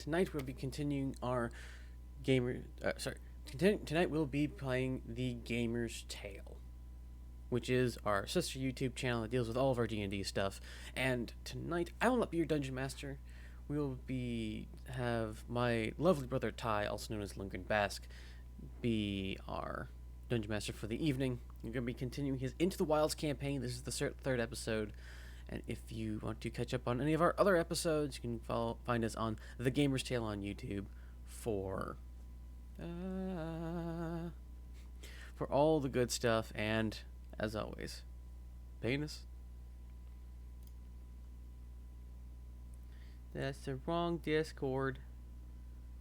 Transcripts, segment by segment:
tonight we'll be continuing our gamer. Tonight we'll be playing the Gamer's Tale, which is our sister YouTube channel that deals with all of our D&D stuff. And tonight I will not be your dungeon master. We will have my lovely brother Ty, also known as Lunken Bask, be our dungeon master for the evening. We're going to be continuing his Into the Wilds campaign. This is the third episode. And if you want to catch up on any of our other episodes, you can find us on The Gamer's Tale on YouTube for all the good stuff. And as always, penis. That's the wrong Discord.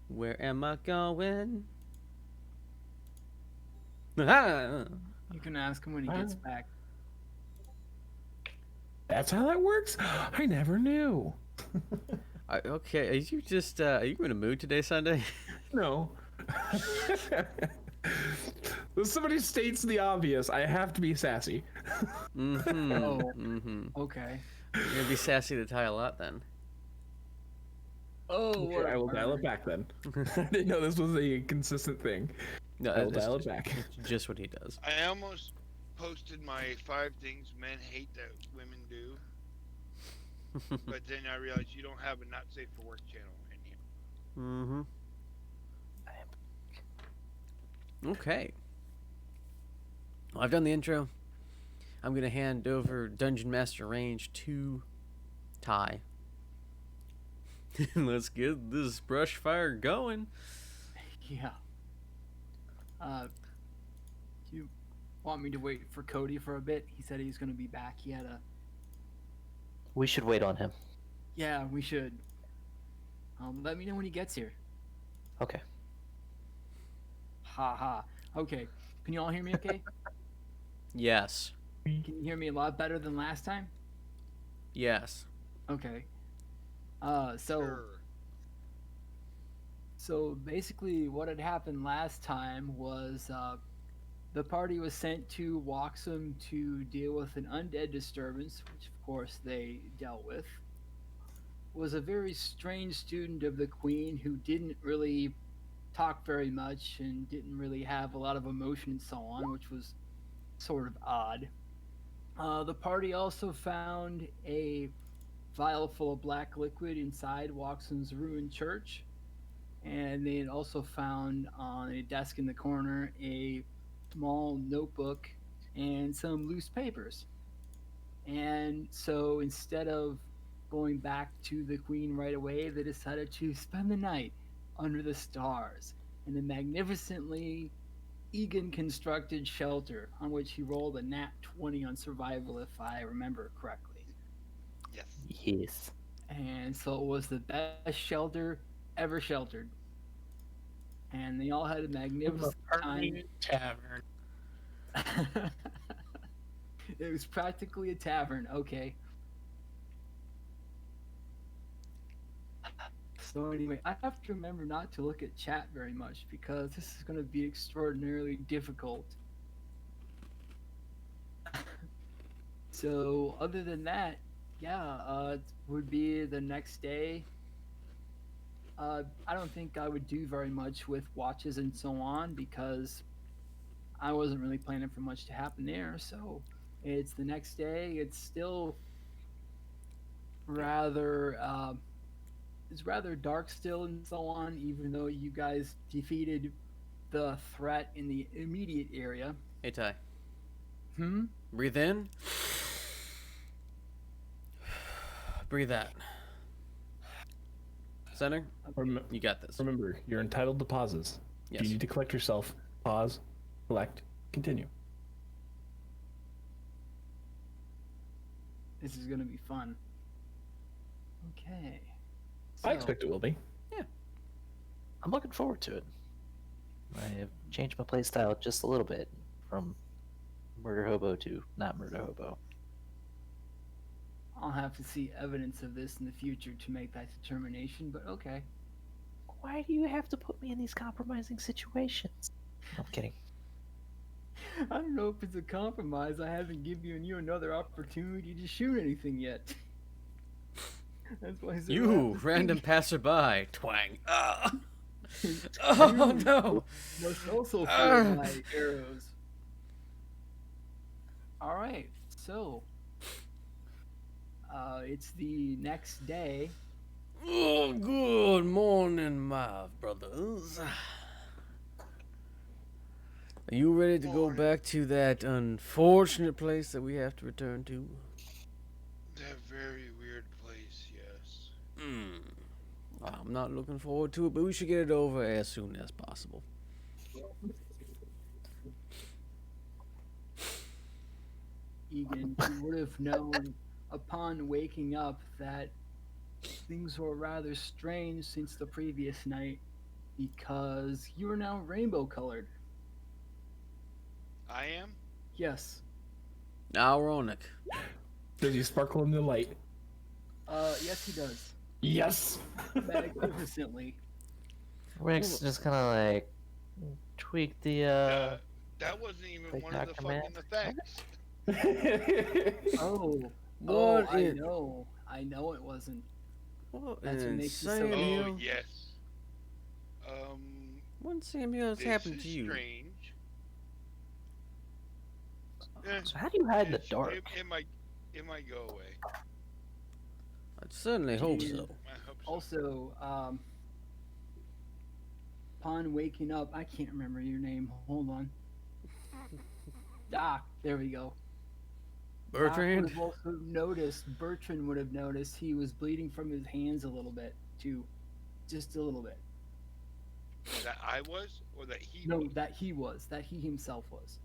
Where am I going? You can ask him when he gets back. That's how that works? I never knew. Okay, are you just are you in a mood today, Sunday? No. Somebody states the obvious. I have to be sassy. Okay. You're gonna be sassy to Ty a lot then. Oh, okay, I will dial it back then. I didn't know this was a consistent thing. No, I will dial it back. Just what he does. I almost posted my 5 things men hate that women do, but then I realized you don't have a not safe for work channel in here. Okay. Well, I've done the intro. I'm gonna hand over Dungeon Master range to Ty. Let's get this brush fire going. Yeah. Do you want me to wait for Cody for a bit? He said he's going to be back. We should wait on him. Yeah, we should. Let me know when he gets here. Okay. Ha ha. Okay. Can you all hear me okay? Yes. Can you hear me a lot better than last time? Yes. Okay. Sure. So basically what had happened last time was the party was sent to Waxham to deal with an undead disturbance, which of course they dealt with. Was a very strange student of the Queen who didn't really talk very much and didn't really have a lot of emotion and so on, which was sort of odd. The party also found a vial full of black liquid inside Waxham's ruined church. And they had also found on a desk in the corner a small notebook and some loose papers. And so instead of going back to the Queen right away, they decided to spend the night under the stars in a magnificently Egan constructed shelter on which he rolled a nat 20 on survival, if I remember correctly. Yes. Yes. And so it was the best shelter ever sheltered. And they all had a magnificent time. Tavern. It was practically a tavern, okay. So anyway, I have to remember not to look at chat very much because this is going to be extraordinarily difficult. So other than that, yeah, it would be the next day. I don't think I would do very much with watches and so on because I wasn't really planning for much to happen there. So it's the next day. It's still rather it's rather dark still and so on, even though you guys defeated the threat in the immediate area. Hey Ty. Hmm? Breathe in. Breathe out. Center. You got this. Remember, you're entitled to pauses. Yes. You need to collect yourself. Pause, collect, continue. This is going to be fun. Okay. I expect it will be. I'm looking forward to it. I have changed my playstyle just a little bit from Murder Hobo to not Murder Hobo. I'll have to see evidence of this in the future to make that determination, but okay. Why do you have to put me in these compromising situations? I'm kidding. I don't know if it's a compromise. I haven't given you another opportunity to shoot anything yet. That's why he's You, random passerby. Twang. Ah. Oh, no. Must also fear my arrows. All right, so it's the next day. Oh, good morning, my brothers. Are you ready to go Morning. back to that unfortunate place that we have to return to? That very weird place, yes. I'm not looking forward to it, but we should get it over as soon as possible. Egan, you would have known upon waking up that things were rather strange since the previous night because you are now rainbow colored. I am? Yes. Ironic. Does he sparkle in the light? Yes, he does. Yes. Magnificently. Rick's just kind of like tweak the That wasn't even like one of the Dr. fucking Matt? effects. Oh, What I in- know. I know it wasn't. What That's what in makes it so- Sam Oh, Hill? yes. What Sam Hill has This happened is to you? strange. Eh, So how do you hide in the it's- dark? It might go away. I certainly hope Jeez. so. I hope so. Also, upon waking up, I can't remember your name. Hold on. There we go. Doc Bertrand? would have also noticed, Bertrand would have noticed he was bleeding from his hands a little bit, too. Just a little bit. That I was, or that he No, was? that he himself was.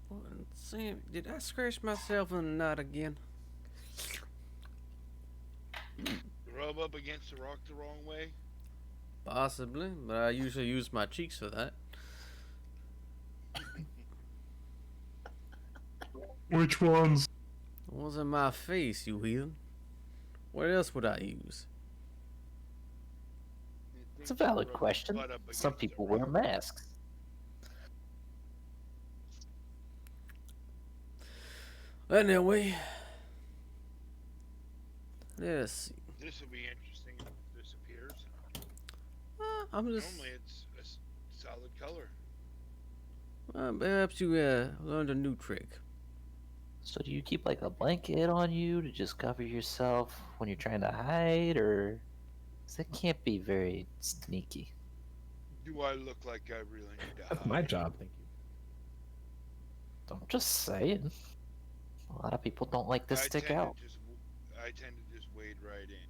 What in Sam, did I scratch myself in the knot again? Rub up against the rock the wrong way? Possibly, but I usually use my cheeks for that. Which ones? It wasn't my face, you heathen. What else would I use? It's a valid question. Some people wear masks. Anyway, let's see. This will be interesting if this appears. I'm just. Normally it's a solid color. Perhaps you learned a new trick. So do you keep like a blanket on you to just cover yourself when you're trying to hide, or 'cause that can't be very sneaky? Do I look like I really need to That's hide? my job. Thank you. I'm just saying. A lot of people don't like to stick out. I tend to just wade right in.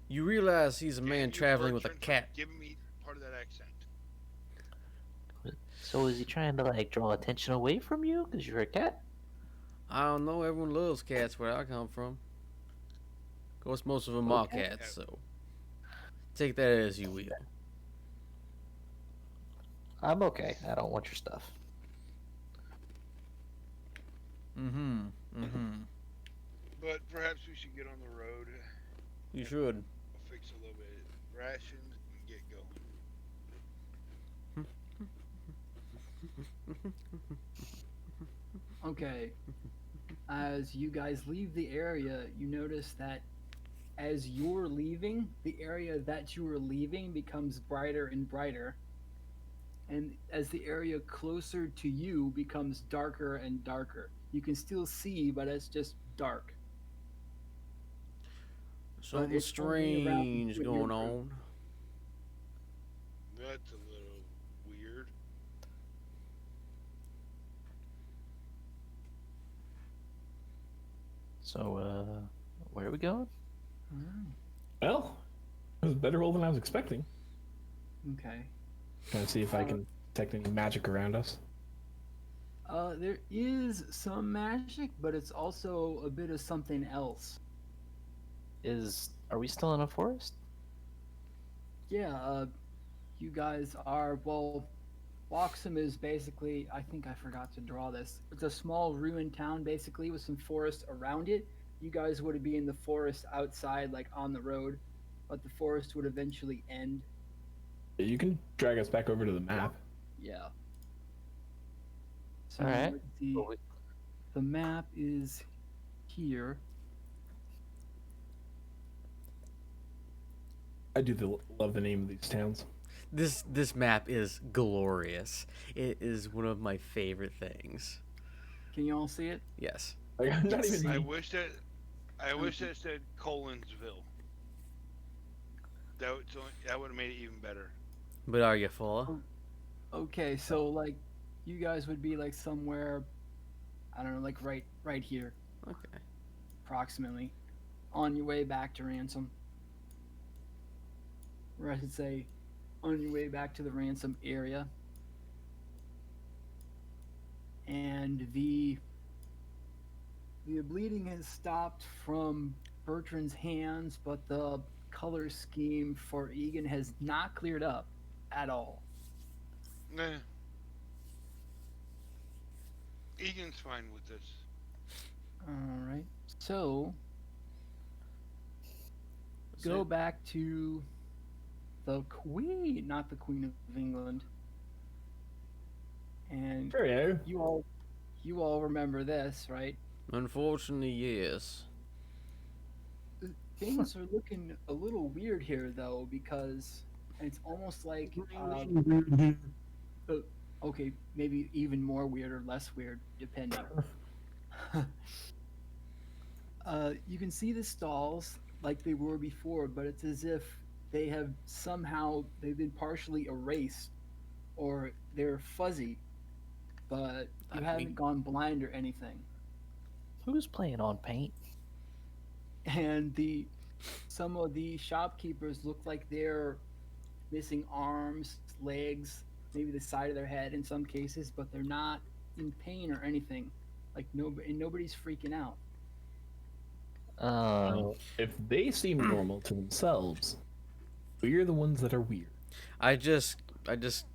You realize he's a Damn man you, traveling with a Bertrand, for cat. giving me part of that accent. So is he trying to like draw attention away from you because you're a cat? I don't know, everyone loves cats where I come from. Of course, most of them are Okay. cats, so take that as you will. I'm okay. I don't want your stuff. But perhaps we should get on the road. You should. I'll fix a little bit of rations and get going. Okay. As you guys leave the area, you notice that as you're leaving, the area that you are leaving becomes brighter and brighter. And as the area closer to you becomes darker and darker. You can still see, but it's just dark. Something it's only around strange your going group. on. That's a little weird. So, where are we going? Well, it was a better roll than I was expecting. Okay. Trying to see if I can detect any magic around us. There is some magic, but it's also a bit of something else. Are we still in a forest? Yeah, you guys are, well, Waxham is basically, I think I forgot to draw this. It's a small ruined town, basically, with some forest around it. You guys would be in the forest outside, like on the road, but the forest would eventually end. You can drag us back over to the map. Yeah. So Alright. let's see. The map is here. I do love the name of these towns. This map is glorious. It is one of my favorite things. Can you all see it? Yes. Like, I'm not Yes. even. I wish that said Collinsville. That would have made it even better. But are you full? Okay, so like, you guys would be like somewhere, I don't know, like right here, Okay. approximately, on your way back to Ransom. Or I should say, on your way back to the Ransom area. And the bleeding has stopped from Bertrand's hands, but the color scheme for Egan has not cleared up at all. Nah. Egan's fine with this. All right. So go back to the Queen, not the Queen of England. And Cheerio. you all remember this, right? Unfortunately, yes. Things are looking a little weird here, though, because it's almost like okay, maybe even more weird or less weird, depending. You can see the stalls like they were before, but it's as if they've been partially erased, or they're fuzzy, but you haven't gone blind or anything. Who's playing on paint? And some of the shopkeepers look like they're missing arms, legs, maybe the side of their head in some cases, but they're not in pain or anything. Like nobody's freaking out. If they seem normal to themselves, we're the ones that are weird. I just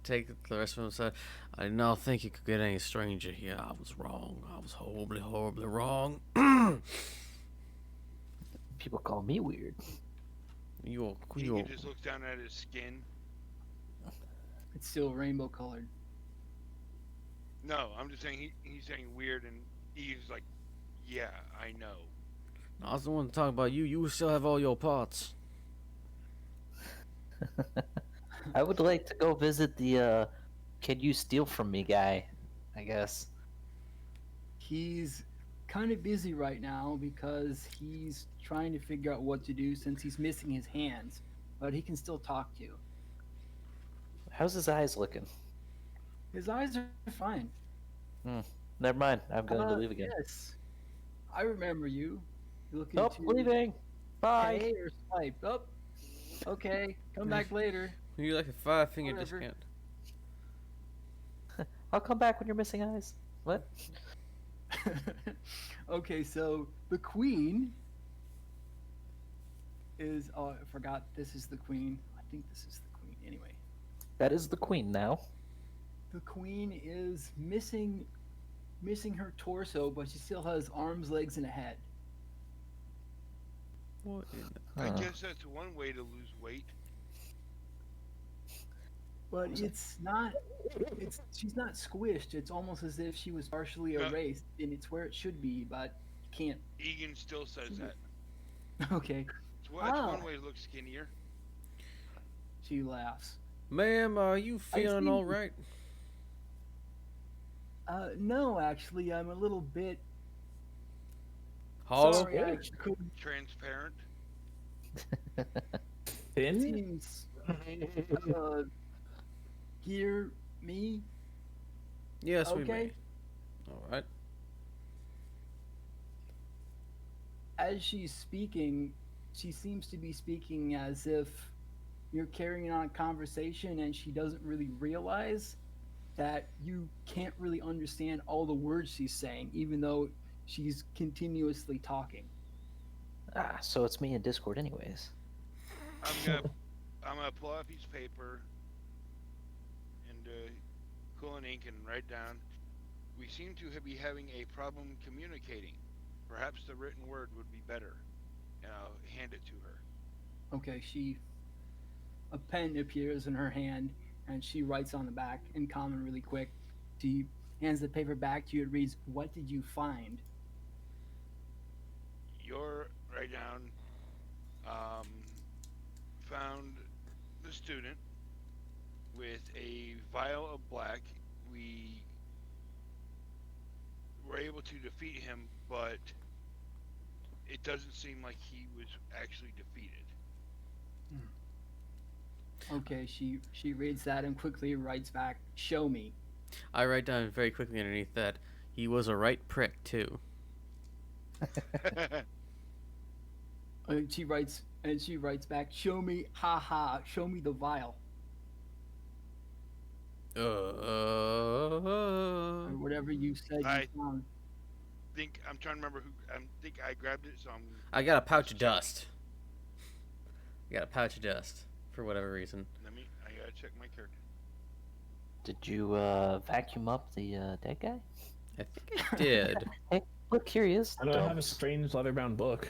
take the rest of them and said, I did not think you could get any stranger here. I was wrong. I was horribly, horribly wrong. People call me weird. Egan just looks down at his skin. It's still rainbow colored. No, I'm just saying he's saying weird, and Egan's like, yeah, I know. I was the one to talk about you. You still have all your parts. I would like to go visit the can you steal from me guy, I guess. He's kind of busy right now because he's trying to figure out what to do since he's missing his hands, but he can still talk to you. How's his eyes looking? His eyes are fine. Never mind. I'm going to leave again. Yes, I remember you. You're looking Nope, leaving. Bye. pay or swipe. Oh, okay. Come back later. You're like a 5-finger Whatever. discount. I'll come back when you're missing eyes. What? Okay, so the Queen is. Oh, I forgot. This is the Queen. I think this is the Queen. Anyway, That is the queen now. the Queen is missing her torso, but she still has arms, legs, and a head. What in the... I guess that's one way to lose weight. But it's not. She's not squished. It's almost as if she was partially No. erased, and it's where it should be, but can't. Egan still says that. Okay. That's one way to look skinnier. She laughs. Ma'am, are you feeling see- all right? No, actually, I'm a little bit. Hollow? Sorry, I couldn't. Transparent. Thin? Seems. Hear me? Yes, we may. Okay. All right. As she's speaking, she seems to be speaking as if you're carrying on a conversation and she doesn't really realize that you can't really understand all the words she's saying, even though she's continuously talking. So it's me in Discord anyways. I'm gonna pull out a piece of paper and cool and ink and write down. We seem to be having a problem communicating. Perhaps the written word would be better. And I'll hand it to her. Okay, a pen appears in her hand and she writes on the back in common really quick. She hands the paper back to you. It reads, "What did you find?" Write down found the student with a vial of black. We were able to defeat him, but it doesn't seem like he was actually defeated. Okay, she reads that and quickly writes back, "Show me." I write down very quickly underneath that he was a right prick too. She writes back, "Show me, ha ha, show me the vial." Or whatever you said you I found. think I'm trying to remember who. I think I grabbed it, so I'm. I got a pouch of dust. I got a pouch of dust for whatever reason. I gotta check my character. Did you vacuum up the dead guy? I think I did. Hey, look curious. I know I have a strange leather-bound book.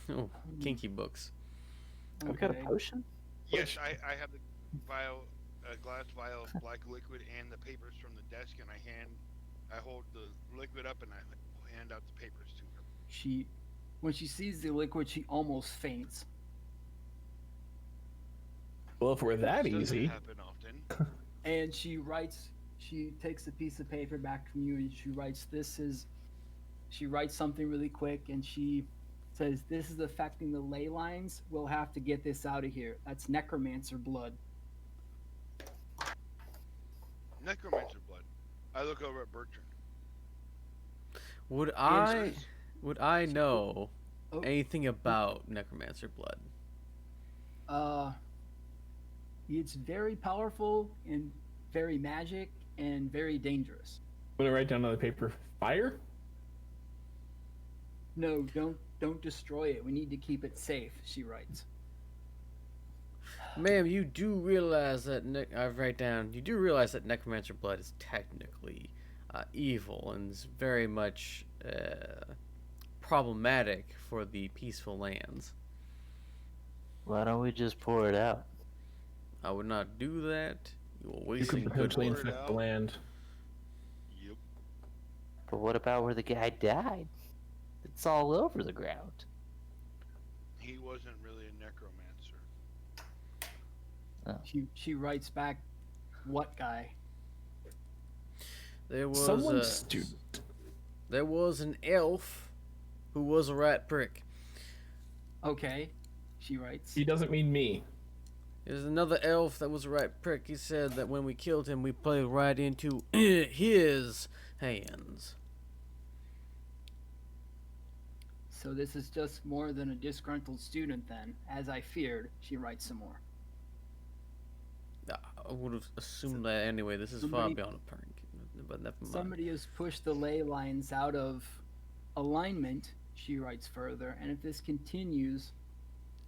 Oh, kinky books. I've got a Okay. potion. Yes, I have the vial, glass vial of black liquid and the papers from the desk, and I hold the liquid up and I hand out the papers to her. When she sees the liquid, she almost faints. Well, if it were that This doesn't easy, happen often. And she takes a piece of paper back from you and she writes something really quick and she says, "This is affecting the ley lines. We'll have to get this out of here. That's necromancer blood." Necromancer blood. I look over at Bertrand. Would Answers. I know Oh. anything about necromancer blood? It's very powerful and very magic and very dangerous. I'm gonna write down on the paper, fire? No, don't destroy it. We need to keep it safe, she writes. Ma'am, you do realize that I write down. You do realize that necromancer blood is technically evil and is very much problematic for the peaceful lands. Why don't we just pour it out? I would not do that. You are You wasting could good potentially blood. infect the land. Yep. But what about where the guy died? It's all over the ground. He wasn't really a necromancer. She writes back, "What guy?" There was Someone's student. There was an elf who was a rat prick. Okay, she writes. He doesn't mean me. There's another elf that was a rat prick. He said that when we killed him, we played right into his hands. So this is just more than a disgruntled student then, as I feared. She writes some more. I would have assumed that anyway. This is far Somebody- beyond a prank, but never mind. Somebody has pushed the ley lines out of alignment, she writes further, and if this continues,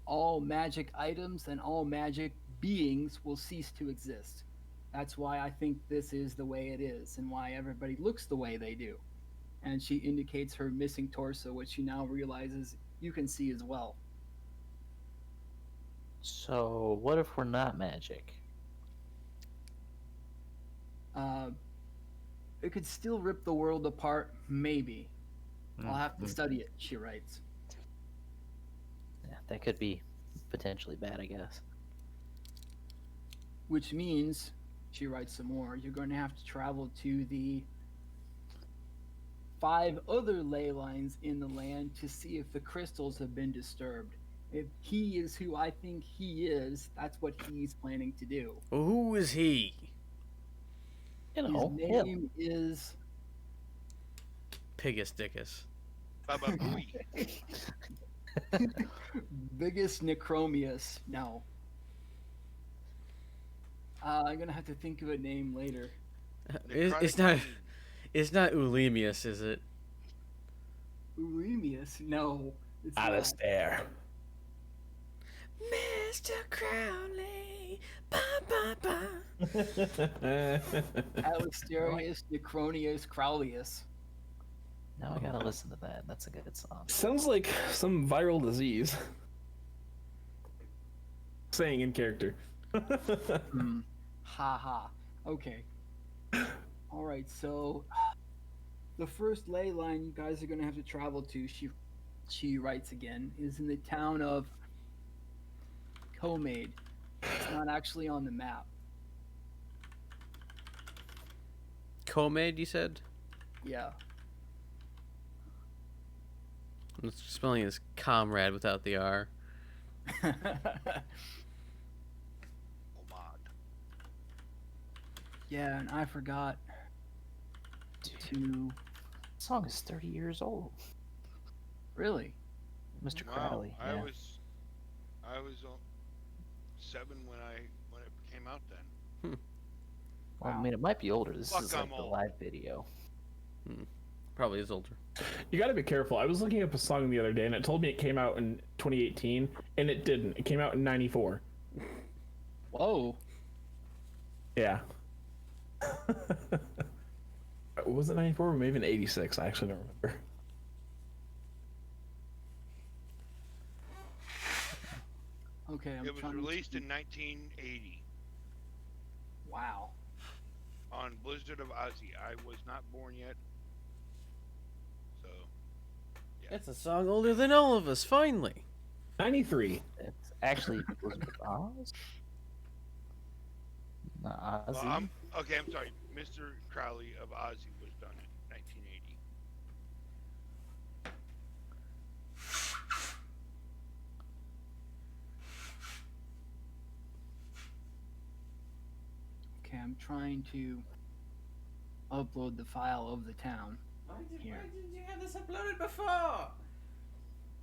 all magic items and all magic beings will cease to exist. That's why I think this is the way it is, and why everybody looks the way they do. And she indicates her missing torso, which she now realizes you can see as well. So what if we're not magic? It could still rip the world apart, maybe. I'll have to study it, she writes. Yeah, that could be potentially bad, I guess. Which means, she writes some more, you're going to have to travel to the 5 other ley lines in the land to see if the crystals have been disturbed. If he is who I think he is, that's what he's planning to do. Well, who is he? You His know, him. name is... Pigus Dickus. Baba Booey. Biggest Necromius. No. I'm gonna have to think of a name later. It's not. It's not Ulemius, is it? Ulemius? No. It's not. Alistair. Mr. Crowley. Ba, ba, ba. Alisterius, Necronius, Crowlius. Now I gotta listen to that. That's a good song. Sounds like some viral disease. Saying in character. Ha ha. Okay. Alright, so the first ley line you guys are gonna have to travel to, she writes again, is in the town of co-made. It's not actually on the map. Co-made, you said? Yeah. It's spelling is comrade without the R. Omad. Yeah, and I forgot to The song is 30 years old. really. Mr. Wow, Crowley. I Yeah. was 7 when it came out then. Well, I Wow. mean, it might be older. This Fuck, is like I'm the old. live video. Probably is older. You got to be careful. I was looking up a song the other day, and it told me it came out in 2018, and it didn't. It came out in '94. Whoa. Yeah. Was it '94 or maybe even '86? I actually don't remember. Okay, I'm It was trying released to... in 1980 Wow. on Blizzard of Ozzy. I was not born yet. So, It's a song older than all of us, finally. '93. It's actually Blizzard of Oz. Not well, Ozzy. I'm sorry. Mr. Crowley of Ozzy was done in 1980. Okay, I'm trying to upload the file of the town. Here. didn't you have this uploaded before?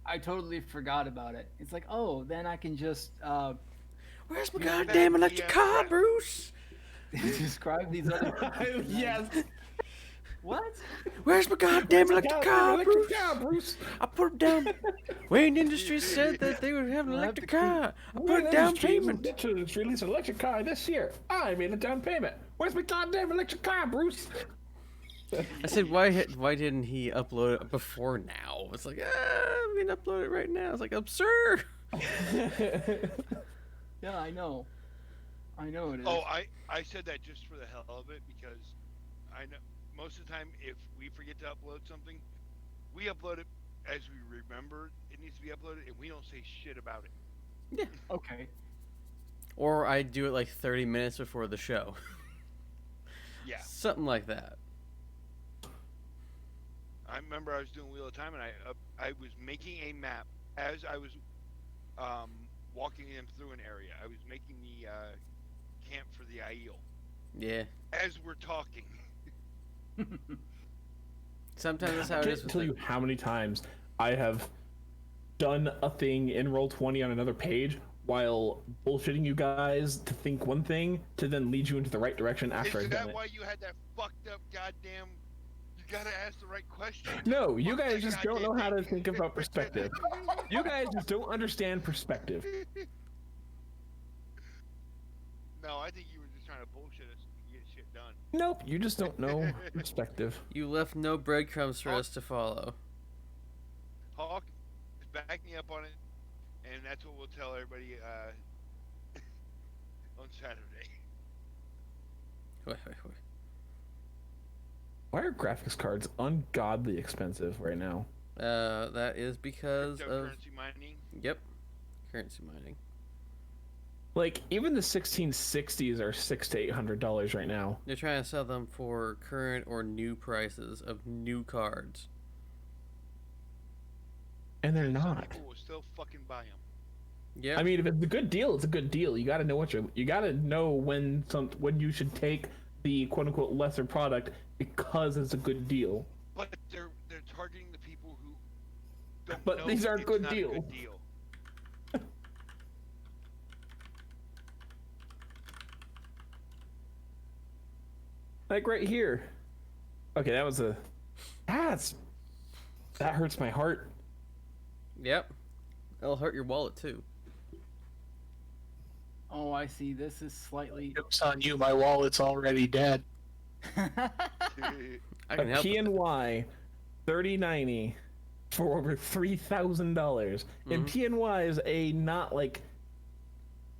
I totally forgot about it. It's like, oh, then I can just Where's my Yeah, goddamn that- electric yeah, car, right. Bruce? describe these other. Yes. What? Where's my goddamn electric car, Bruce? Bruce. I put it down. Wayne Industries said that they would have an We'll have electric to keep- car. I put a down payment. To release an electric car this year. I made a down payment. Where's my goddamn electric car, Bruce? I said, why didn't he upload it before now? It's like, I mean, upload it right now. It's like, absurd. Yeah, I know. I know it is. Oh, I said that just for the hell of it because I know most of the time if we forget to upload something, we upload it as we remember it needs to be uploaded, and we don't say shit about it. Okay. Or I do it like 30 minutes before the show. Yeah, Something like that. I remember I was doing Wheel of Time, and I was making a map as I was walking them through an area. I was making the camp for the Aiel Yeah. as we're talking. Sometimes that's how I it can't is with tell it. you how many times I have done a thing in Roll20 on another page while bullshitting you guys to think one thing to then lead you into the right direction after Is I've done that it. why you had that fucked up goddamn? You gotta ask the right question. No, you Fuck guys that just don't goddamn know how to thing. think about perspective. You guys just don't understand perspective. No, I think you were just trying to bullshit us to get shit done. Nope, you just don't know perspective. You left no breadcrumbs for us to follow. Hawk, just back me up on it, and that's what we'll tell everybody on Saturday. Wait. Why are graphics cards ungodly expensive right now? That is because of... Cryptocurrency mining. Yep. Currency mining. Like, even the 1660s are $600 to $800 right now. They're trying to sell them for current or new prices of new cards. And they're Some not. people will still fucking buy them. Yep. I mean, if it's a good deal, it's a good deal. You got to know you got to know when you should take the quote unquote lesser product because it's a good deal. But they're targeting the people who don't But know these are it's good not a deal. good deal. Like right here. Okay, that hurts my heart. Yep. It'll hurt your wallet too. Oh, I see. This is slightly. Joke's on you, my wallet's already dead. I A can help. with that. PNY 3090 for over $3,000. And PNY is a not like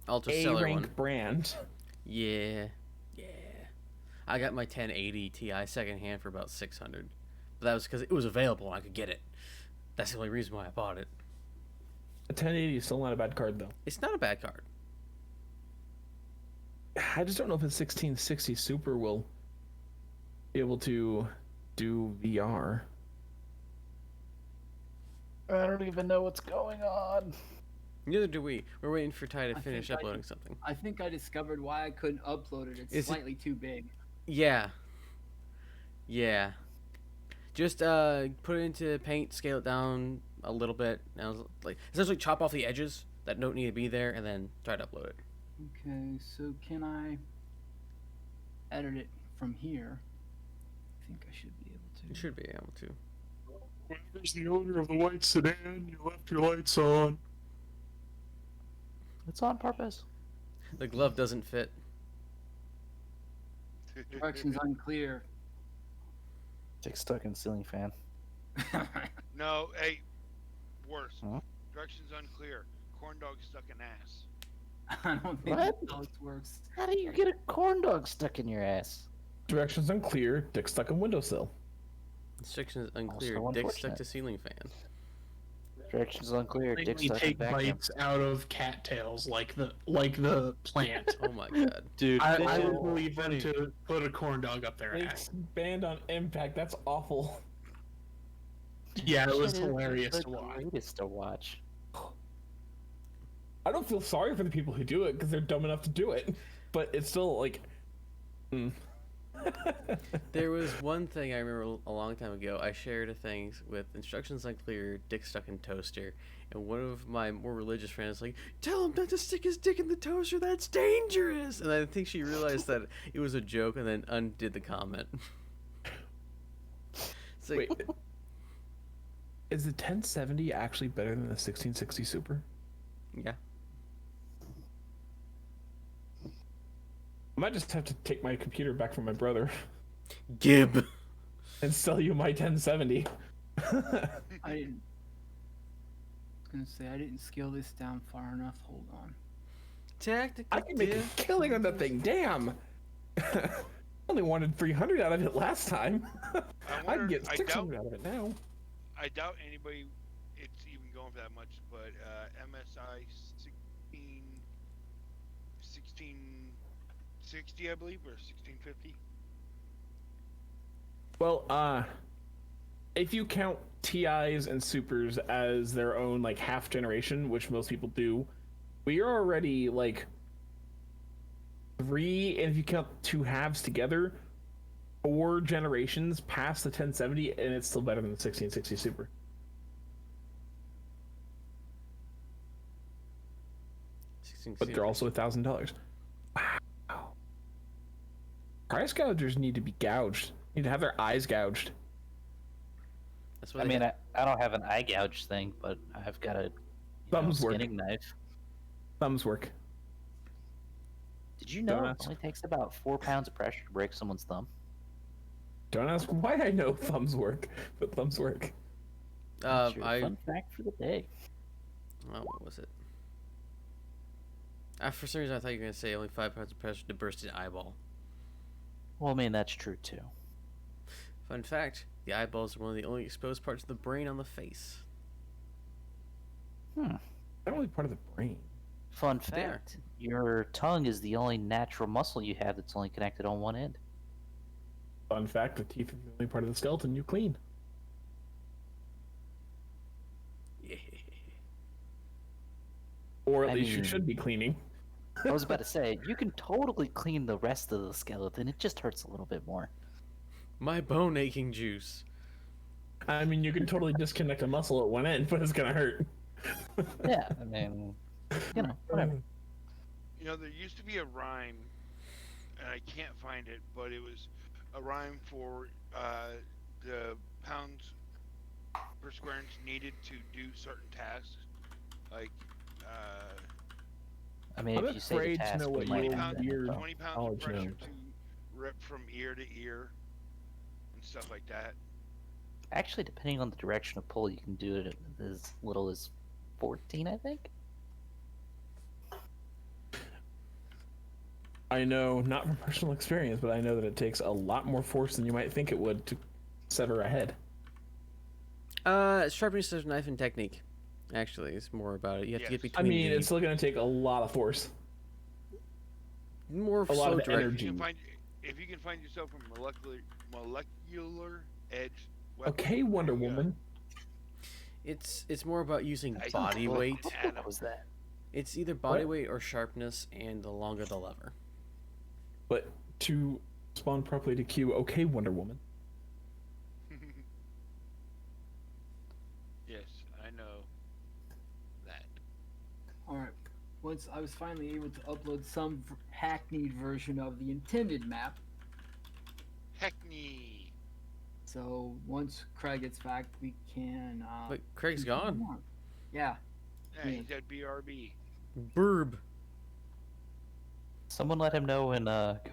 Ultra A seller rank one. brand. Yeah. I got my 1080 Ti secondhand for about 600, but that was because it was available and I could get it. That's the only reason why I bought it. A 1080 is still not a bad card though. It's not a bad card. I just don't know if a 1660 Super will be able to do VR. I don't even know what's going on. Neither do we. We're waiting for Ty to I finish think I uploading something. I think I discovered why I couldn't upload it. It's Is it- slightly too big. Yeah. Yeah. Just put it into Paint, scale it down a little bit, and like essentially chop off the edges that don't need to be there, and then try to upload it. Okay, so can I edit it from here? I think I should be able to. You should be able to. Whoever's the owner of the white sedan, you left your lights on. It's on purpose. The glove doesn't fit. Directions unclear. Dick stuck in ceiling fan. No, hey, worse. Huh? Directions unclear. Corn dog stuck in ass. I don't think What? that's how it works. How do you get a corn dog stuck in your ass? Directions unclear. Dick stuck in windowsill. Instructions unclear. Also Dick stuck unfortunate. to ceiling fan. Directions unclear. Dick They stuck in take vacuum. bites out of cattails like the plant. Oh my god. Dude, I would believe them to put a corn dog up their Thanks. ass. Banned on Impact. That's awful. Yeah, it was Shit is hilarious the to watch. greatest to watch. I don't feel sorry for the people who do it because they're dumb enough to do it, but it's still like. There was one thing I remember a long time ago. I shared a thing with instructions unclear, dick stuck in toaster, and one of my more religious friends was like, "Tell him not to stick his dick in the toaster. That's dangerous." And I think she realized that it was a joke, and then undid the comment. It's like, Wait, is the 1070 actually better than the 1660 Super? yeah. I might just have to take my computer back from my brother Gib. and sell you my 1070. I didn't. I was gonna say I didn't scale this down far enough. Hold on. Tactical. I can make a killing on that thing. Damn. Only wanted 300 out of it last time. I wonder- can get I 600 out of it now. I doubt anybody it's even going for that much, but MSI 1660, I believe, or 1650. Well, if you count TIs and Supers as their own like half generation, which most people do, we are already like 3, and if you count 2 halves together, 4 generations past the 1070, and it's still better than the 1660 Super. But they're also $1,000. Wow. Price gougers need to be gouged. Need to have their eyes gouged. That's what I mean, I don't have an eye gouge thing, but I've got a Thumbs work. skinning knife. Thumbs work. Did you know Don't it ask. only takes about 4 pounds of pressure to break someone's thumb? Don't ask why I know thumbs work, but thumbs work. That's your fun fact for the day. Oh, what was it? For some reason, I thought you were gonna say only 5 pounds of pressure to burst an eyeball. Well, I mean, that's true too. Fun fact: the eyeballs are one of the only exposed parts of the brain on the face. Not really part of the brain. Fun They are. fact: your tongue is the only natural muscle you have that's only connected on one end. Fun fact: the teeth are the only part of the skeleton you clean. Yeah. Or at I least you mean- should be cleaning. I was about to say, you can totally clean the rest of the skeleton. It just hurts a little bit more. My bone aching juice. I mean, you can totally disconnect a muscle at one end, but it's gonna hurt. Yeah, I mean, whatever. You know, there used to be a rhyme, and I can't find it, but it was a rhyme for the pounds per square inch needed to do certain tasks, like I mean, I'm if you say the afraid to task, know we what might your have that weird- info. 20 pounds Oh, of pressure Jim. to rip from ear to ear, and stuff like that. Actually, depending on the direction of pull, you can do it as little as 14, I think. I know, not from personal experience, but I know that it takes a lot more force than you might think it would to sever a head. Sharpening of knife and technique. Actually, it's more about it. You have to get Yes. between. I mean, it's still gonna take a lot of force. more A lot so of direct. energy. If you can find yourself a molecular edge weapon, Okay, Wonder there you go. Woman. It's more about using I- body What- weight. What was that? It's either body What? weight or sharpness, and the longer the lever. But to respond properly to Q, okay, Wonder Woman. Yes, I know that. All right. Once I was finally able to upload some hackneyed version of the intended map, Heckney. so once Craig gets back, we can. But Craig's gone. Yeah. Yeah, he's at BRB. Burb. Someone let him know when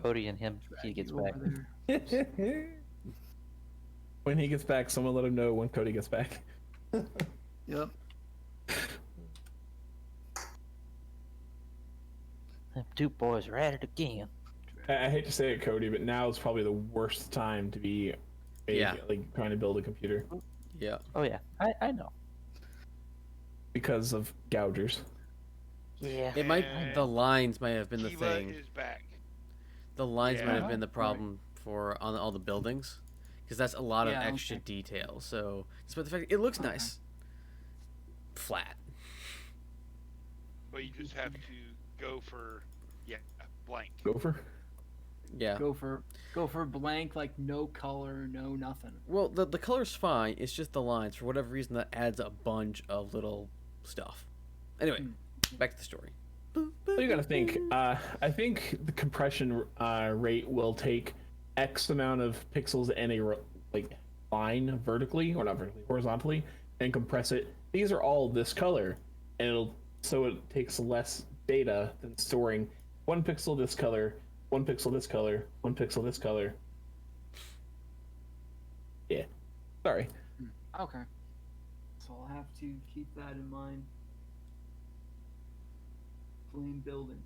Cody and he gets Over back. there. When he gets back, someone let him know when Cody gets back. Yep. Them two boys are at it again. I hate to say it, Cody, but now is probably the worst time to be like trying to build a computer Yeah. Oh yeah, I know. because of gougers. Yeah. It might. And The lines might have been the Kiva thing. is back. The lines might have been the Right. problem for on all the buildings, because that's a lot of Yeah, extra okay. detail. So, despite the fact it looks Okay. nice, flat. But you just have to go for blank. Gopher? Yeah. Go for blank, like no color, no nothing. Well, the color's fine. It's just the lines. For whatever reason, that adds a bunch of little stuff. Anyway, back to the story. So you gotta think. I think the compression rate will take X amount of pixels in a line vertically, or not vertically, horizontally, and compress it. These are all this color, and it takes less data than storing 1 pixel this color, 1 pixel this color, 1 pixel this color. Yeah. Sorry. Okay. So I'll have to keep that in mind. Plain buildings.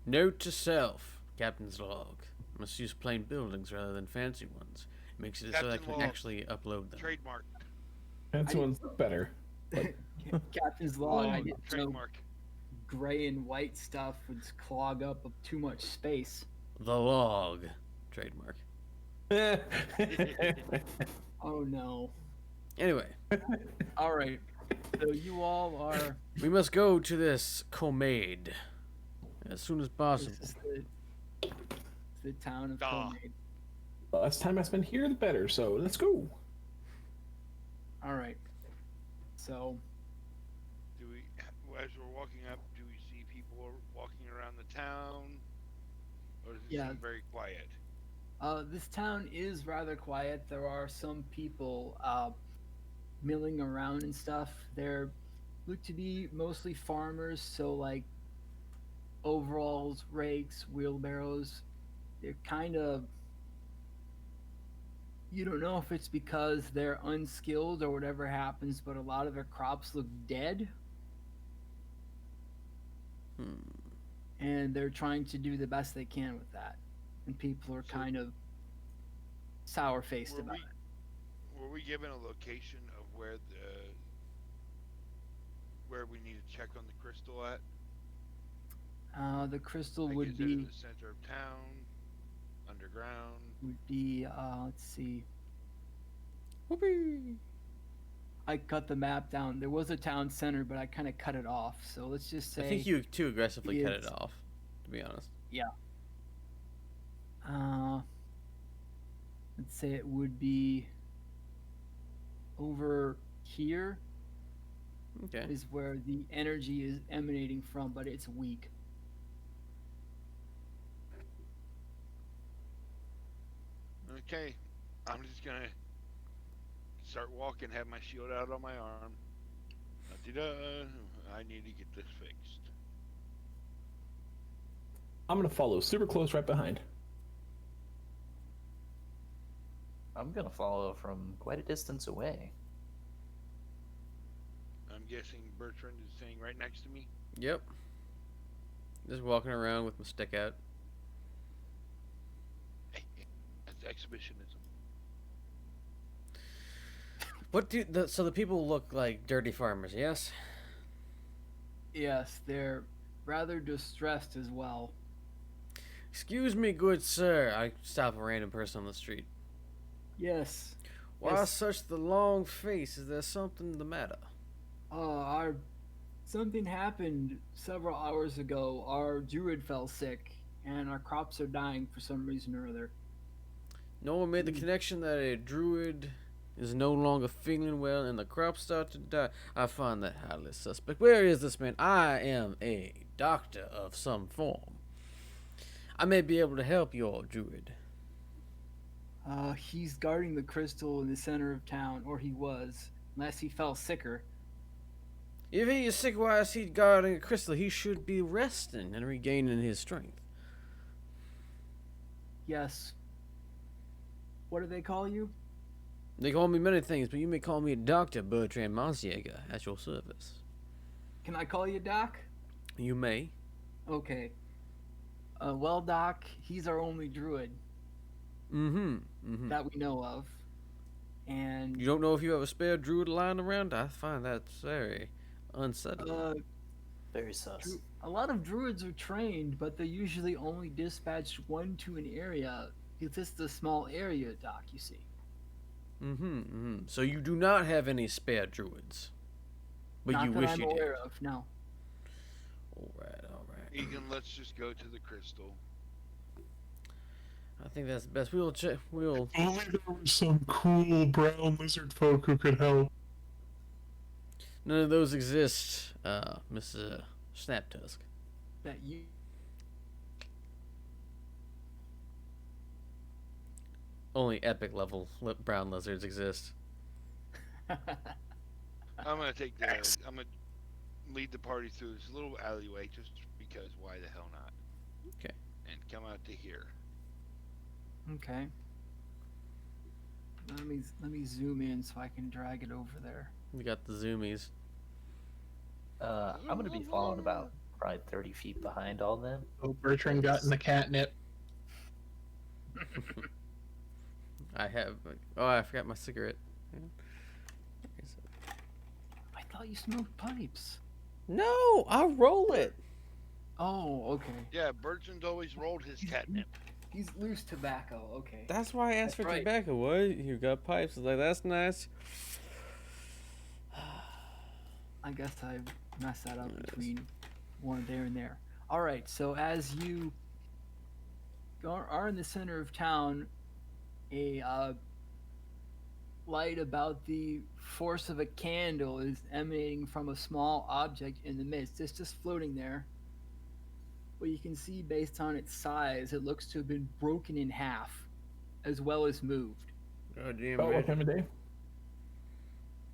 Note to self, Captain's log. Must use plain buildings rather than fancy ones. It makes it so I Captain can log. actually upload them. Trademark. Fancy one's better. Captain's log. I Oh, didn't know trademark. gray and white stuff would clog up too much space. The log. Trademark. Oh no. Anyway, All right. So you all are. we must go to this Comade as soon as possible. This is the town of Duh. Comade. The less time I spend here, the better. So let's go. All right. So Do we, as we're walking up, do we see people walking around the town, or does it Yeah. seem very quiet? this town is rather quiet. There are some people milling around and stuff. They're look to be mostly farmers, so like overalls, rakes, wheelbarrows. They're kind of, you don't know if it's because they're unskilled or whatever happens, but a lot of their crops look dead, and they're trying to do the best they can with that. And people are So- kind of sour faced Were about we, it. were we given a location of where we need to check on the crystal at? The crystal Like, would is it in be the center of town, underground? let's see. Whoopee. I cut the map down. There was a town center, but I kind of cut it off. So let's just say I think you too aggressively cut it it's- off, to be honest. let's say it would be over here Okay. is where the energy is emanating from, but it's weak. Okay, I'm just gonna start walking, have my shield out on my arm. Da-da-da, I need to get this fixed. I'm gonna follow super close right behind. I'm gonna follow from quite a distance away. I'm guessing Bertrand is staying right next to me. Yep. Just walking around with my stick out. That's exhibitionism. What do so the people look like dirty farmers? Yes. Yes, they're rather distressed as well. Excuse me, good sir. I stop a random person on the street. Yes. Why Yes. such the long face? Is there something the matter? Our something happened several hours ago. Our druid fell sick, and our crops are dying for some reason or other. No one made the connection that a druid is no longer feeling well and the crops start to die. I find that highly suspect. Where is this man? I am a doctor of some form. I may be able to help your druid. He's guarding the crystal in the center of town, or he was, unless he fell sicker. If he is sick, why is he guarding a crystal? He should be resting and regaining his strength. Yes. What do they call you? They call me many things, but you may call me Dr. Bertrand Monsjager at your service. Can I call you Doc? You may. Okay. Well, Doc, he's our only druid that we know of. And You don't know if you have a spare druid lying around? I find that very unsettling. Very sus. a lot of druids are trained, but they usually only dispatch one to an area. It's just a small area, Doc, you see. So you do not have any spare druids, but Not you that wish I'm you did. aware of, no. All right. Egan, let's just go to the crystal. I think that's the best. We'll check. We'll. Only there was some cool brown lizard folk who could help. None of those exist, Mr. Snaptusk. That you Only epic level brown lizards exist. I'm gonna take the. I'm gonna lead the party through this little alleyway just because. Why the hell not? Okay. And come out to here. Okay. Let me zoom in so I can drag it over there. We got the zoomies. I'm gonna be following about probably 30 feet behind all them. Oh, Bertrand got in the catnip. I have. Oh, I forgot my cigarette. I thought you smoked pipes. No, I'll roll it. Oh, okay. Yeah, Bertrand's always rolled his catnip. He's loose tobacco. Okay. That's why I asked That's for right. tobacco. What? You got pipes? I was like, that's nice. I guess I messed that up between one there and there. All right. So as you are in the center of town, a light about the force of a candle is emanating from a small object in the midst. It's just floating there. But you can see, based on its size, it looks to have been broken in half, as well as moved. Oh, damn, About what time of day?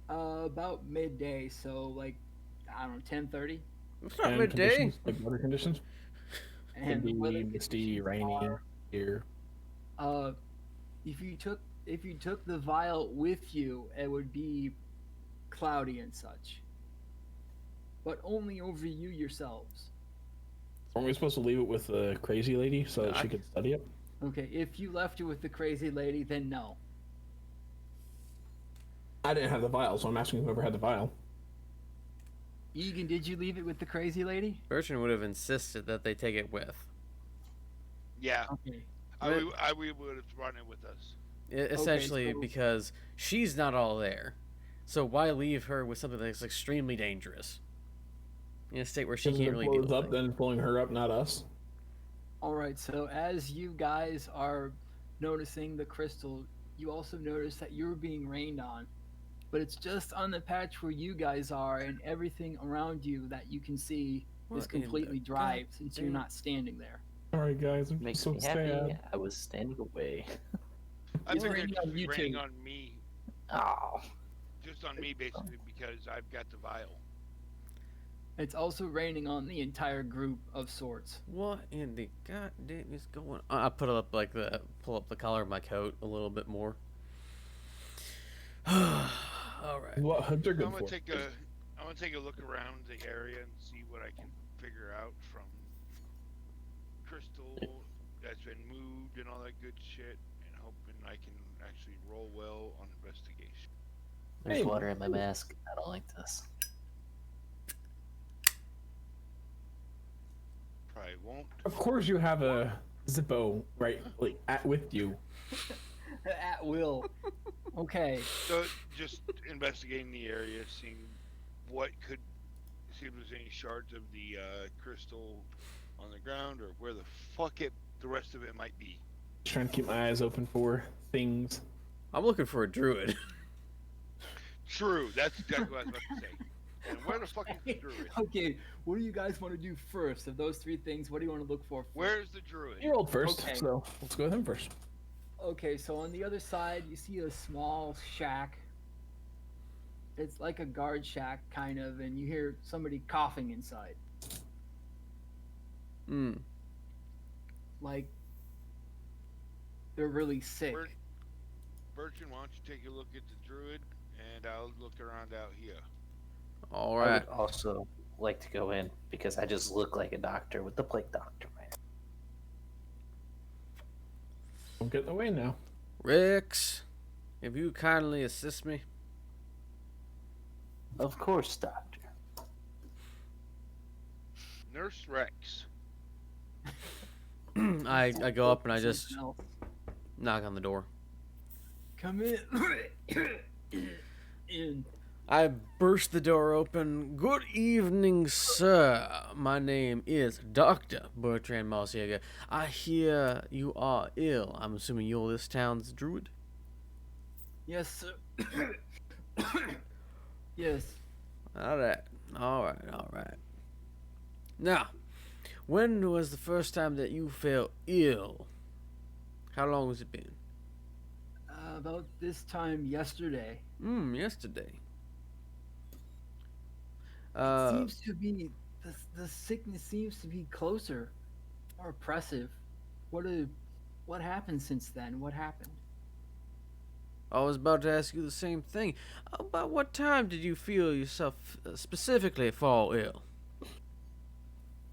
About midday, so like I don't know, 10:30. It's not And midday. conditions, like weather conditions. Could And be weather misty, conditions rainy, are, here. if you took the vial with you, it would be cloudy and such, but only over you yourselves. Weren't we supposed to leave it with the crazy lady so that she could study it? Okay, if you left it with the crazy lady, then no. I didn't have the vial, so I'm asking whoever had the vial. Egan, did you leave it with the crazy lady? Bertrand would have insisted that they take it with. Yeah, Okay. we would have brought it with us. Essentially, so- because she's not all there. So why leave her with something that's extremely dangerous? In a state where she Because can't it really deal blows with up, things. then pulling her up, not us. All right, so as you guys are noticing the crystal, you also notice that you're being rained on. But it's just on the patch where you guys are, and everything around you that you can see What is in the completely dry God since you're damn- not standing there. Sorry, guys, I'm Makes so me happy. sad. I was standing away. I It's figured raining it on would be you raining too. on me, Oh, just on me basically because I've got the vial. It's also raining on the entire group of sorts. What in the goddamn is going on? I pull up the collar of my coat a little bit more. All right. What hoods are good I'm for? gonna take a look around the area and see what I can figure out from crystal that's been moved and all that good shit, and hoping I can actually roll well on investigation. there's Hey, water in my mask. I don't like this. I won't. Of course, you have a Zippo with you. At will. Okay. So just investigating the area, seeing see if there's any shards of the crystal on the ground, or where the fuck the rest of it might be. Just trying to keep my eyes open for things. I'm looking for a druid. True, that's exactly what I was about to say. And where the fuck is the druid? Okay, what do you guys want to do first? Of those three things, what do you want to look for first? Where's the druid? You rolled first, Okay. so let's go with him first. Okay, so on the other side, you see a small shack. It's like a guard shack, kind of, and you hear somebody coughing inside. Hmm. Like, they're really sick. Bertrand, why don't you take a look at the druid, and I'll look around out here. All I right. would also like to go in because I just look like a doctor with the plague doctor, man. Don't get in the way now. Rex, if you kindly assist me. Of course, doctor. Nurse Rex. I go up and I just Something else. knock on the door. Come in. In. I burst the door open. Good evening, sir. My name is Dr. Bertrand Marciega. I hear you are ill. I'm assuming you're this town's druid? Yes, sir. Yes. All right. Now, when was the first time that you felt ill? How long has it been? About this time yesterday. Yesterday. Seems to be the sickness seems to be closer, more oppressive. What happened since then? What happened? I was about to ask you the same thing. About what time did you feel yourself specifically fall ill?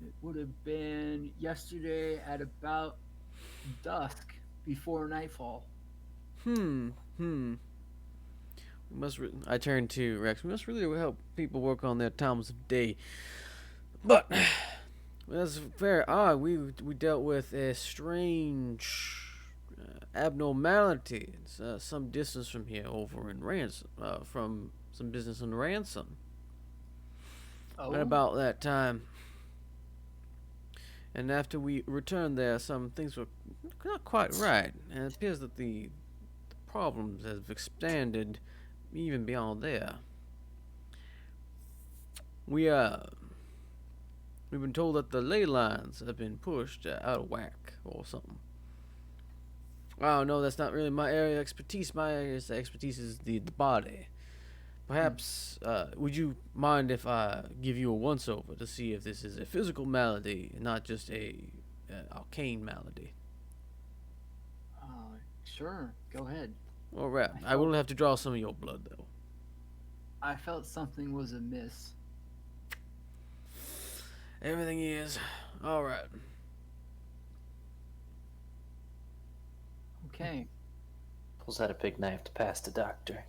It would have been yesterday at about dusk, before nightfall. I turned to Rex. We must really help people work on their times of day. But that's very odd. We dealt with a strange abnormality. It's some distance from here, over in Ransom, from some business in Ransom. Oh, At about that time. And after we returned there, some things were not quite right. And it appears that the problems have expanded even beyond there. We've been told that the ley lines have been pushed out of whack or something. Oh no, that's not really my area of expertise. My area of expertise is the body. Perhaps, would you mind if I give you a once-over to see if this is a physical malady and not just a arcane malady? sure. Go ahead. Alright, I will have to draw some of your blood, though. I felt something was amiss. Everything is. Alright. Okay. Pulls out a big knife to pass the doctor.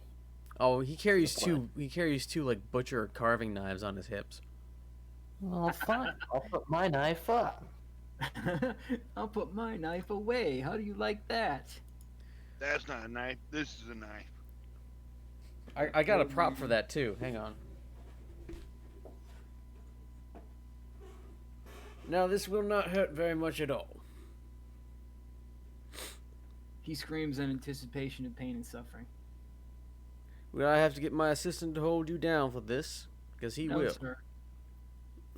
Oh, he carries The blood. two like butcher carving knives on his hips. Well, fine. I'll put my knife up. I'll put my knife away. How do you like that? That's not a knife. This is a knife. I got a prop for that too. Hang on. Now this will not hurt very much at all. He screams in anticipation of pain and suffering. Would I have to get my assistant to hold you down for this? Because he No, will. sir.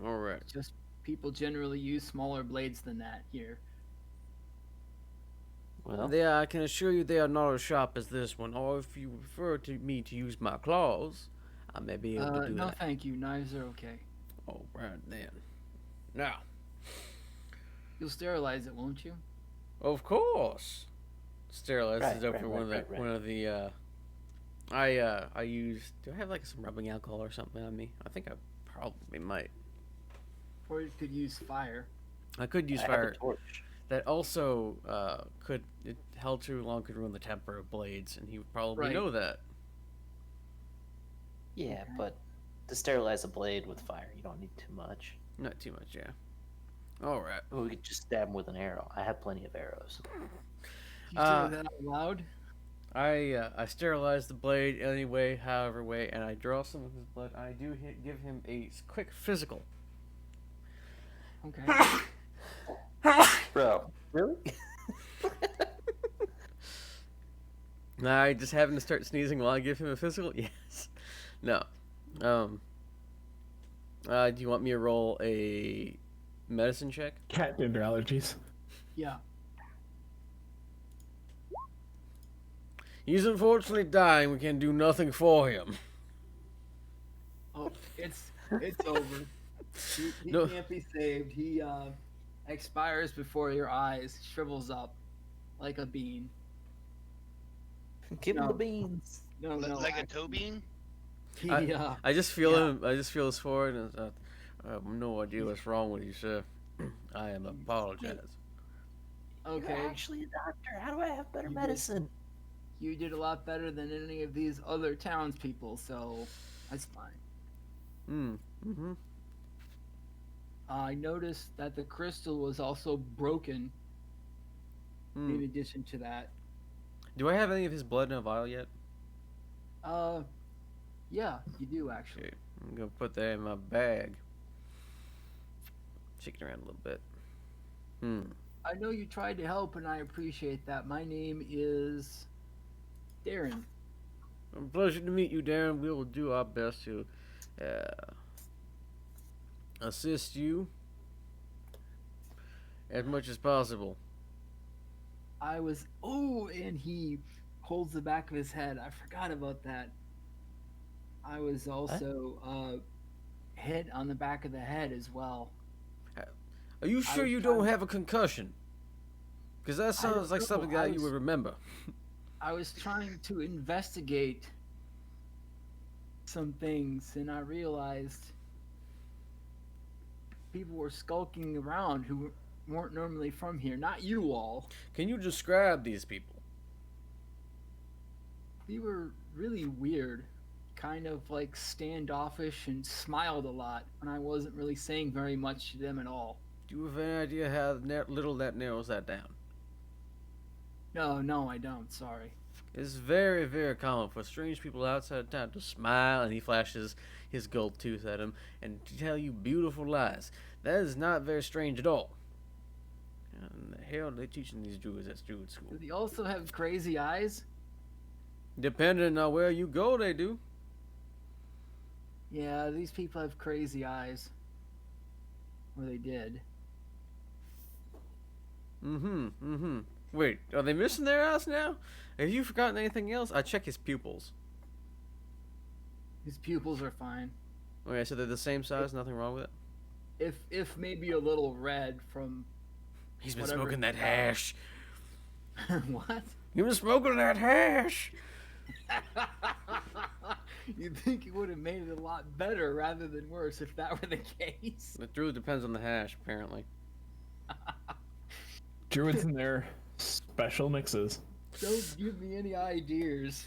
Alright. Just people generally use smaller blades than that here. Well, I can assure you they are not as sharp as this one. Or if you prefer me to use my claws, I may be able to do No, that. thank you. Knives are okay. Alright then. Now, You'll sterilize it, won't you? of course. Sterilize is Right, up for right. one of the I use, do I have like some rubbing alcohol or something on me? I think I probably might. Or you could use fire. I could use I have fire. a torch. That also could, it held too long, could ruin the temper of blades, and he would probably Right. know that. Yeah, Okay. but to sterilize a blade with fire, you don't need too much. Not too much, yeah. All right. We could just stab him with an arrow. I have plenty of arrows. You say that out loud? I sterilize the blade anyway, however way, and I draw some of his blood. I do give him a quick physical. Okay. Bro, really? I just having to start sneezing while I give him a physical? Yes. No. Do you want me to roll a medicine check? Cat gender allergies. Yeah. He's unfortunately dying. We can do nothing for him. Oh, it's over. He No. can't be saved. He expires before your eyes, shrivels up like a bean. Give him No. the beans. No, Like a toe bean? He, I just feel Yeah. him. I just feel his forehead, and I have no idea what's wrong with you, sir. I am apologize. okay. You're actually a doctor. How do I have better You did. medicine? You did a lot better than any of these other townspeople, so that's fine. Mm-hmm. I noticed that the crystal was also broken. In addition to that, Do I have any of his blood in a vial yet? yeah, you do actually. Okay, I'm gonna put that in my bag. Shake it around a little bit. I know you tried to help, and I appreciate that. My name is Darren. A pleasure to meet you, Darren. We will do our best to assist you as much as possible. I was. Oh, and he holds the back of his head. I forgot about that. I was also hit on the back of the head as well. Are you sure was you don't have a concussion? Because that sounds like know. something I that you was- would remember. I was trying to investigate some things, and I realized people were skulking around who weren't normally from here. Not you all. Can you describe these people? They were really weird, kind of like standoffish, and smiled a lot when I wasn't really saying very much to them at all. Do you have any idea how little that narrows that down? No, I don't. Sorry. It's very, very common for strange people outside of town to smile, and he flashes his gold tooth at him, and to tell you beautiful lies. That is not very strange at all. And the hell are they teaching these Druids at Druid school? Do they also have crazy eyes? Depending on where you go, they do. Yeah, these people have crazy eyes. Or they did. Wait, are they missing their eyes now? Have you forgotten anything else? I check his pupils. His pupils are fine. Okay, so they're the same size, nothing wrong with it? If maybe a little red from He's been Whatever smoking that he got. hash. what? You've been smoking that hash. You'd think it would have made it a lot better rather than worse if that were the case. The Druid depends on the hash, apparently. Druids and their special mixes. Don't give me any ideas.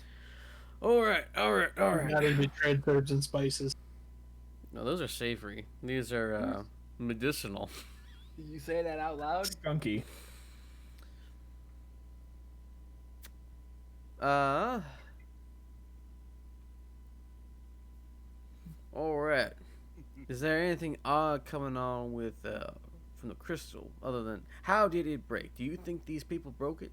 Alright. Not into trade herbs and spices. No, those are savory. These are medicinal. Did you say that out loud? Skunky. Alright. Is there anything odd coming on with from the crystal other than how did it break? Do you think these people broke it?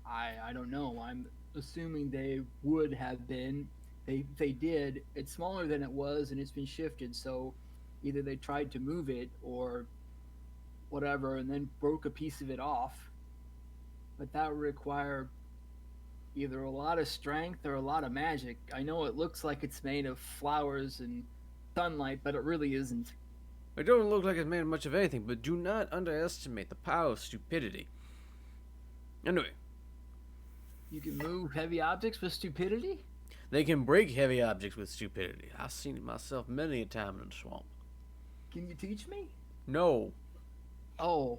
I don't know. I'm assuming they would have been. They did. It's smaller than it was, and it's been shifted. So either they tried to move it or whatever, and then broke a piece of it off. But that would require either a lot of strength or a lot of magic. I know it looks like it's made of flowers and sunlight, but it really isn't. It don't look like it's made of much of anything, but do not underestimate the power of stupidity. Anyway, You can move heavy objects with stupidity? they can break heavy objects with stupidity. I've seen it myself many a time in the swamp. Can you teach me? No, Oh.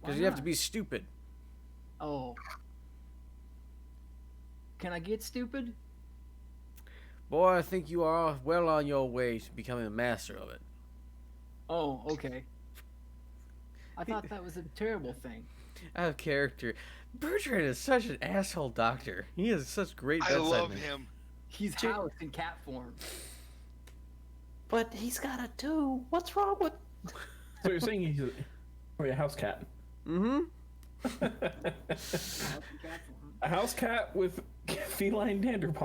why because you have to not? be stupid. Oh. Can I get stupid? Boy, I think you are well on your way to becoming a master of it. Oh, okay. I thought that was a terrible thing. Out of character. Bertrand is such an asshole doctor. He has such great I bedside love manner. him. He's housed in cat form. But he's got a 2. What's wrong with? So you're saying he's a house cat? Mm-hmm. Housed in cat form. A house cat with feline dandruff,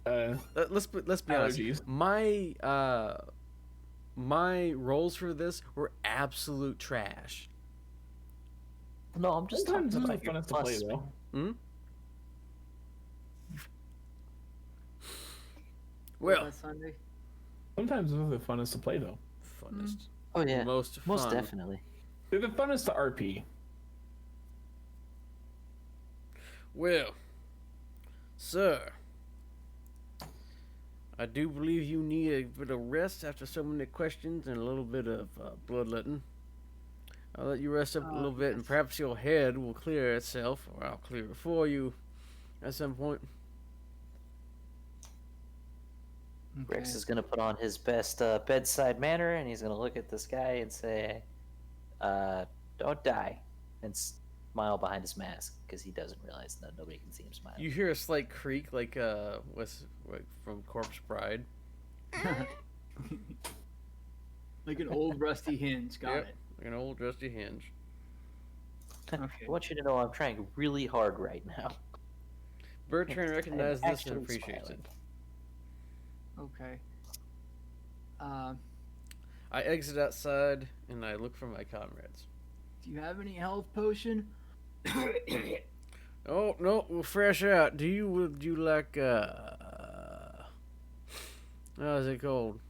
Let's be honest. allergies. My roles for this were absolute trash. No, I'm just talking Sometimes about it's your fun to play plus. though. Hmm? What Well, about Sunday? Sometimes they're the funnest to play though. funnest. Oh yeah, Most most fun. definitely. They're the funnest to RP. Well, sir, I do believe you need a bit of rest after so many questions and a little bit of bloodletting. I'll let you rest up a little bit, and yes. perhaps your head will clear itself, or I'll clear it for you at some point. Rex Okay. is gonna put on his best bedside manner, and he's gonna look at this guy and say, "Don't die," and smile behind his mask because he doesn't realize that nobody can see him smile. You hear a slight creak, like from Corpse Bride. Like an old rusty hinge. Got Yep. it. Like an old rusty hinge. I Okay. want you to know I'm trying really hard right now. Bertrand I'm recognizes this and actually appreciates smiling. it. Okay. I exit outside and I look for my comrades. Do you have any health potion? Oh no, we're fresh out. Would you like how's it called?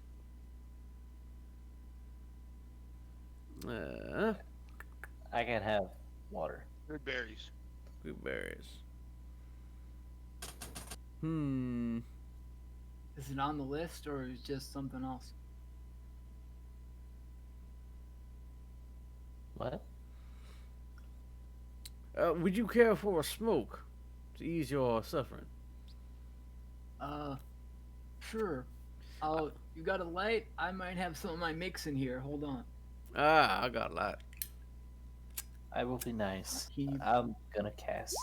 I can have water. Good berries. Blueberries. Hmm. Is it on the list or is it just something else? What? Would you care for a smoke to ease your suffering? Sure. Oh, you got a light? I might have some of my mix in here. Hold on. I got a lot. I will be nice. Can you- I'm gonna cast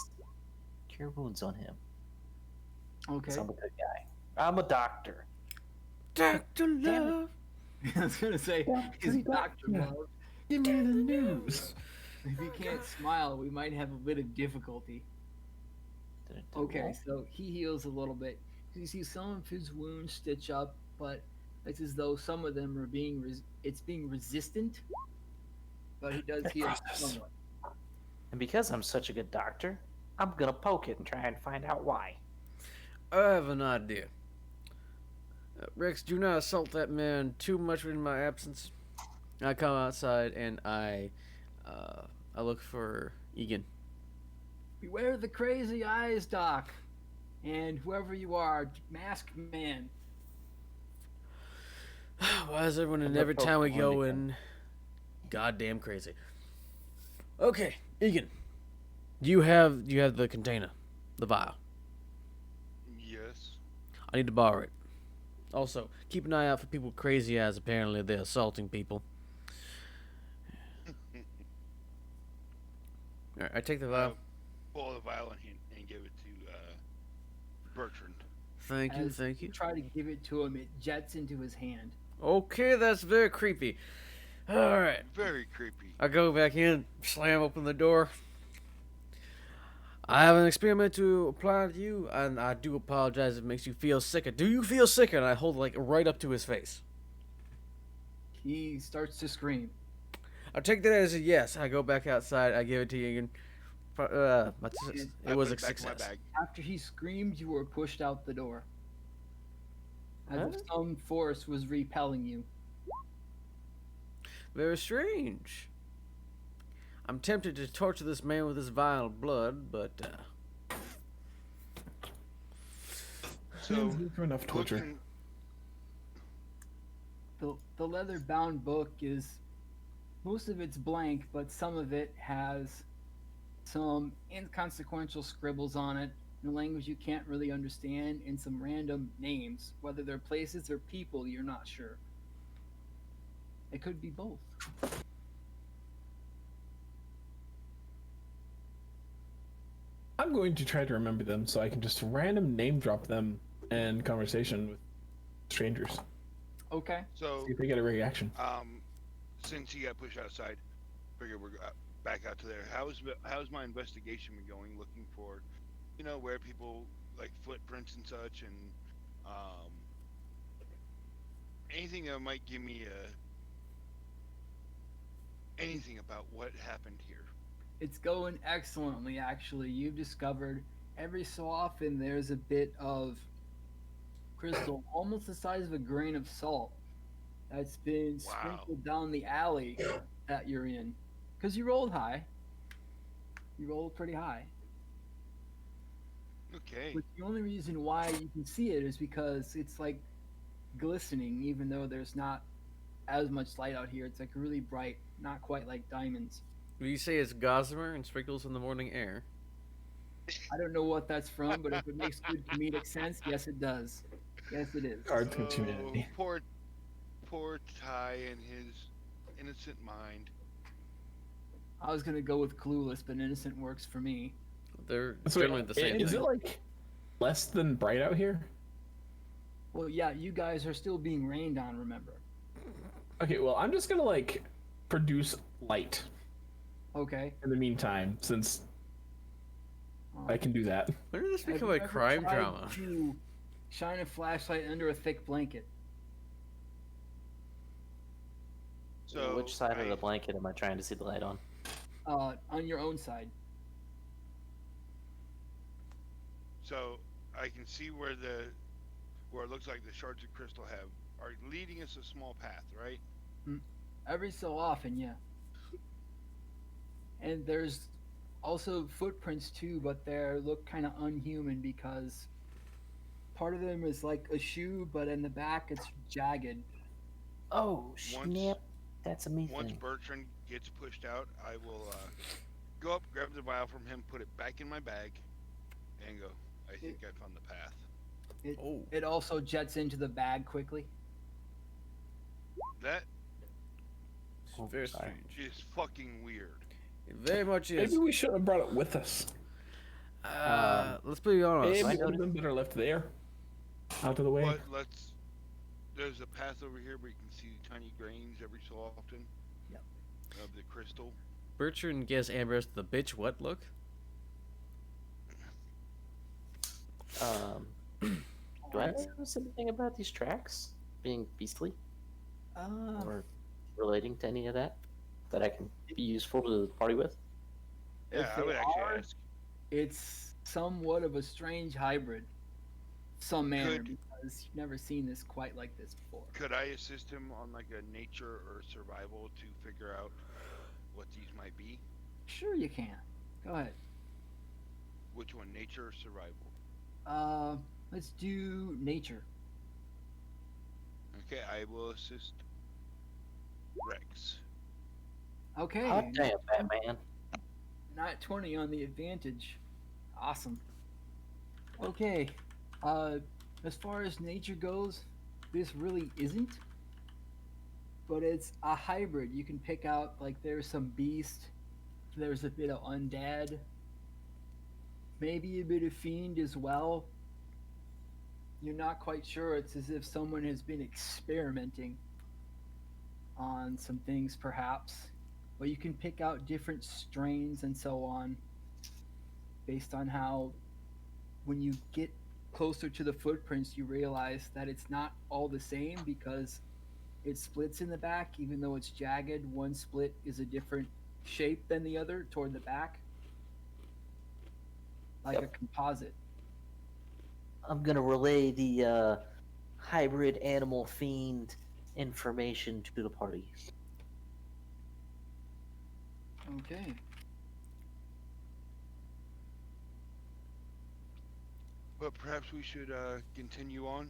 Cure Wounds on him. Okay. 'Cause I'm a good guy. I'm a doctor. Doctor Damn it. Love, I was gonna say, is Doctor Love. Give me the news. If you can't smile, we might have a bit of difficulty. Did it do Okay, well? so he heals a little bit. You see some of his wounds stitch up, but it's as though some of them are being being resistant. But he does heal somewhat. And because I'm such a good doctor, I'm gonna poke it and try and find out why. I have an idea. Rex, do not assault that man too much in my absence. I come outside and I look for Egan. Beware the crazy eyes, Doc. And whoever you are, masked man. Why is everyone in I'm gonna every poke time we the go wound in goddamn crazy? Okay, Egan. Do you have the container? The vial. Yes. I need to borrow it. Also, keep an eye out for people with crazy eyes. Apparently they're assaulting people. Alright, I take the vial. Pull the vial and give it to Bertrand. Thank you, As thank you. try to give it to him, it jets into his hand. Okay, that's very creepy. Alright. Very creepy. I go back in, slam open the door. I have an experiment to apply to you, and I do apologize if it makes you feel sicker. Do you feel sicker? And I hold it like right up to his face. He starts to scream. I take that as a yes. I go back outside. I give it to you again. It I was put a it back in my success. bag. After he screamed, you were pushed out the door. As Huh? if some force was repelling you. Very strange. I'm tempted to torture this man with this vial of blood, but So, for enough torture. looking, The leather-bound book is, most of it's blank, but some of it has some inconsequential scribbles on it in a language you can't really understand, and some random names. Whether they're places or people, you're not sure. It could be both. I'm going to try to remember them so I can just random name drop them in conversation with strangers. Okay. So, See if they get a reaction. since he got pushed outside, figure we're back out to there. How's my investigation been going? Looking for, where people like footprints and such, and anything that might give me anything about what happened here. It's going excellently, actually. You've discovered every so often there's a bit of crystal, almost the size of a grain of salt, that's been Wow. sprinkled down the alley that you're in. Because you rolled high. You rolled pretty high. Okay. But the only reason why you can see it is because it's like glistening, even though there's not as much light out here. It's like really bright, not quite like diamonds. Will you say it's gossamer and sprinkles in the morning air? I don't know what that's from, but if it makes good comedic sense, yes, it does. Yes, it is. Cards of humanity. Poor Ty and his innocent mind. I was gonna go with clueless, but innocent works for me. They're So generally the same is thing. it like less than bright out here? Well, yeah, you guys are still being rained on, remember? Okay, well, I'm just gonna like produce light Okay. in the meantime, since I can do that. When did this Have become you a ever crime tried drama? to shine a flashlight under a thick blanket? So Which side of the blanket am I trying to see the light on? On your own side. So I can see where it looks like the shards of crystal are leading us a small path, right? Every so often, yeah. And there's also footprints too, but they look kind of unhuman because part of them is like a shoe, but in the back it's jagged. Oh, Once- snap. That's Once amazing. Bertrand gets pushed out, I will go up, grab the vial from him, put it back in my bag, and go. I think I found the path. Oh, It also jets into the bag quickly. That it's Oh, very sorry. strange. is fucking weird. It very much is. Maybe we should have brought it with us. Let's be honest. Maybe I it would have been better left there, out of the way. But there's a path over here where you can see tiny grains every so often. Yep. Of the crystal. Bertrand gives Ambrose the bitch what look? Do I notice anything about these tracks being beastly or relating to any of that I can be useful to the party with? Yeah, If I would they actually are, ask. It's somewhat of a strange hybrid. Some manner, Could- because you've never seen this quite like this before. Could I assist him on like a nature or survival to figure out what these might be? Sure you can. Go ahead. Which one, nature or survival? Let's do nature. Okay, I will assist Rex. Okay. Hot damn, Batman. Not 20 on the advantage. Awesome. Okay. As far as nature goes, this really isn't. But it's a hybrid. You can pick out, like, there's some beast, there's a bit of undead, maybe a bit of fiend as well. You're not quite sure. It's as if someone has been experimenting on some things, perhaps. But you can pick out different strains and so on based on how, when you get closer to the footprints, you realize that it's not all the same because it splits in the back. Even though it's jagged, one split is a different shape than the other toward the back, like Yep. a composite. I'm gonna relay the hybrid animal fiend information to the party. Okay. But perhaps we should continue on.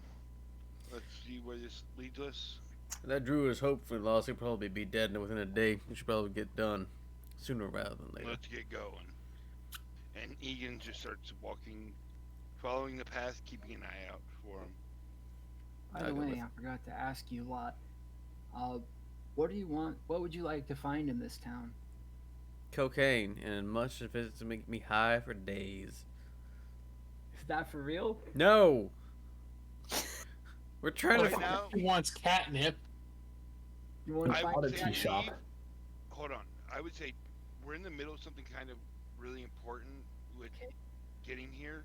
Let's see where this leads us. That Druid is hopefully lost. He'll probably be dead within a day. We should probably get done sooner rather than later. Let's get going. And Egan just starts walking, following the path, keeping an eye out for him. By I'll the go way, with- I forgot to ask you a lot. What do you want? What would you like to find in this town? Cocaine, and much of it to make me high for days. Is that for real? No! We're trying to Right find. now, He wants catnip. You want to I find would Oddity say that? shop. hold on. I would say we're in the middle of something kind of really important with Okay. getting here.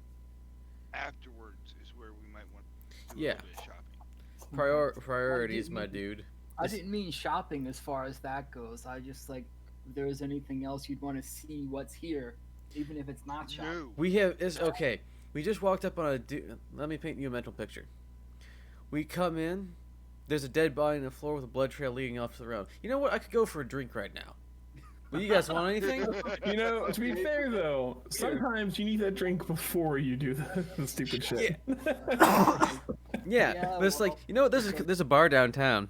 Afterwards is where we might want to do a Yeah. little bit of shopping. Priorities, my dude. I didn't mean shopping as far as that goes. I just like if there's anything else you'd want to see what's here, even if it's not shopping. No. We have. It's okay. We just walked up on a. Let me paint you a mental picture. We come in. There's a dead body on the floor with a blood trail leading off to the road. You know what? I could go for a drink right now. Well, you guys want anything? You know, to be fair though, sometimes you need that drink before you do the stupid shit. Yeah, but it's like, well, you know what? There's a bar downtown.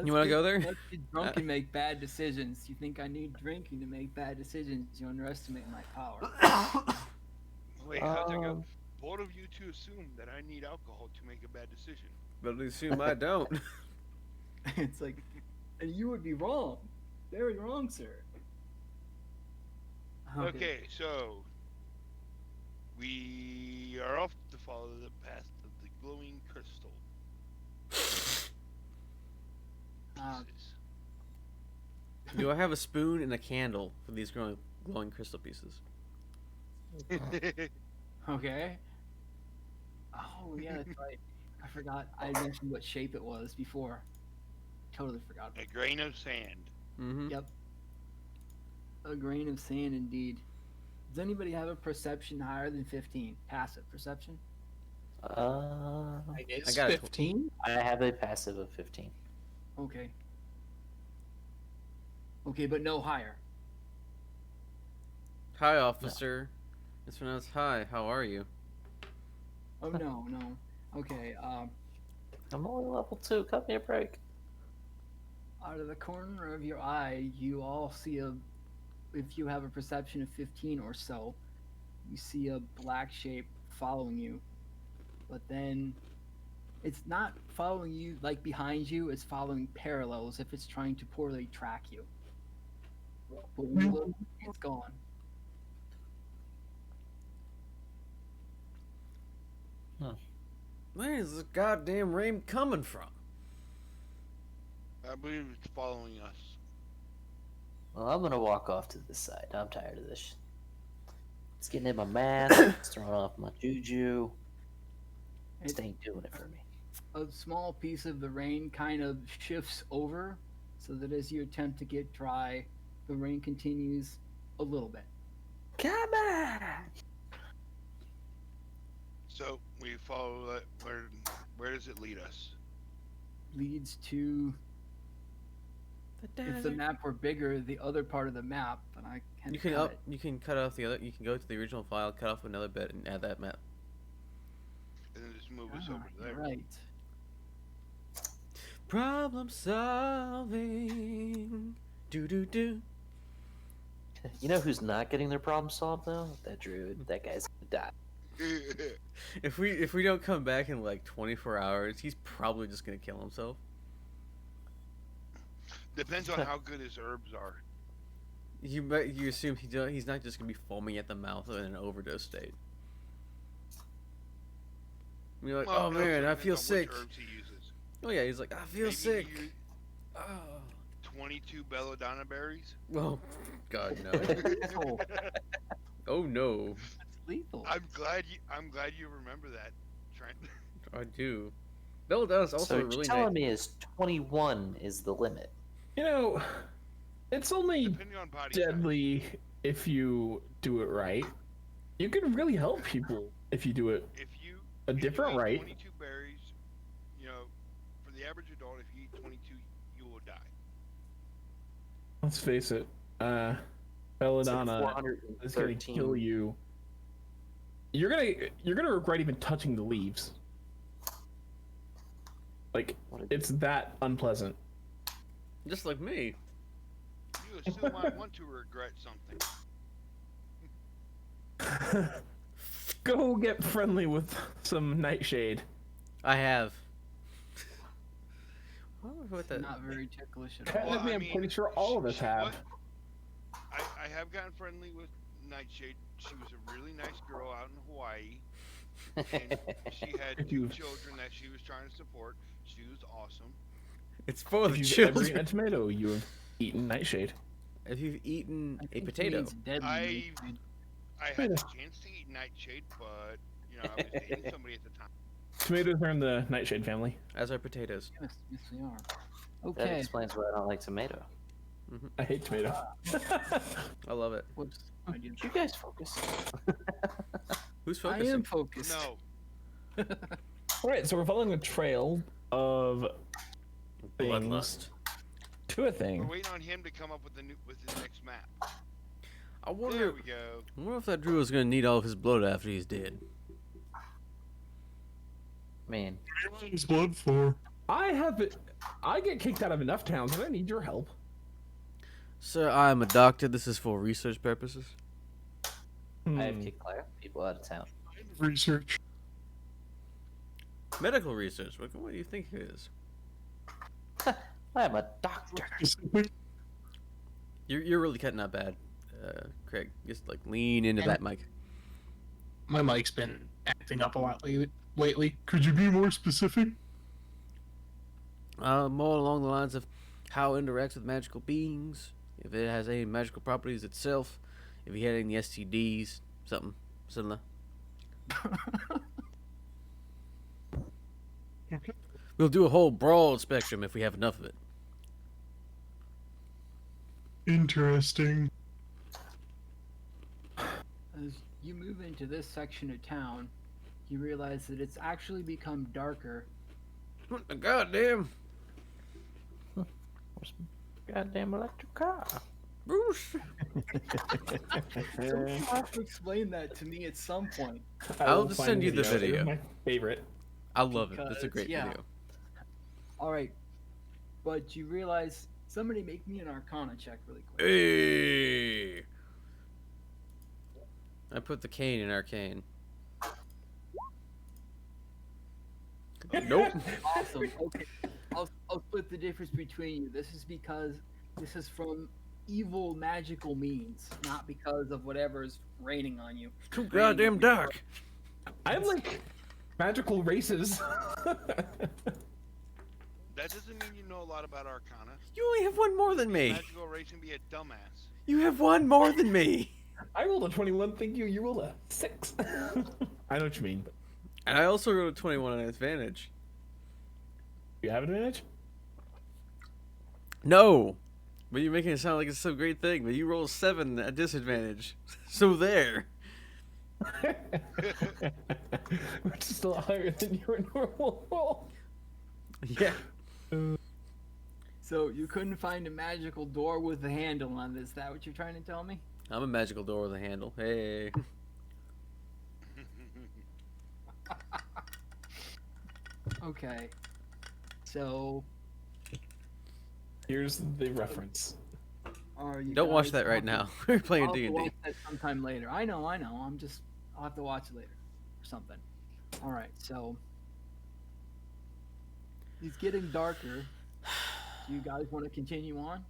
You wanna go there? Let's get drunk and make bad decisions. You think I need drinking to make bad decisions? You underestimate my power. Wait, how's that go? Both of you two assume that I need alcohol to make a bad decision. But I assume I don't. It's like, and you would be wrong, very wrong, sir. Okay, so we are off to follow the path of the glowing crystal. Uh, Pieces. Do I have a spoon and a candle for these glowing crystal pieces? Okay. Oh yeah, that's right. I forgot. I mentioned what shape it was before. Totally forgot. A grain of sand. Mm-hmm. Yep. A grain of sand, indeed. Does anybody have a perception higher than 15? Passive perception? It's I got it. 15. I have a passive of 15. Okay. Okay, but no higher. Hi, officer. It's pronounced hi. How are you? Oh no, no. Okay. I'm only level 2. Cut me a break. Out of the corner of your eye, you all see a. If you have a perception of 15 or so, you see a black shape following you. But then it's not following you like behind you, it's following parallel as if it's trying to poorly track you. But when you look, it's gone. Where is this goddamn rain coming from? I believe it's following us. Well, I'm gonna walk off to the side. I'm tired of this. It's getting in my mask. It's throwing off my juju. It ain't doing it for me. A small piece of the rain kind of shifts over so that as you attempt to get dry, the rain continues a little bit. Come on! So we follow that. Where does it lead us? Leads to, if the map were bigger, the other part of the map, but I can't. You can cut it. you can cut off the other. You can go to the original file, cut off another bit, and add that map. And then just move us Ah, over you're there. right. Problem solving. Do do do. You know who's not getting their problem solved though? That druid. That guy's gonna die. If we don't come back in like 24 hours, he's probably just gonna kill himself. Depends on how good his herbs are. You assume he's not just gonna be foaming at the mouth in an overdose state. You're like, Well, oh it also man, I depends feel on which sick. herbs he uses. Oh yeah, he's like, I feel Maybe sick. he used Oh, 22 belladonna berries. well, God no. Oh, Oh no, that's lethal. I'm glad you remember that, Trent. I do. Belladonna's also So a what you're really telling nice. me is 21 is the limit. You know, it's only Depending on body size. deadly if you do it right. You can really help people if you do it If you a if you different eat right. 22 berries, you know, for the average adult, if you eat 22, you will die. Let's face it, It's like belladonna is gonna 413. kill you. You're gonna regret even touching the leaves. Like, What a- it's that unpleasant. Just like me. You still might want to regret something. Go get friendly with some nightshade. I have. What the? Not very ticklish at Kind all. of me, I'm pretty sure all of us have. I have gotten friendly with Nightshade. She was a really nice girl out in Hawaii. And she had 2 children that she was trying to support. She was awesome. It's for the If you've ever children. eaten a tomato, you have eaten Nightshade. If you've eaten I a think he potato, means deadly I nightshade. I had the chance to eat Nightshade, but I was dating somebody at the time. Tomatoes are in the Nightshade family. as are potatoes. Yes, yes, we are. That Okay. explains why I don't like tomato. I hate tomato. I love it. Whoops. I did. You guys focus. Who's I focusing? am focused. No, All right, so we're following a trail of things Bloodlust. to a we're thing. waiting on him to come up with his next map. I There wonder. we go. I wonder if that Druid is gonna need all of his blood after he's dead. I mean, What do you want his blood for? I get kicked out of enough towns, and I need your help. Sir, I am a doctor. This is for research purposes. I have kicked people out of town. Research. Medical research. What do you think it is? I am a doctor. Specific. You're really cutting out bad, Craig. Just like lean into that mic. My mic's been acting up a lot lately. Could you be more specific? More along the lines of how it interacts with magical beings, if it has any magical properties itself, if you had any STDs, something similar. We'll do a whole broad spectrum if we have enough of it. Interesting. As you move into this section of town, you realize that it's actually become darker. What the goddamn? Goddamn electric car. Bruce. So you have to explain that to me at some point. I'll will just find send you the It video. was my favorite. I love it. That's a Because, great yeah. video. All right, but you realize somebody make me an Arcana check really quick. Hey. I put the cane in arcane. Nope. Awesome. Okay, I'll split the difference between you. This is because this is from evil magical means, not because of whatever's raining on you. Too goddamn dark. I have like magical races. That doesn't mean you know a lot about Arcana. You only have one more than me. Magical race can be a dumbass. You have one more than me. I rolled a 21. Thank you. You rolled a 6. I know what you mean. But And I also rolled a 21 on advantage. do you have advantage? No. But you're making it sound like it's some great thing. But you roll 7 at disadvantage. So there. Which is still higher than your normal roll. Yeah. So you couldn't find a magical door with a handle on it. Is that what you're trying to tell me? I'm a magical door with a handle. Hey. Okay. So Here's the reference. are you Don't watch guys that right on- now. We're playing I'll have to D&D. watch that sometime later. I know. I'll have to watch it later or something. All right. So it's getting darker. Do you guys want to continue on?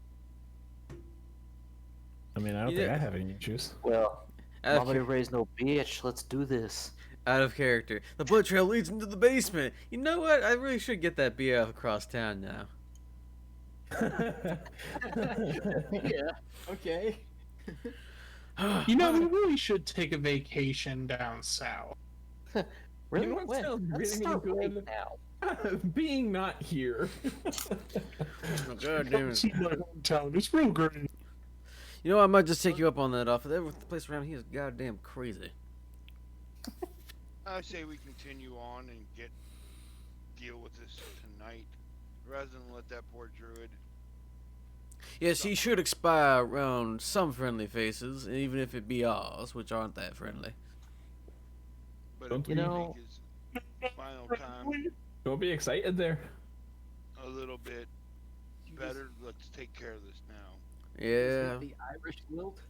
I mean, I don't Yeah. think I have any issues. Well, Out of, nobody raised no bitch. Let's do this. out of character. The blood trail leads into the basement. You know what? I really should get that BF across town now. Yeah. Okay. You know, we really should take a vacation down south. Really? know what When? sounds Let's really start right good? now. Being not here. Oh, God damn Come it. see my hometown. It's real great. You know, I might just take you up on that offer. The place around here is goddamn crazy. I say we continue on and deal with this tonight, rather than let that poor druid. Yes, he should expire around some friendly faces, even if it be ours, which aren't that friendly. But Don't if we you know- take his final time Don't be excited there. a little bit You just- better, let's take care of this now. Yeah. The Irish lilt.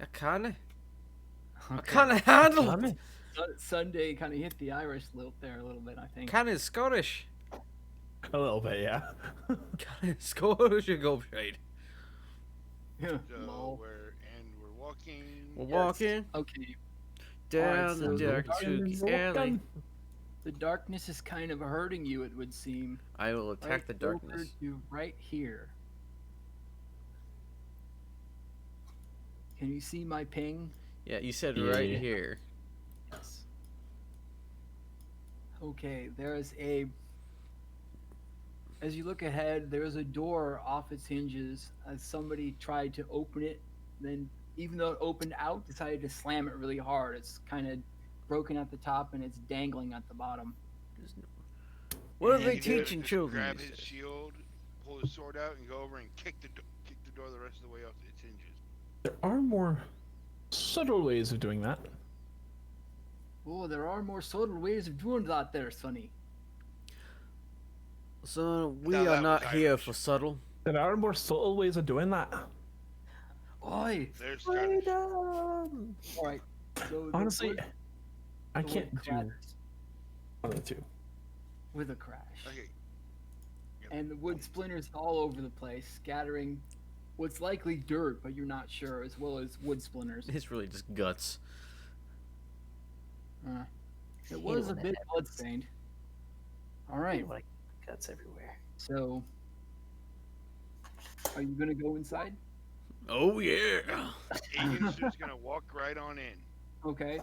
I kinda Okay. handle it. Sunday kind of hit the Irish lilt there a little bit, I think. Kinda Scottish. A little bit, yeah. Score should go shade. So Lol. we're walking. We're Yes. walking Okay. down so the the dark dark spooky is alley. walking. The darkness is kind of hurting you, it would seem. I will attack Right the over darkness. to right here. Can you see my ping? Yeah, you said Yeah. right here. Yes. Okay, there's a. As you look ahead, there's a door off its hinges. As somebody tried to open it, then even though it opened out, decided to slam it really hard. It's kind of broken at the top and it's dangling at the bottom. What are And they he could teaching just children Grab these his days? shield, pull his sword out, and go over and kick the door the rest of the way off its hinges. There are more subtle ways of doing that. Oh, there are more subtle ways of doing that there, Sonny. So we No, are that not was here Irish. for subtle. There are more subtle ways of doing that. Oi! There's Scottish. Alright. So the Honestly, wood- I the can't wood do clatters one of the two. with a crash. Okay. And the wood splinters all over the place, scattering what's likely dirt, but you're not sure, as well as wood splinters. It's really just guts. It was a when that bit happens. bloodstained. Alright, Like guts everywhere. so are you gonna go inside? Oh yeah. Egan's just gonna walk right on in. Okay.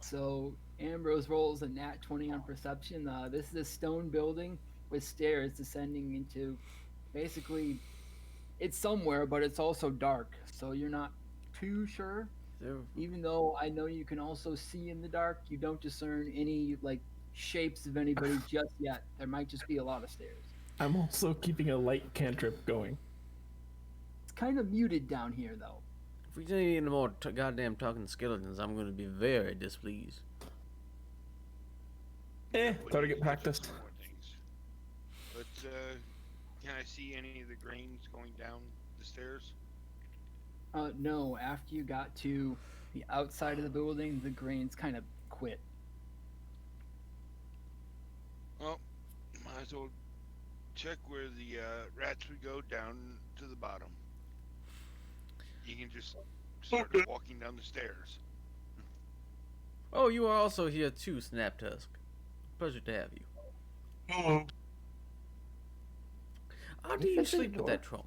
So Ambrose rolls a nat 20 on perception. This is a stone building with stairs descending into basically it's somewhere, but it's also dark, so you're not too sure. Even though I know you can also see in the dark, you don't discern any like shapes of anybody just yet. There might just be a lot of stairs. I'm also keeping a light cantrip going. It's kind of muted down here, though. If we do any more goddamn talking skeletons, I'm going to be very displeased. But Thought I'd you get can touch practiced. on more things. But can I see any of the grains going down the stairs? No, after you got to the outside of the building, the grains kind of quit. Well, might as well check where the rats would go down to the bottom. You can just start Okay. walking down the stairs. Oh, you are also here too, Snaptusk. Pleasure to have you. Hello. How do you sleep with that trunk?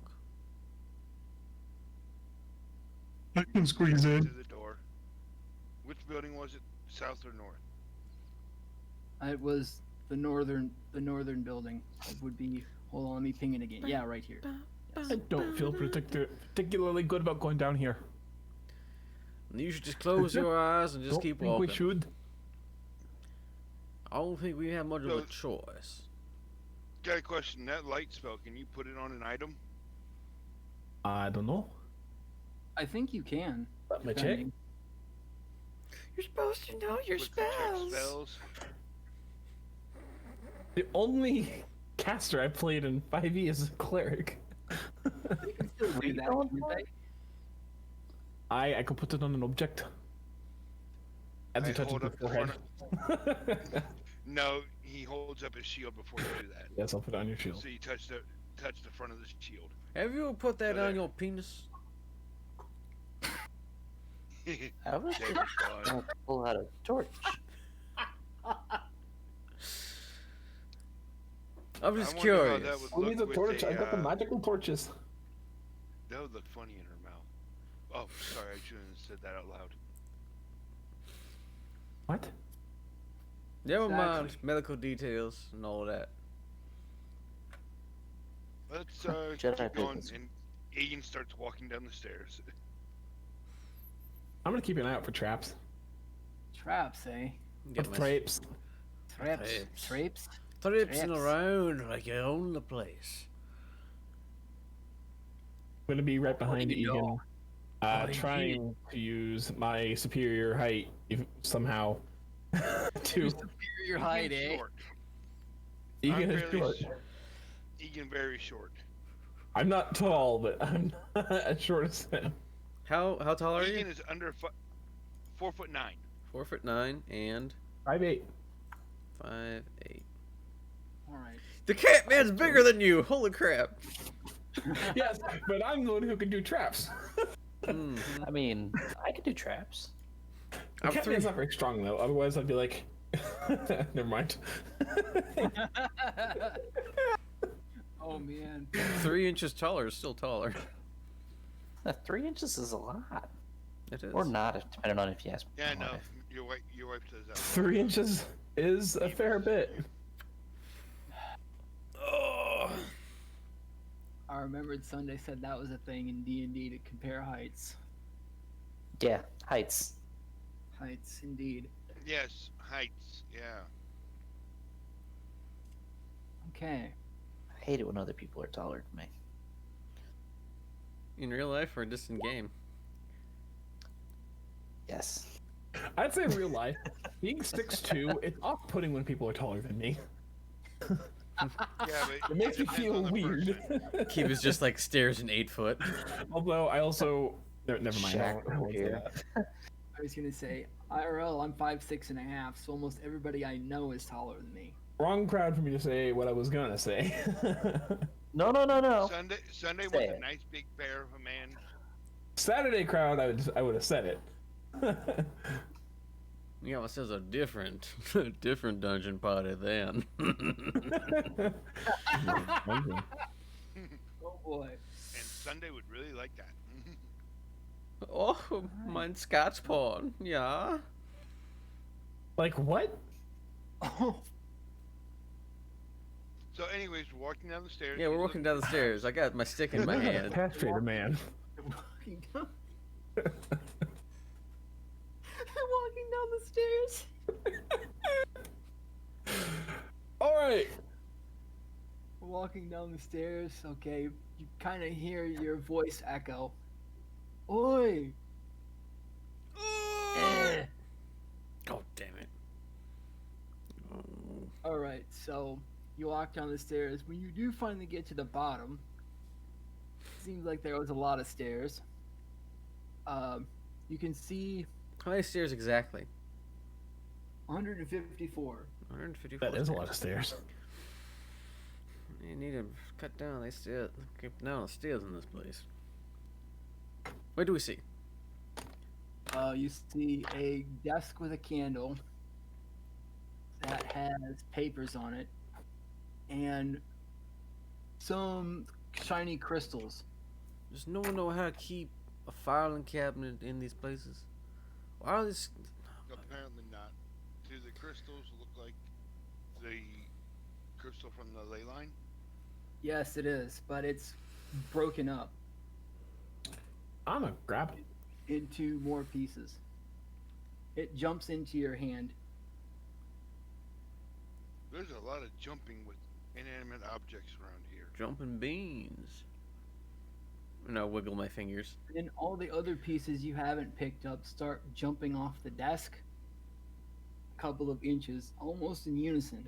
I can squeeze To in. the door. Which building was it? South or north? It was the northern building. It would be. Hold on, let me ping it again. Yeah, right here. I don't feel particularly good about going down here. You should just close your eyes and just Don't keep think walking. we should. I don't think we have much of a So- choice. Got a question. That light spell, can you put it on an item? I don't know. I think you can. Let me check. depending. You're supposed to know your With the check spells? The only caster I played in 5e is a cleric. You can still do that. don't can't they? I can put it on an object. As I you touch hold the up the forehead. No, he holds up his shield before you do that. Yes, I'll put it on your shield. So you touch the front of the shield. Have you ever put that So on there. your penis? I was There just we go. gonna pull out a torch. I'm just I wonder how curious. that would Who needs a look torch? with I got the a, magical torches. that would look funny in her mouth. Oh, sorry, I shouldn't have said that out loud. What? Never mind Exactly. medical details and all that. Let's Jedi keep going, business. and Egan starts walking down the stairs. I'm gonna keep an eye out for traps. Traps, eh? Get What my traps? Traps. Traps. Traps. tripping Traps. around like you own the place. I'm gonna be right behind you Egan, know? trying to use my superior height somehow to. Your height, Egan's eh? short. Egan I'm is fairly short. Egan very short. I'm not tall, but I'm not as short as him. How tall are Egan you? is under 4'9". 4'9" and 5'8". 5'8". All right. The cat man's bigger than you. Holy crap. Yes, but I'm the one who can do traps. Mhm. I mean, I could do traps. The I'm cat man's not very strong though. Otherwise, I'd be like, never mind. Oh man. 3 inches taller is still taller. 3 inches is a lot, It is. or not, depending on if you ask. Yeah, my no, wife. your wife says that. 3 inches is a fair bit. Oh. I remembered Sunday said that was a thing in D&D to compare heights. Yeah, heights. Heights, indeed. Yes, heights. Yeah. Okay. I hate it when other people are taller than me. In real life or just in game? Yes. I'd say in real life, being 6'2", it's off-putting when people are taller than me. Yeah, but It makes me depends feel on the weird. person. Keep is just like stairs in 8 foot. Although I also never mind. Shaq I won't say here. that. I was gonna say, IRL, I'm 5'6.5", so almost everybody I know is taller than me. Wrong crowd for me to say what I was gonna say. No. Sunday Say was it. a nice big bear of a man. Saturday crowd, I would have said it. Yeah, it says a different dungeon party then. Oh boy. And Sunday would really like that. Oh, mein Scots porn. Yeah. Like what? Oh, So, anyways, we're walking down the stairs. Yeah, we're He's walking looking down the for stairs. I got my stick in my hand. Castrator man. walking down. Walking down the stairs. All right. Walking down the stairs. Okay, you kind of hear your voice echo. Oi! Eh. Oh, damn it. Oh. All right, so you walk down the stairs. When you do finally get to the bottom, seems like there was a lot of stairs. You can see How many stairs exactly? 154. 154. That is a lot of stairs. You need to cut down. They still keep down the stairs in this place. What do we see? You see a desk with a candle that has papers on it and some shiny crystals. Does no one know how to keep a filing cabinet in these places? Why are these? Apparently not. Do the crystals look like the crystal from the ley line? Yes, it is, but it's broken up I'm gonna grab it. into more pieces. It jumps into your hand. There's a lot of jumping with inanimate objects around here. Jumping beans. And I wiggle my fingers. And all the other pieces you haven't picked up start jumping off the desk a couple of inches, almost in unison.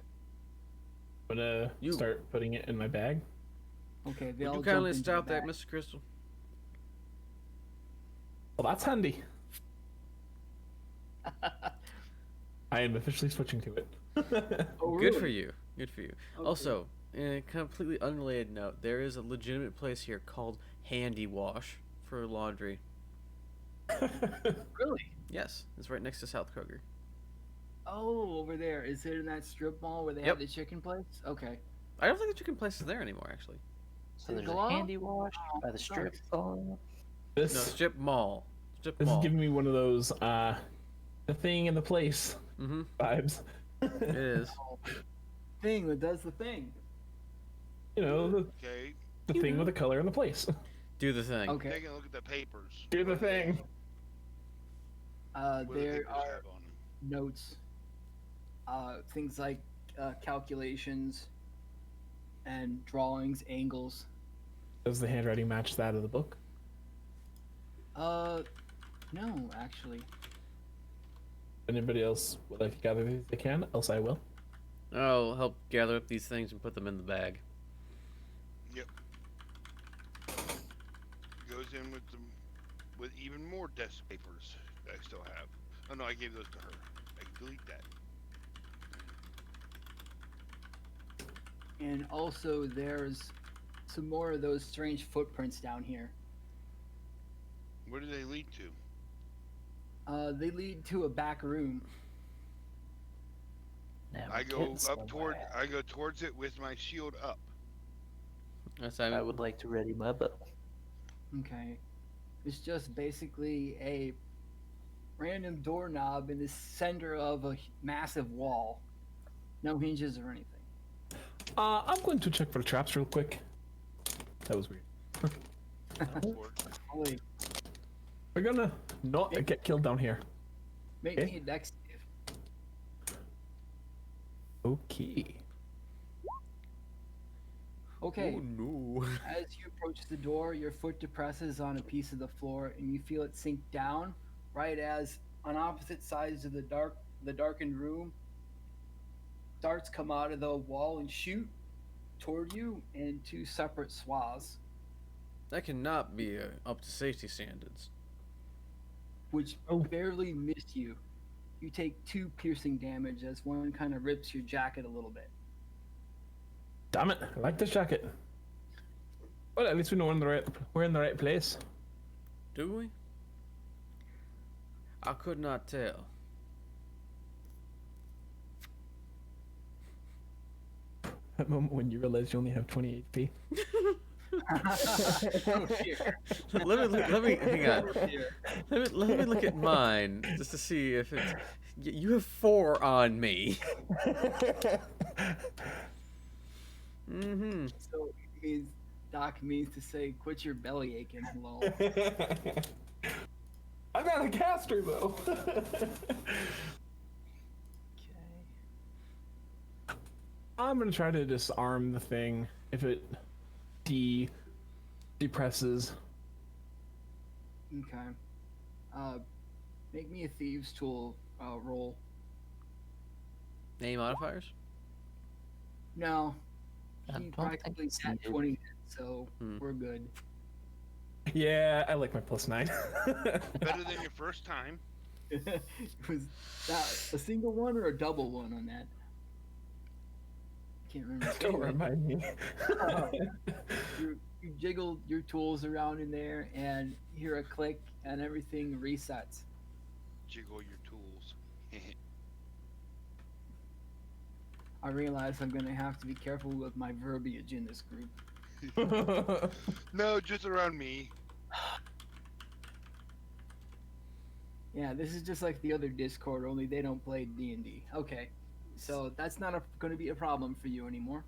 I'm gonna You- start putting it in my bag. Okay, they Would all you jump kindly into stop the that, bag. Mr. Crystal? Well, that's handy. I am officially switching to it. Oh, Good really? for you. Good for you. Okay. Also, in a completely unrelated note, there is a legitimate place here called Handy Wash for laundry. Really? Yes, it's right next to South Kroger. Oh, over there. Is it in that strip mall where they Yep. have the chicken place? Okay. I don't think the chicken place is there anymore, actually. So there's Hello? a handy wash by the strip nice. club. This, No, strip mall. Strip this mall. is giving me one of those the thing in the place Mm-hmm. vibes. It is. Thing that does the thing. You know, Okay, the thing with the color and the place. Do the thing. Okay. taking a look at the papers. Do the thing. What do the There papers are have on them? notes. Things like calculations and drawings, angles. Does the handwriting match that of the book? No, actually. Anybody else would like to gather these they can, else I will. I'll help gather up these things and put them in the bag. Yep. Goes in with even more desk papers that I still have. Oh no, I gave those to her. I can delete that. And also, there's some more of those strange footprints down here. Where do they lead to? They lead to a back room. Now I we're go getting up toward. somewhere. I go towards it with my shield up. That's I would like to ready my bow. Okay. It's just basically a random doorknob in the center of a massive wall. No hinges or anything. I'm going to check for traps real quick. That was weird. Or- Holy, We're gonna not get killed down here. make Okay. me a dex save. Okay. Okay. Oh no. As you approach the door, your foot depresses on a piece of the floor, and you feel it sink down. Right as on opposite sides of the darkened room, darts come out of the wall and shoot toward you in two separate swaths, That cannot be up to safety standards. which Oh. barely miss you. You take 2 piercing damage as one kind of rips your jacket a little bit. Damn it! I like this jacket. Well, at least we know we're in the right place. Do we? I could not tell. That moment when you realize you only have 20 HP. Oh, dear. Let me hang on. Oh, dear. Let me look at mine just to see if it's. You have 4 on me. Mm-hmm. So it means Doc means to say, quit your belly aching, lol. I'm not a caster though. Okay. I'm gonna try to disarm the thing if it depresses. Okay. Make me a thieves tool roll. Any modifiers? No. I He don't practically think it's nat needed. 20, so Hmm. we're good. Yeah, I like my +9. Better than your first time. Was that a single one or a double one on that? Can't remember. Don't Anyway, remind me. you jiggle your tools around in there and hear a click and everything resets. Jiggle your tools. I realize I'm gonna have to be careful with my verbiage in this group. No, just around me. Yeah, this is just like the other Discord, only they don't play D&D. Okay, so that's not going to be a problem for you anymore.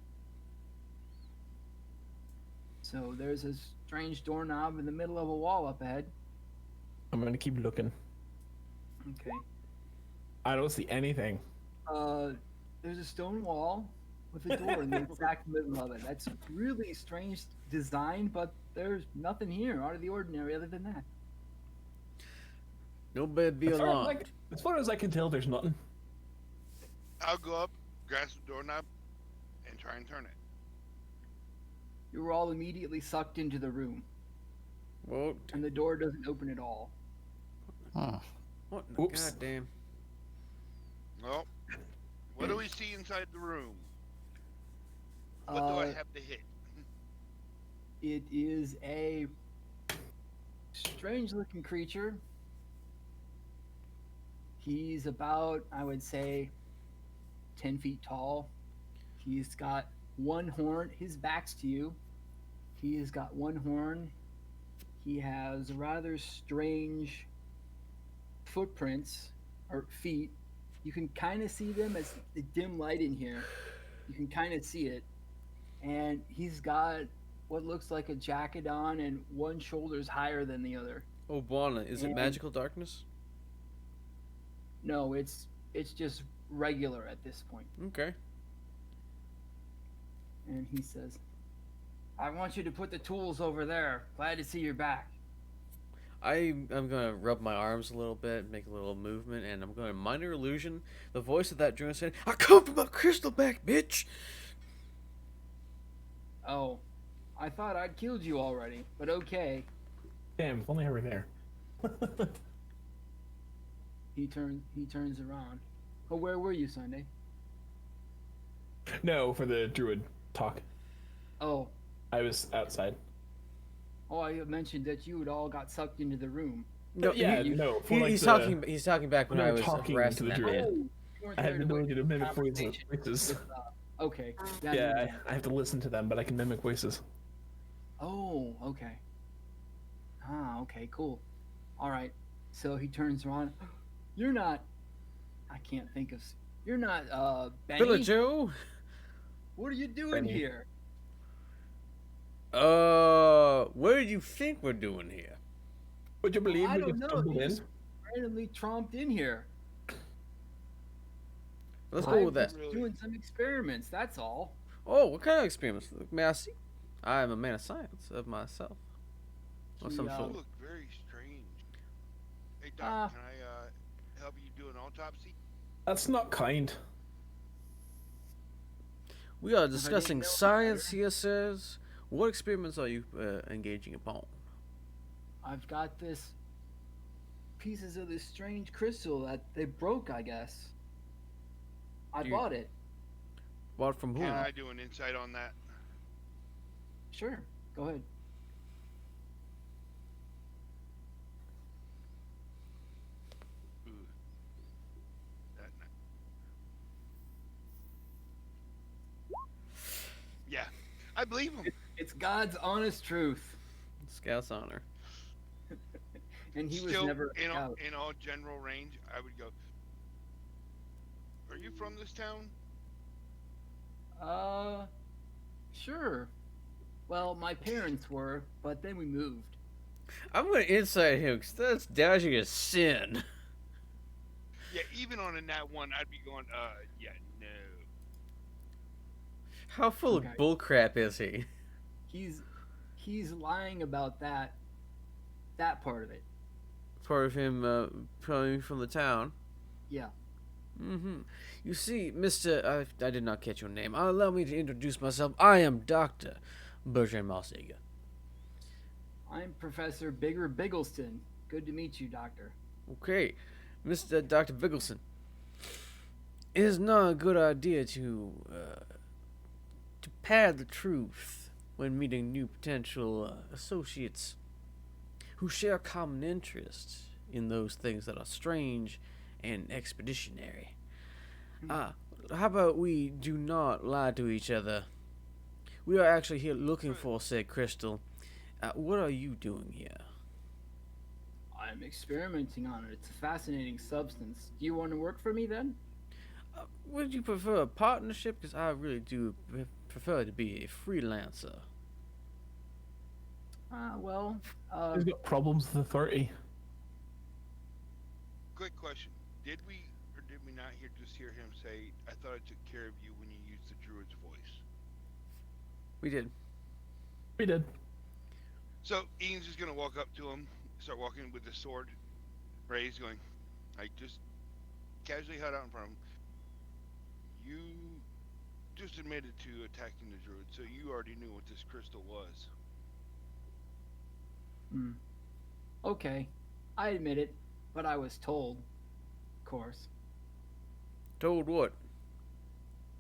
So there's a strange doorknob in the middle of a wall up ahead. I'm gonna keep looking. Okay. I don't see anything. There's a stone wall with a door in the exact middle of it. That's really strange design, but there's nothing here out of the ordinary other than that. No bed be As far alarmed. as far as I can tell, there's nothing. I'll go up, grasp the doorknob, and try and turn it. You were all immediately sucked into the room, Well, and the door doesn't open at all. Hmm. what in the Oops. goddamn? Well, what do we see inside the room? What do I have to hit? It is a strange looking creature. He's about, I would say, 10 feet tall. He's got one horn. His back's to you. He has got one horn. He has rather strange footprints, or feet. You can kind of see them as the dim light in here. You can kind of see it. And he's got what looks like a jacket on, and one shoulder's higher than the other. Oh, Bwana, is it And- magical darkness? No, it's just regular at this point. Okay. And he says, I want you to put the tools over there. Glad to see you're back. I'm gonna rub my arms a little bit, make a little movement, and I'm gonna minor illusion the voice of that druid saying, "I come for my crystal back, bitch." Oh, I thought I'd killed you already, but okay. Damn, if only I were there. He turns around. Oh, where were you, Sunday? No, for the druid. talk. Oh, I was outside. I mentioned that you had all got sucked into the room. No, yeah, he- no. For he- like he's the, talking. He's talking back when no, I was talking harassing to the that druid. man. Oh, you weren't I have there the to ability to witness the mimic conversation voices. with, okay. That Yeah, movie. I have to listen to them, but I can mimic voices. Oh, okay. Okay, cool. All right. So he turns around. You're not. I can't think of. You're not. Benny. Villa Joe. What are you doing Benny. here? What do you think we're doing here? Would you believe I we don't could know. stumble You in? just randomly tromped in here. Let's I go with was that. Really? doing some experiments. That's all. Oh, what kind of experiments? May I see? I am a man of science of myself. Or some He, You sort. look very strange. Hey, Ah. Doc, can I help you do an autopsy? That's not kind. We are didn't discussing know science better. here, sirs. What experiments are you engaging upon? I've got this pieces of this strange crystal that they broke, I guess. I You- bought it. What from whom? Can I do an insight on that? Sure. Go ahead. Ooh. That. Yeah, I believe him. It's God's honest truth. Scout's honor. And he was Still, never a in all, scout. in all general range, I would go. Are you from this town? Sure. Well, my parents were, but then we moved. I'm gonna insight him because that's dodging a sin. Yeah, even on a nat 1, I'd be going, yeah, no. How full Okay. of bullcrap is he? He's lying about that part of it. Part of him coming from the town. Yeah. Mm-hmm. You see, Mr. I did not catch your name. Allow me to introduce myself. I am Dr. Bertrand Marsiga. I'm Professor Bigger Biggleston. Good to meet you, Doctor. Okay, Mr. Dr. Biggleston. It is not a good idea to pad the truth when meeting new potential associates who share common interests in those things that are strange and expeditionary. How about we do not lie to each other? We are actually here looking for said crystal. What are you doing here? I'm experimenting on it. It's a fascinating substance. Do you want to work for me then? Would you prefer a partnership? Because I really do prefer to be a freelancer. Well, He's got problems with authority. Quick question. Did we or did we not just hear him say, I thought I took care of you when you used the druid's voice? We did. We did. So Ian's just gonna walk up to him, start walking with the sword raised, going, like, just casually held out in front of him. You just admitted to attacking the druid, so you already knew what this crystal was. okay. I admit it, but I was told, of course, Told what?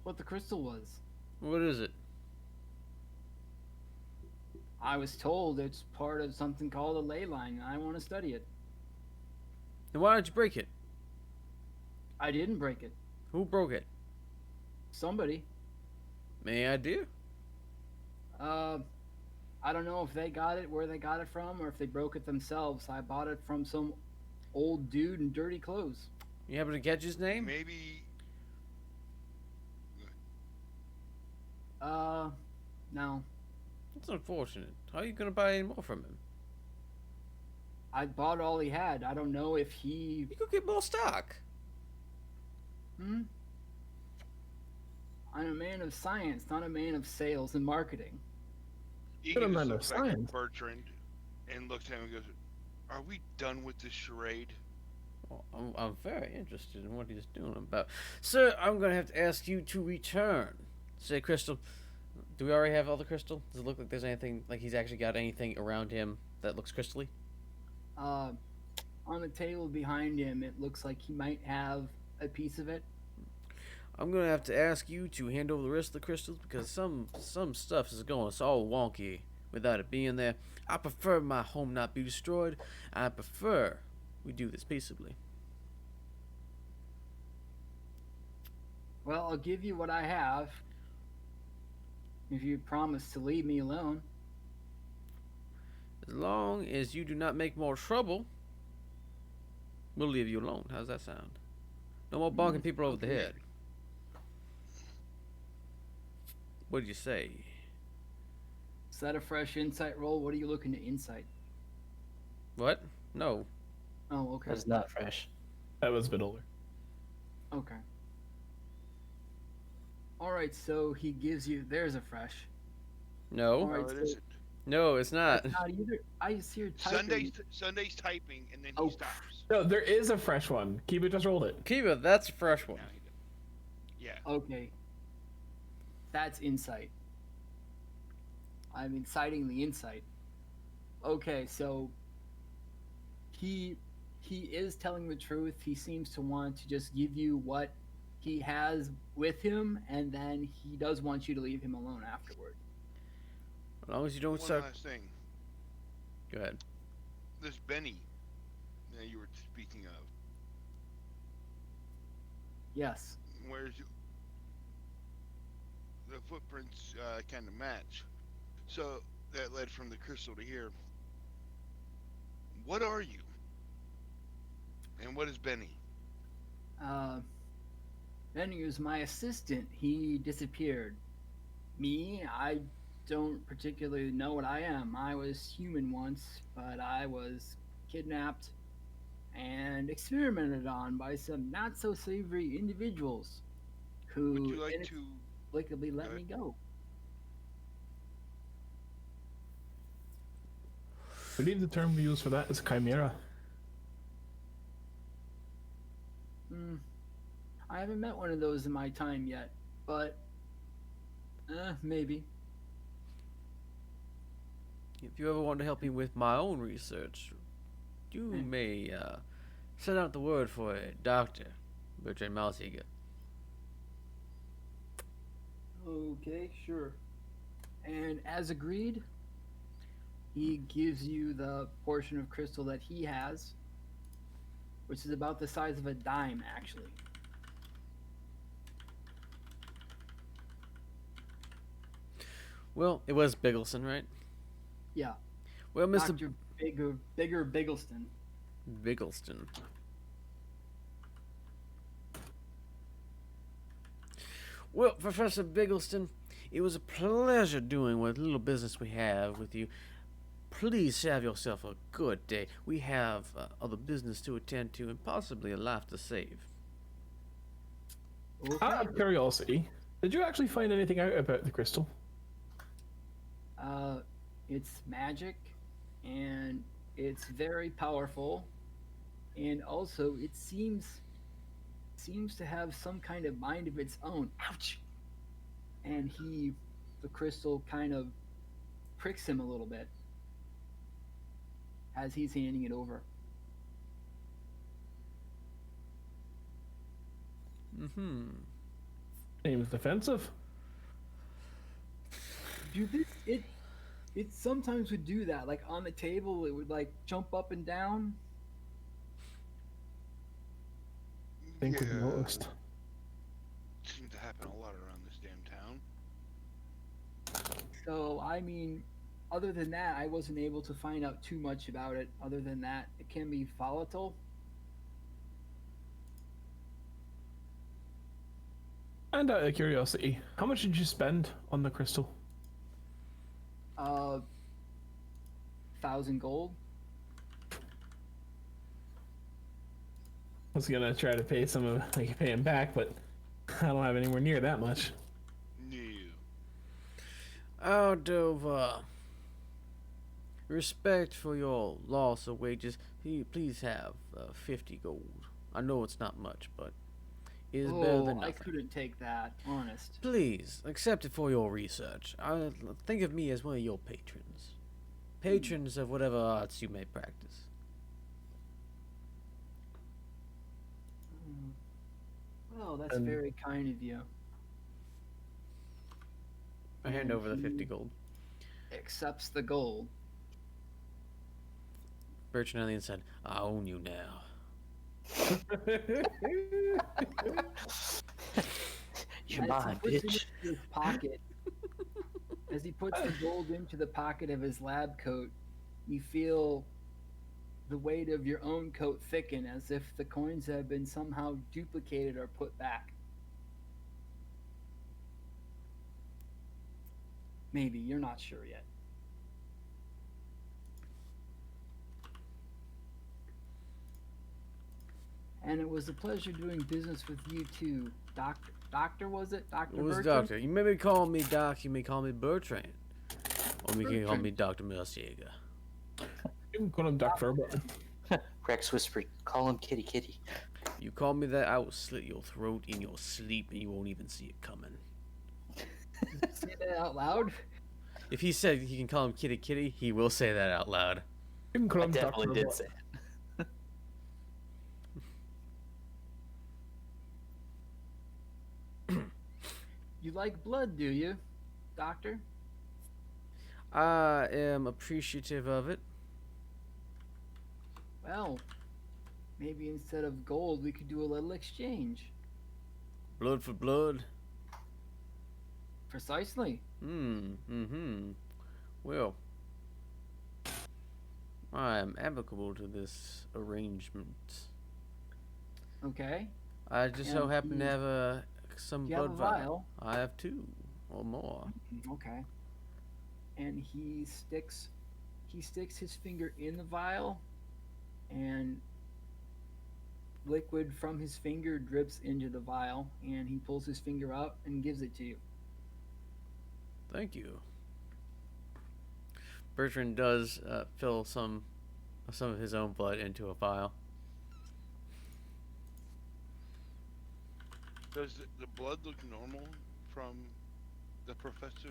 what the crystal was. What is it? I was told it's part of something called a ley line, and I want to study it. And why did you break it? I didn't break it. Who broke it? Somebody. Any idea? I don't know if they got it, where they got it from, or if they broke it themselves. I bought it from some old dude in dirty clothes. You happen to catch his name? Maybe No. That's unfortunate. How are you gonna buy any more from him? I bought all he had. I don't know if he. You could get more stock. I'm a man of science, not a man of sales and marketing. Egan man just of looks back science. at Bertrand and looks at him and goes, are we done with this charade? Well, I'm very interested in what he's doing about. Sir, I'm gonna have to ask you to return. Say, Crystal. Do we already have all the crystal? Does it look like there's anything, like he's actually got anything around him that looks crystally? On the table behind him, it looks like he might have a piece of it. I'm gonna have to ask you to hand over the rest of the crystals because some stuff is going it's all wonky without it being there. I prefer my home not be destroyed. I prefer we do this peaceably. Well, I'll give you what I have if you promise to leave me alone. As long as you do not make more trouble, we'll leave you alone. How's that sound? No more bonking people over the head. What did you say? Is that a fresh insight roll? What are you looking to insight? What? No. Oh, okay. That's not fresh. That was a bit older. Okay. All right, so he gives you. There's a fresh. No. All right, No, it so isn't. No, it's not. not either. I just hear typing. Sunday's typing, and then Oh. he stops. No, there is a fresh one. Keep it just rolled it. Kiva, that's a fresh one. Now he does. Yeah. Okay. That's insight. I'm inciting the insight. Okay, so he is telling the truth. He seems to want to just give you what he has with him, and then he does want you to leave him alone afterward. As long as you don't One start. last thing. Go ahead. This Benny that you were speaking of. Yes. Where's the footprints kind of match? So that led from the crystal to here. What are you? And what is Benny? Benny was my assistant. He disappeared. Me, I don't particularly know what I am. I was human once, but I was kidnapped and experimented on by some not so savory individuals who Would you like to? inexplicably let me go. I believe the term we use for that is chimera. I haven't met one of those in my time yet, but maybe. If you ever want to help me with my own research, you may send out the word for a doctor, Bertrand Malsiga. Okay, sure. And as agreed, he gives you the portion of crystal that he has, which is about the size of a dime, actually. Well, it was Biggleston, right? Yeah. Well, Mr. Dr. Bigger Biggleston. Biggleston. Well, Professor Biggleston, it was a pleasure doing what little business we have with you. Please have yourself a good day. We have other business to attend to and possibly a life to save. Okay. Out of curiosity, did you actually find anything out about the crystal? It's magic, and it's very powerful, and also it seems to have some kind of mind of its own. Ouch! And the crystal kind of pricks him a little bit as he's handing it over. Mm-hmm. Seems defensive. Dude, it sometimes would do that. Like on the table, it would like jump up and down. I think we've noticed. Seems to happen a lot around this damn town. So I mean, other than that, I wasn't able to find out too much about it. Other than that, it can be volatile. And out of curiosity, how much did you spend on the crystal? 1,000 gold. I was gonna try to pay some of pay him back, but I don't have anywhere near that much. No. Out of respect for your loss of wages, please have 50 gold. I know it's not much, but it is better than I nothing. couldn't take that, honest. Please accept it for your research. Think of me as one of your patrons. Patrons of whatever arts you may practice. Well, that's And- very kind of you. I hand And over the 50 he gold. accepts the gold. Bertrand Elliott said, I own you now. You're As mine, he puts it bitch. into his pocket, as he puts the gold into the pocket of his lab coat, you feel the weight of your own coat thicken as if the coins have been somehow duplicated or put back. Maybe, you're not sure yet. And it was a pleasure doing business with you too, Doctor, was it? Dr. It was Bertrand? Doctor. You may call me Doc, you may call me Bertrand. Or you can call Bertrand. me Dr. Milsjaeger. You can call him Dr. But Rex whispered, "Call him Kitty Kitty." You call me that, I will slit your throat in your sleep and you won't even see it coming. Say that out loud. If he said he can call him Kitty Kitty, he will say that out loud. you can call I him definitely Dr. did Robot. say it. You like blood, do you, Doctor? I am appreciative of it. Well, maybe instead of gold, we could do a little exchange. Blood for blood. Precisely. Well, I am amicable to this arrangement. Okay. I just so And happen to you- have some you have blood a vial. vial. I have two or more. Okay. And he sticks his finger in the vial, and liquid from his finger drips into the vial, and he pulls his finger out and gives it to you. Thank you. Bertrand does fill some of his own blood into a vial. Does the blood look normal from the professor?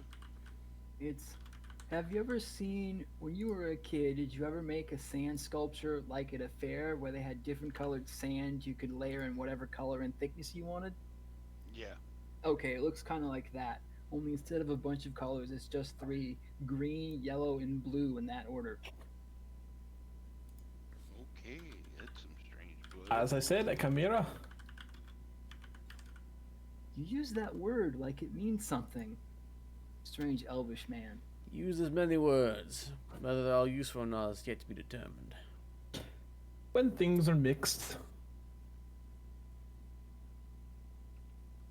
Have you ever seen, when you were a kid, did you ever make a sand sculpture like at a fair where they had different colored sand you could layer in whatever color and thickness you wanted? Yeah. Okay, it looks kind of like that. Only instead of a bunch of colors, it's just 3: green, yellow, and blue in that order. Okay, that's some strange blood. As I said, a chimera. You use that word like it means something. Strange elvish man. Use as many words. Whether they're all useful or not is yet to be determined. When things are mixed.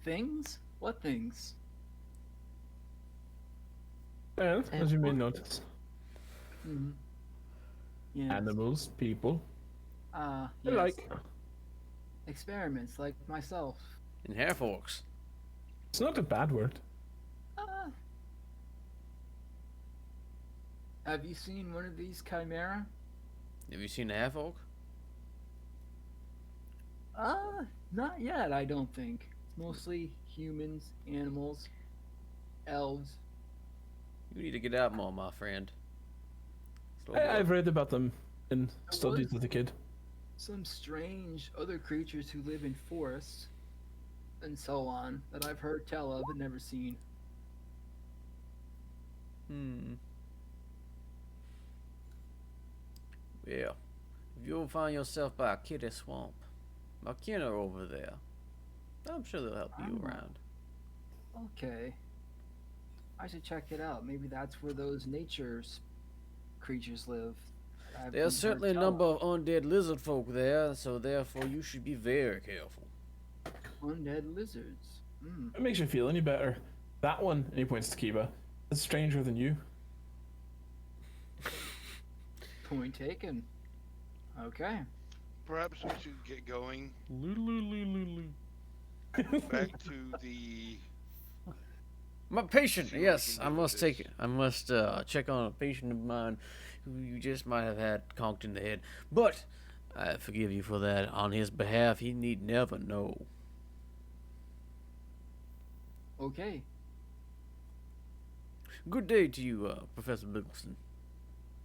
Things? What things? Well, as you may notice. Mm-hmm. Yeah. Animals, people. Yes. Like. Experiments, like myself. And hair forks. It's not a bad word. Have you seen one of these chimera? Have you seen a hair fork? Not yet, I don't think. It's mostly humans, animals, elves. You need to get out more, my friend. Slow I've down. read about them in studies as a kid. Some strange other creatures who live in forests and so on that I've heard tell of but never seen. Well, if you'll find yourself by a kitty swamp, my kin are over there. I'm sure they'll help you Ah. around. Okay. I should check it out. Maybe that's where those creatures live. I've There's heard certainly a tell number of undead lizard folk there, so therefore you should be very careful. of. Undead lizards. It makes you feel any better. That one, and he points to Kiba, is stranger than you. Point taken. Okay. Perhaps we should get going. Back to the. My patient, See what we yes, can I do must with take this. it. I must check on a patient of mine who you just might have had conked in the head. But I forgive you for that. On his behalf, he need never know. Okay. Good day to you, Professor Biggleston.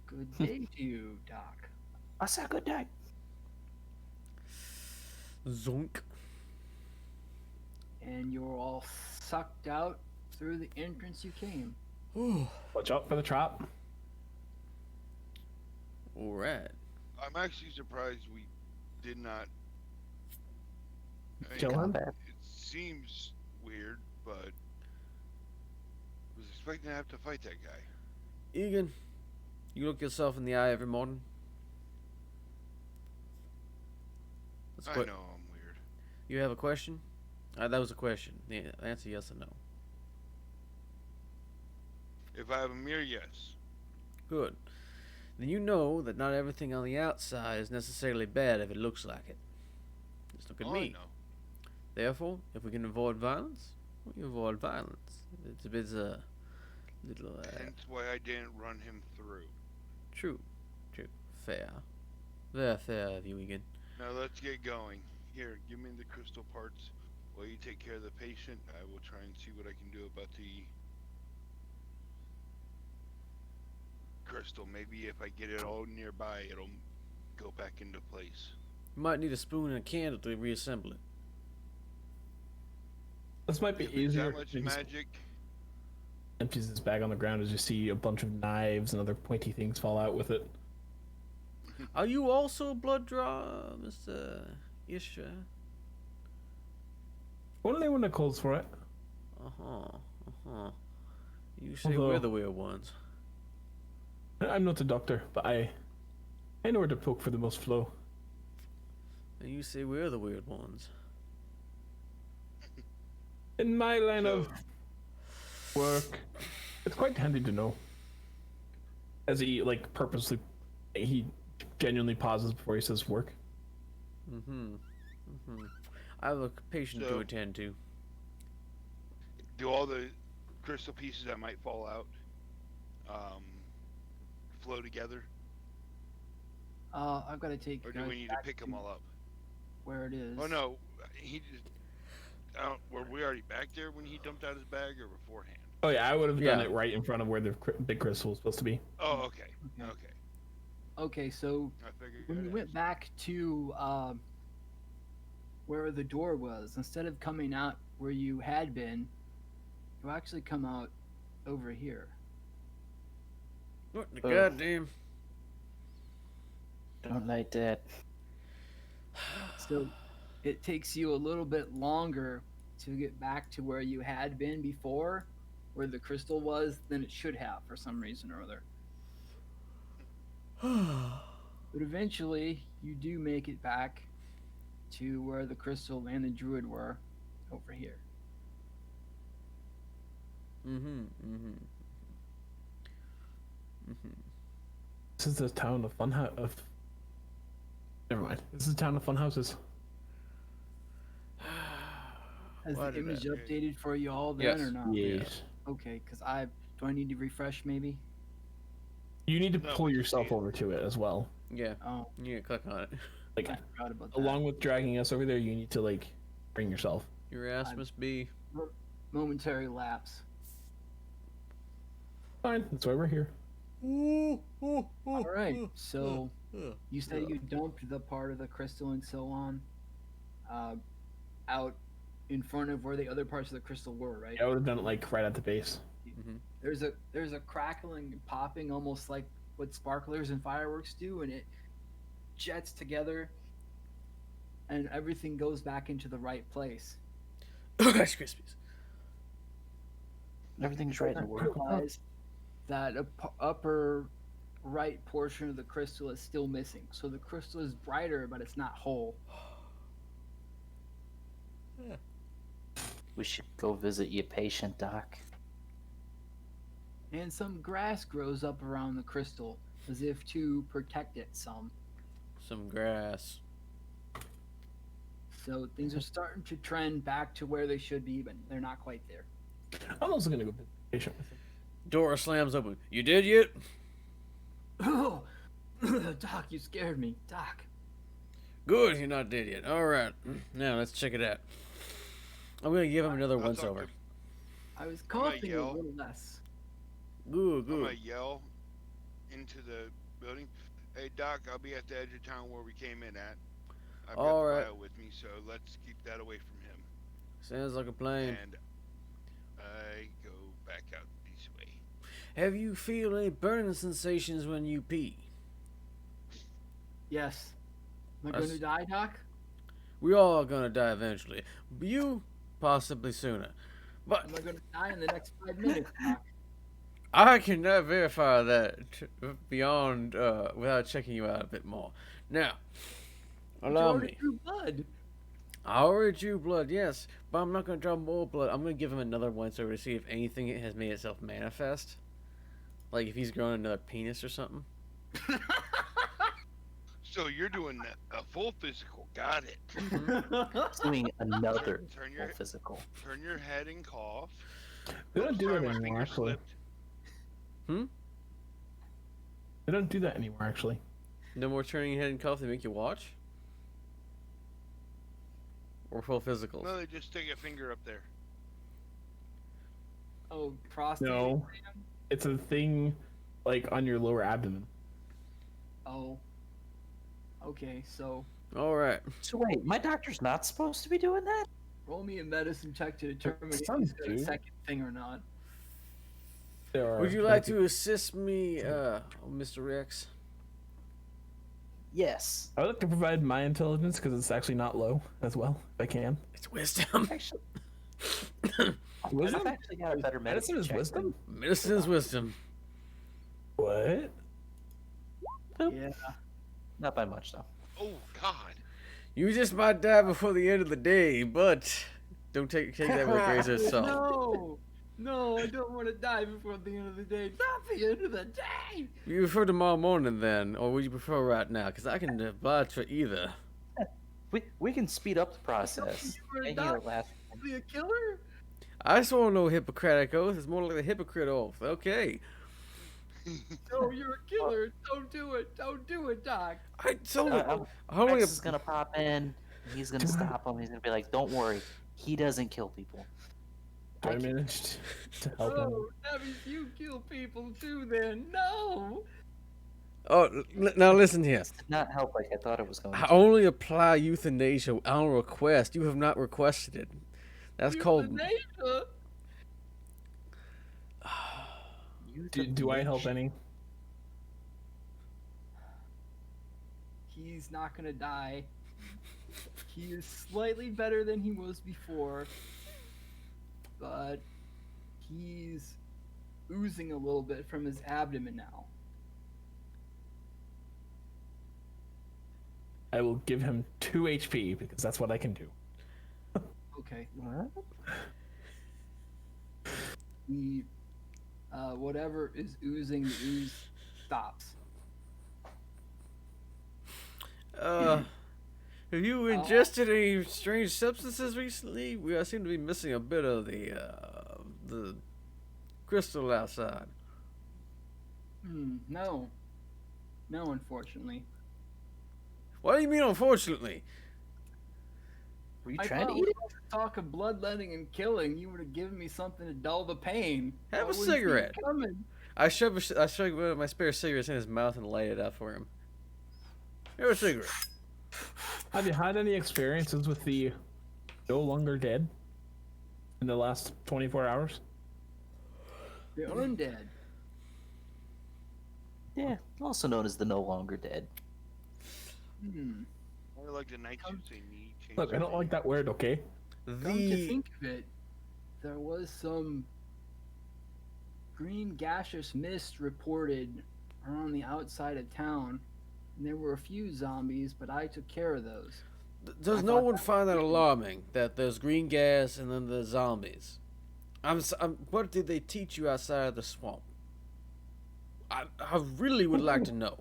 Good day to you, Doc. I said good day. Zonk. and you're all sucked out through the entrance you came. Watch out for the trap. All right. I'm actually surprised we did not. I mean, Kill him? Combat. It seems weird, but was expecting to have to fight that guy. Egan, you look yourself in the eye every morning. That's I what. know I'm weird. You have a question? That was a question. The answer yes or no. If I have a mirror, yes. Good. Then you know that not everything on the outside is necessarily bad if it looks like it. Just look at All I me. know. Therefore, if we can avoid violence, we avoid violence. It's a bit little Hence why I didn't run him through. true, fair, very fair of you, Egan. Now let's get going. Here, give me the crystal parts while you take care of the patient. I will try and see what I can do about the crystal. Maybe if I get it all nearby, it'll go back into place. You might need a spoon and a candle to reassemble it. This might be If it's easier. that much He just magic. empties his bag on the ground as you see a bunch of knives and other pointy things fall out with it. Are you also a blood draw, Mr. Isha? Only when it calls for it. You say Although- we're the weird ones. I'm not a doctor, but I know where to poke for the most flow. And you say we're the weird ones. In my line So- of work, it's quite handy to know. As he he genuinely pauses before he says work. I have a patient to So- attend to. Do all the crystal pieces that might fall out flow together, I've got to take or you do guys we need to back pick them all up? where it is. Oh no, he just. Were we already back there when he dumped out his bag, or beforehand? Oh yeah, I would have done Yeah. it right in front of where the big crystal was supposed to be. Oh, okay. Okay. Okay. Okay, so I figured. when you went back to where the door was, instead of coming out where you had been, you actually come out over here. What the Oh. goddamn? Don't like that. So it takes you a little bit longer to get back to where you had been before, where the crystal was, than it should have for some reason or other. But eventually, you do make it back to where the crystal and the druid were, over here. This is the town of Never mind. This is the town of fun houses. Has Why the did image that- updated for you all then, Yes. or not? Yes. Okay, because do I need to refresh maybe? You need to No, pull we yourself see it. over to it as well. Yeah, Oh, you click on it. Like I forgot about that. along with dragging us over there, you need to bring yourself. Your ass I'm- must be. Momentary lapse. Fine, that's why we're here. All right, so you said you dumped the part of the crystal and so on out in front of where the other parts of the crystal were, right? Yeah, I would have done it right at the base. There's a crackling and popping, almost like what sparklers and fireworks do, and it jets together, and everything goes back into the right place. Rice Krispies. Everything's right in the world. Realize that upper right portion of the crystal is still missing. So the crystal is brighter, but it's not whole. We should go visit your patient, Doc. And some grass grows up around the crystal, as if to protect it some. Some grass. So things are starting to trend back to where they should be, but they're not quite there. I'm also gonna go visit the patient. Door slams open. You did yet? Oh, Doc, you scared me. Doc. Good, you're not dead yet. Alright. Now let's check it out. I'm gonna give him another I'll once talk over. to- I was coughing a yell. little less. Good, I'm good. gonna yell into the building. Hey Doc, I'll be at the edge of town where we came in at. I've got All the right. vial with me, so let's keep that away from him. Sounds like a plan. And I go back out this way. Have you feel any burning sensations when you pee? Yes. Am I going to die, Doc? We all are gonna die eventually. You, possibly sooner. But Am I going to die in the next 5 minutes, Doc? I cannot verify that beyond without checking you out a bit more. Now, You allow already me. drew blood. I already drew blood, yes, but I'm not gonna draw more blood. I'm gonna give him another once over to see if anything has made itself manifest. Like if he's growing another penis or something. So you're doing a full physical. Got it. Doing another Turn your- full physical. Turn your head and cough. They don't do Sorry, it my anymore, finger actually. slipped. They don't do that anymore, actually. No more turning your head and cough. They make you watch. Or full physicals. No, they just stick a finger up there. Oh, prostate No. exam? It's a thing, like, on your lower abdomen. Oh. Okay, so All right. So wait, my doctor's not supposed to be doing that? roll me a medicine check to determine if Sounds he's got a good. second thing or not. There are Would you like to assist me, Mr. Rex? Yes. I would like to provide my intelligence because it's actually not low as well, if I can. It's wisdom. Actually, Wisdom? I've actually got a better Medicine medicine is check wisdom? Medicine is wisdom. What? Yeah. Not by much, though. Oh God. You just might die before the end of the day, but don't take that with a grain of salt. No! No, I don't want to die before the end of the day. Not the end of the day! You prefer tomorrow morning then, or would you prefer right now? Because I can oblige for either. We can speed up the process. You were Making not it last. be a killer? I swore no Hippocratic oath. It's more like the hypocrite oath. Okay. No, you're a killer. Don't do it. Don't do it, Doc. I told you. Rex Only is gonna pop in. He's gonna stop him. He's gonna be like, "Don't worry, he doesn't kill people." Do I manage to help him? No, that means you kill people too then. No! now listen here. Did not help like I thought it was going I to. only apply euthanasia on request. You have not requested it. That's called. Euthanasia? Do I help any? He's not gonna die. He is slightly better than he was before, but he's oozing a little bit from his abdomen now. I will give him 2 HP because that's what I can do. Okay. What? He, whatever is oozing, the ooze stops. Have you ingested any strange substances recently? We seem to be missing a bit of the crystal outside. No. No, unfortunately. What do you mean, unfortunately? Were you I trying to thought eat we it? were talk of bloodletting and killing. You would have given me something to dull the pain. Have I a wouldn't see it cigarette. coming. I shoved one of my spare cigarettes in his mouth and light it up for him. Have a cigarette. Have you had any experiences with the no longer dead in the last 24 hours? The undead. Yeah, also known as the no longer dead. Or like the night shoots they need. change Look, I don't their like that word, okay? Come to think of it, there was some green gaseous mist reported around the outside of town, and there were a few zombies, but I took care of those. Does I no thought one that find that alarming that there's green gas and then the zombies? What did they teach you outside of the swamp? I really would like to know.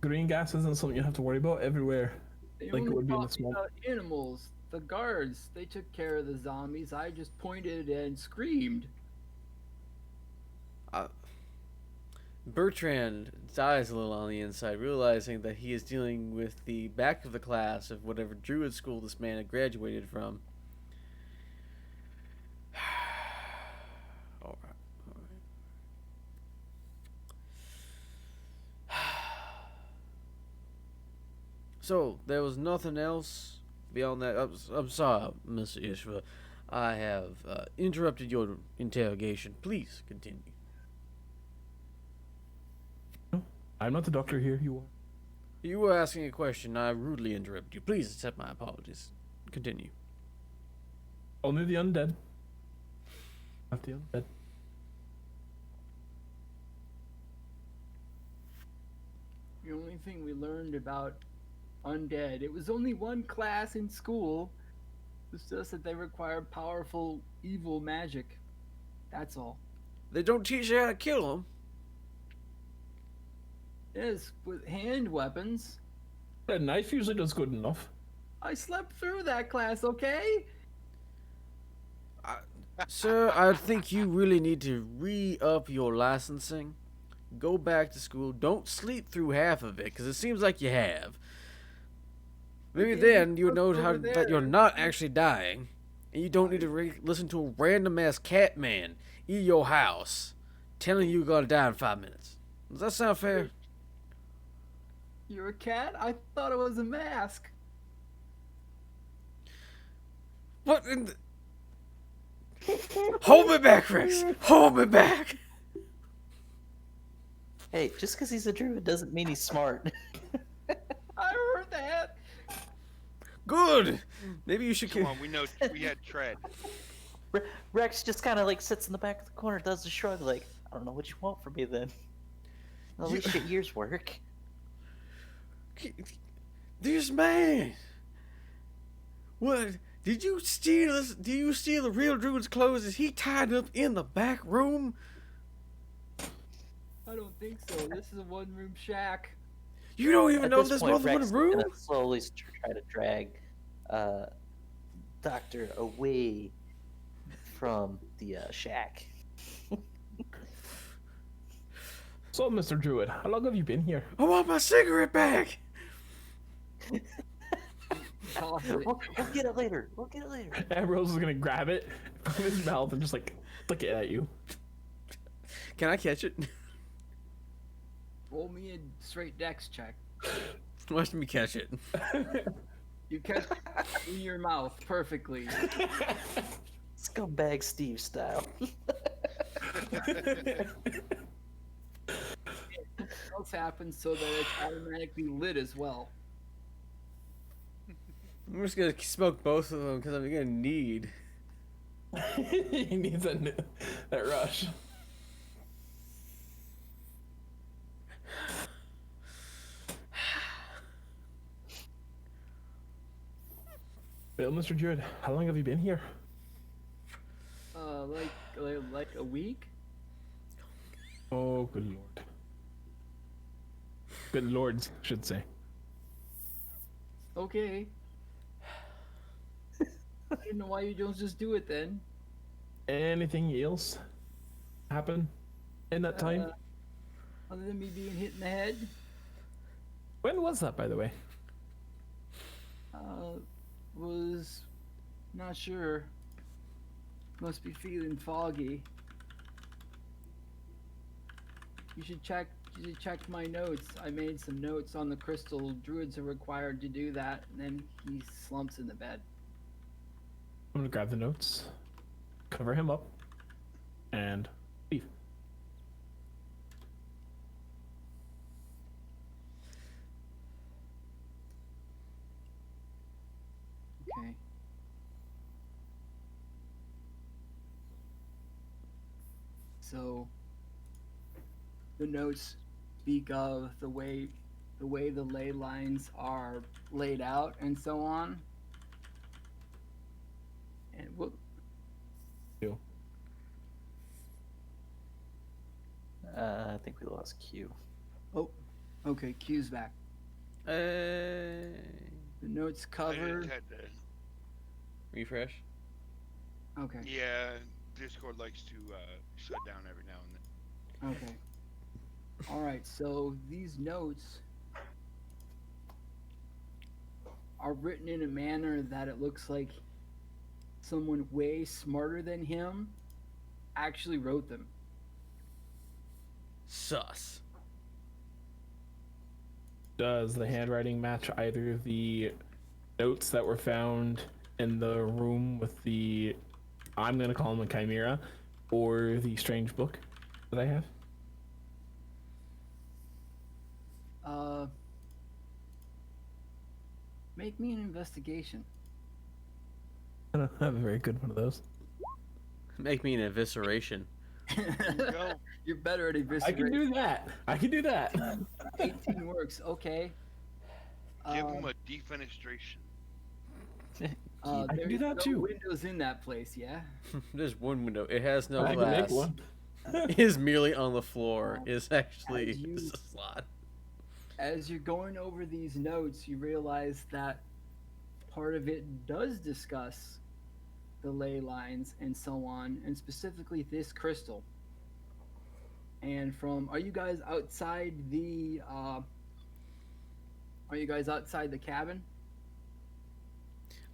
Green gas isn't something you have to worry about everywhere. They Like it only would be in the talked swamp. about animals. The guards, they took care of the zombies. I just pointed and screamed. Bertrand dies a little on the inside, realizing that he is dealing with the back of the class of whatever Druid school this man had graduated from. All right. So, there was nothing else beyond that, I'm sorry, Mr. Ishva. I have interrupted your interrogation. Please continue. I'm not the doctor here. You are. You were asking a question. I rudely interrupted you. Please accept my apologies. Continue. Only the undead. Not the undead. The only thing we learned about undead, it was only one class in school. It's just that they require powerful evil magic. That's all. They don't teach you how to kill them. Yes, with hand weapons. A knife usually does good enough. I slept through that class, okay? Sir, I think you really need to re-up your licensing. Go back to school. Don't sleep through half of it, because it seems like you have. Maybe Okay, then you look know over how that you're there. not actually dying, and you don't need to listen to a random ass cat man in your house telling you you're gonna die in 5 minutes. Does that sound fair? You're a cat? I thought it was a mask. What in the... Hold me back, Rex! Hold me back! Hey, just because he's a druid doesn't mean he's smart. I heard that. Good! Maybe you should... Come on, we know we had tread. Rex just kind of like sits in the back of the corner, does a shrug, like, I don't know what you want from me then. At least get yours work. This man... What? Did you steal this? Did you steal the real Druid's clothes? Is he tied up in the back room? I don't think so. This is a one-room shack. You don't even At know this there's point, more than Rex one is room? gonna slowly try to drag Doctor away from the shack. So, Mr. Druid, how long have you been here? I want my cigarette back! We'll get it later. We'll get it later. Ambrose is gonna grab it from his mouth and just like flick it at you. Can I catch it? Roll me a straight dex check. Watch me catch it. You catch it in your mouth perfectly. Scumbag Steve style. Else happens so that it's automatically lit as well. I'm just gonna smoke both of them because I'm gonna need. He needs that rush. Well, Mr. Druid, how long have you been here? Like a week? Oh, good lord. Good lords, I should say. Okay. I don't know why you don't just do it then. Anything else happen in that time? Other than me being hit in the head. When was that, by the way? Was not sure. Must be feeling foggy. You should check my notes. I made some notes on the crystal. Druids are required to do that, and then he slumps in the bed. I'm gonna grab the notes, cover him up, and leave. Okay. So the notes speak of the way the ley lines are laid out and so on. And whoop. You. I think we lost Q. Oh, okay. Q's back. The notes I cover. just had to, Refresh. Okay. yeah, Discord likes to shut down every now and then. Okay. All right. So these notes are written in a manner that it looks like someone way smarter than him actually wrote them. Sus. Does the handwriting match either the notes that were found in the room with the, I'm gonna call them a chimera, or the strange book that I have? Make me an investigation. I don't have a very good one of those. Make me an evisceration. Go. You're better at I eviscerating. can do that. I can do that. 18 works. Okay. Give him a defenestration. I can do there's that no too. windows in that place, yeah? There's one window. It has no I can make glass. one. It is merely on the floor. It's actually As you- just a slot. As you're going over these notes, you realize that part of it does discuss the ley lines and so on, and specifically this crystal. And are you guys outside the cabin?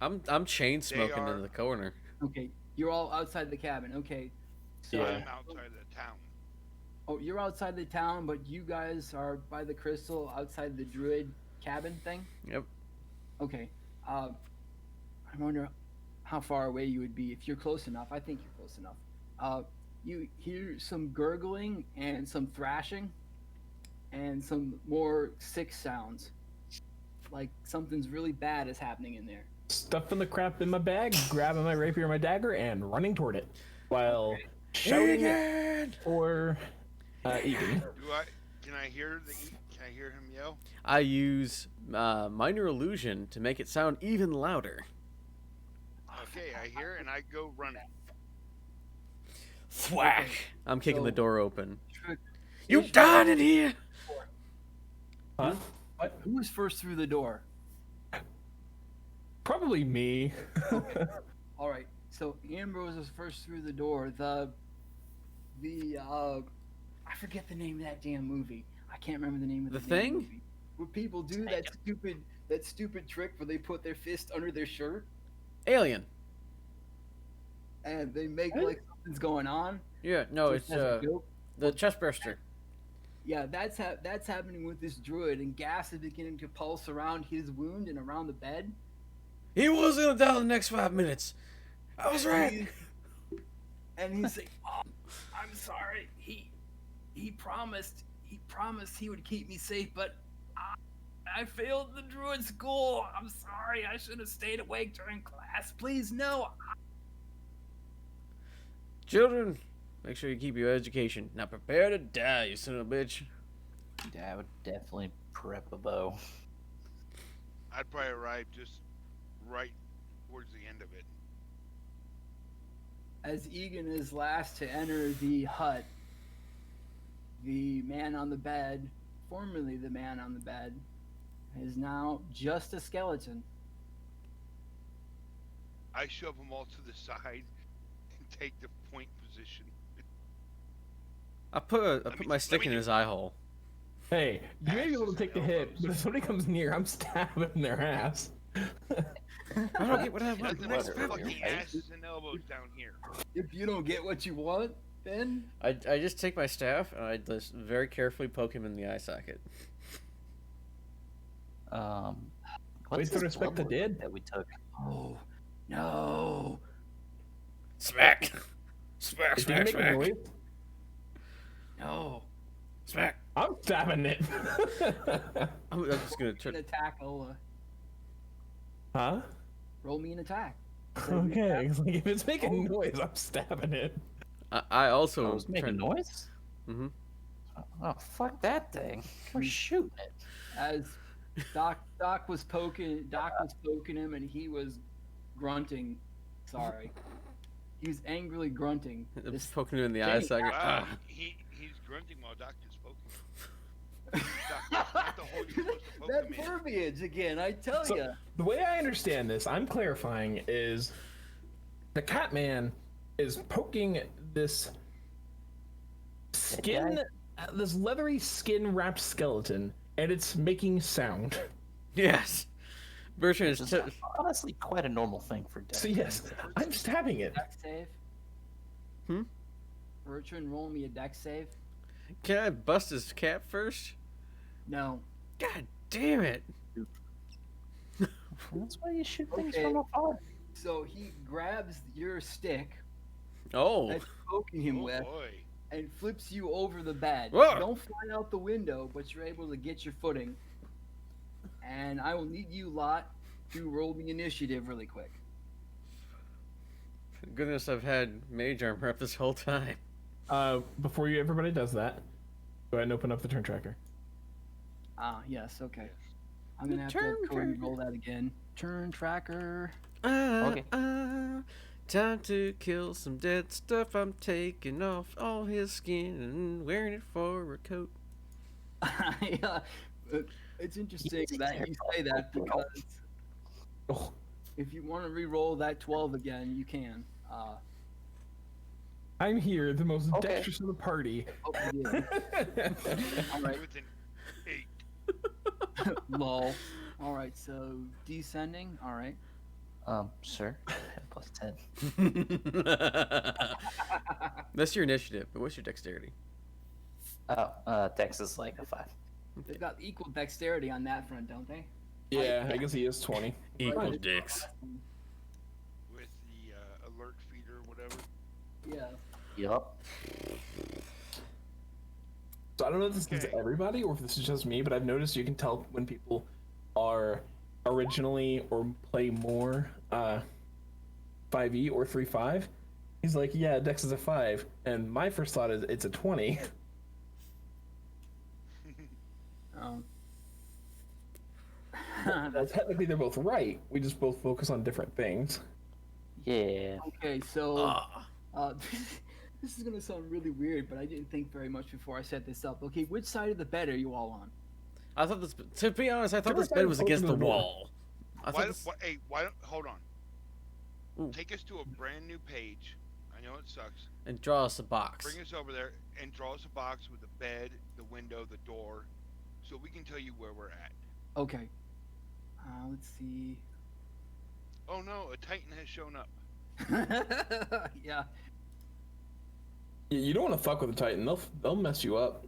I'm chain smoking are- in the corner. Okay, you're all outside the cabin. Okay. So, Yeah. I'm outside of the town. Oh, you're outside the town, but you guys are by the crystal outside the Druid cabin thing? Yep. Okay. I wonder how far away you would be if you're close enough. I think you're close enough. You hear some gurgling and some thrashing and some more sick sounds. Like something's really bad is happening in there. Stuffing the crap in my bag, grabbing my rapier and my dagger, and running toward it while shouting it or eating. Can I hear him yell? I use minor illusion to make it sound even louder. Okay, I hear and I go running. Thwack! I'm kicking So- the door open. Trick. You done in here? Huh? Who was first through the door? Probably me. All right. So Ambrose was first through the door. I forget the name of that damn movie. I can't remember the name of The the damn Thing? movie. Where people do that stupid trick where they put their fist under their shirt Alien. and they make What? like something's going on. Yeah, no, just it's as a joke. the chest burster. Yeah, that's happening with this druid, and gas is beginning to pulse around his wound and around the bed. He was gonna die in the next 5 minutes. I was right. And he's like, "Oh, I'm sorry. He promised he would keep me safe, but I failed the druid school. I'm sorry. I should have stayed awake during class. Please, no." Children, make sure you keep your education. Now prepare to die, you son of a bitch. Yeah, I would definitely prep a bow. I'd probably arrive just right towards the end of it. As Egan is last to enter the hut, the man on the bed, formerly the man on the bed, is now just a skeleton. I shove them all to the side and take the point position. I put my stick in his eye hole. Hey, you may be able to Axes take the and hit, elbows. but if somebody comes near, I'm stabbing their ass. I don't get what I want. Nothing what but are your fucking face? asses and elbows down here. If you don't get what you want, then I just take my staff and I just very carefully poke him in the eye socket. What's Wait to this respect the blood dead? that we took? oh no. Smack! Smack! Did you Smack! make a Smack! noise? No. Smack! I'm stabbing it. I'm just gonna An turn. attack, Huh? roll me an attack. Okay, it's like if it's making noise, I'm stabbing it. I also Oh, it's making noise? Mm-hmm. Oh, fuck that thing. We're shooting it. As Doc was poking him and he was grunting. Sorry. He was angrily grunting. This Poking him in the eye Dang. socket. Wow, Ah. he's grunting while Doctor's poking. Not the hole you're supposed to poke that him in. verbiage again, I tell So, ya. the way I understand this, I'm clarifying, is the Catman is poking this skin, this leathery skin wrapped skeleton, and it's making sound. Yes. Bertrand Which is. is honestly quite a normal thing for death. So yes, I'm stabbing it. Dex save. Hmm? Bertrand, roll me a dex save. Can I bust his cap first? No. God damn it! That's why you shoot things Okay. from afar. So he grabs your stick Oh. that's poking him Oh with boy. and flips you over the bed. Whoa. You don't fly out the window, but you're able to get your footing. And I will need you lot to roll the initiative really quick. Goodness, I've had mage armor up this whole time. Before everybody does that, go ahead and open up the turn tracker. Yes, okay. Yes. I'm gonna have to Turn have Cody tracker. roll that again. Turn tracker. Okay. Time to kill some dead stuff. I'm taking off all his skin and wearing it for a coat. Yeah, it's interesting Easy that there, you say that bro. because Oh, if you want to re-roll that 12 again, you can. I'm here, the most Okay. dexterous of the party. Oh, you did. All right. With an 8. Lol. All right, so descending. All right. Sure. Plus 10. That's your initiative, but what's your dexterity? Oh, Dex is like a 5. They've got equal dexterity on that front, don't they? Yeah, I guess he is 20. Equal Right. dicks. With the alert feeder, whatever. Yeah. Yup. So I don't know if this is Okay. everybody or if this is just me, but I've noticed you can tell when people are originally or play more 5e or 3-5. He's like, yeah, Dex is a 5, and my first thought is it's a 20. Well, technically they're both right. We just both focus on different things. Yeah. Okay, so Ah. this is gonna sound really weird, but I didn't think very much before I set this up. Okay, which side of the bed are you all on? I thought this. To be honest, I thought Sure, this bed was close against to the the door. wall. I Why, thought this. hey, why don't hold on? Ooh. Take us to a brand new page. I know it sucks. And draw us a box. Bring us over there and draw us a box with the bed, the window, the door, so we can tell you where we're at. Okay. Let's see. Oh no, a Titan has shown up. Yeah. You don't want to fuck with a Titan. They'll mess you up.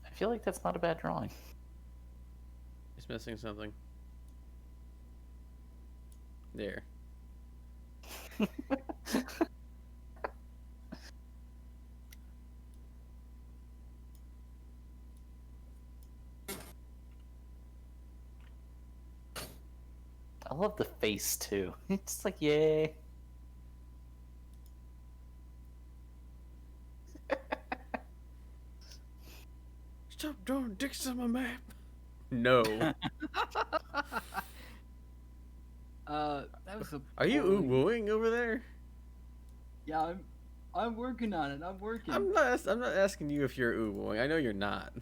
I feel like that's not a bad drawing. He's missing something. There. I love the face too. It's like, yay. Stop drawing dicks on my map. No. That was a. Are you poorly- wooing over there? Yeah, I'm working on it. I'm working. I'm not asking you if you're wooing. I know you're not.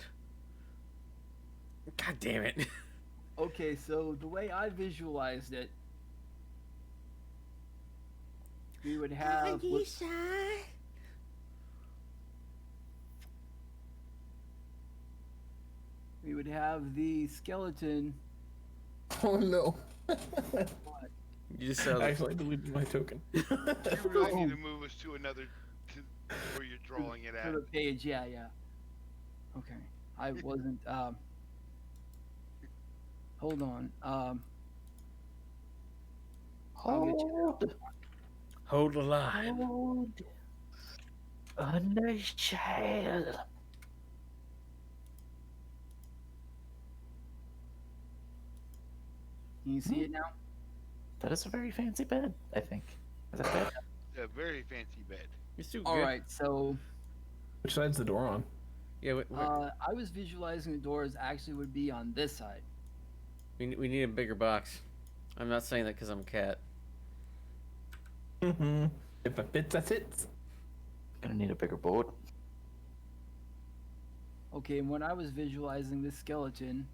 God damn it. Okay, so the way I visualized it, we would have. We would have the skeleton. Oh no. You just said Actually, I deleted my token. You really need to move us to another to where you're drawing it To at. the page, yeah. Okay, I wasn't. Hold on. I'll get you there. hold the line. Hold. A nice child. Can you see it now? That is a very fancy bed, I think. Is that bed? A very fancy bed. You're still All good. right. So Which side's the door on? Yeah, I was visualizing the doors actually would be on this side. we need a bigger box. I'm not saying that because I'm a cat. Mm-hmm. If it fits, that fits. Gonna need a bigger boat. Okay, and when I was visualizing this skeleton,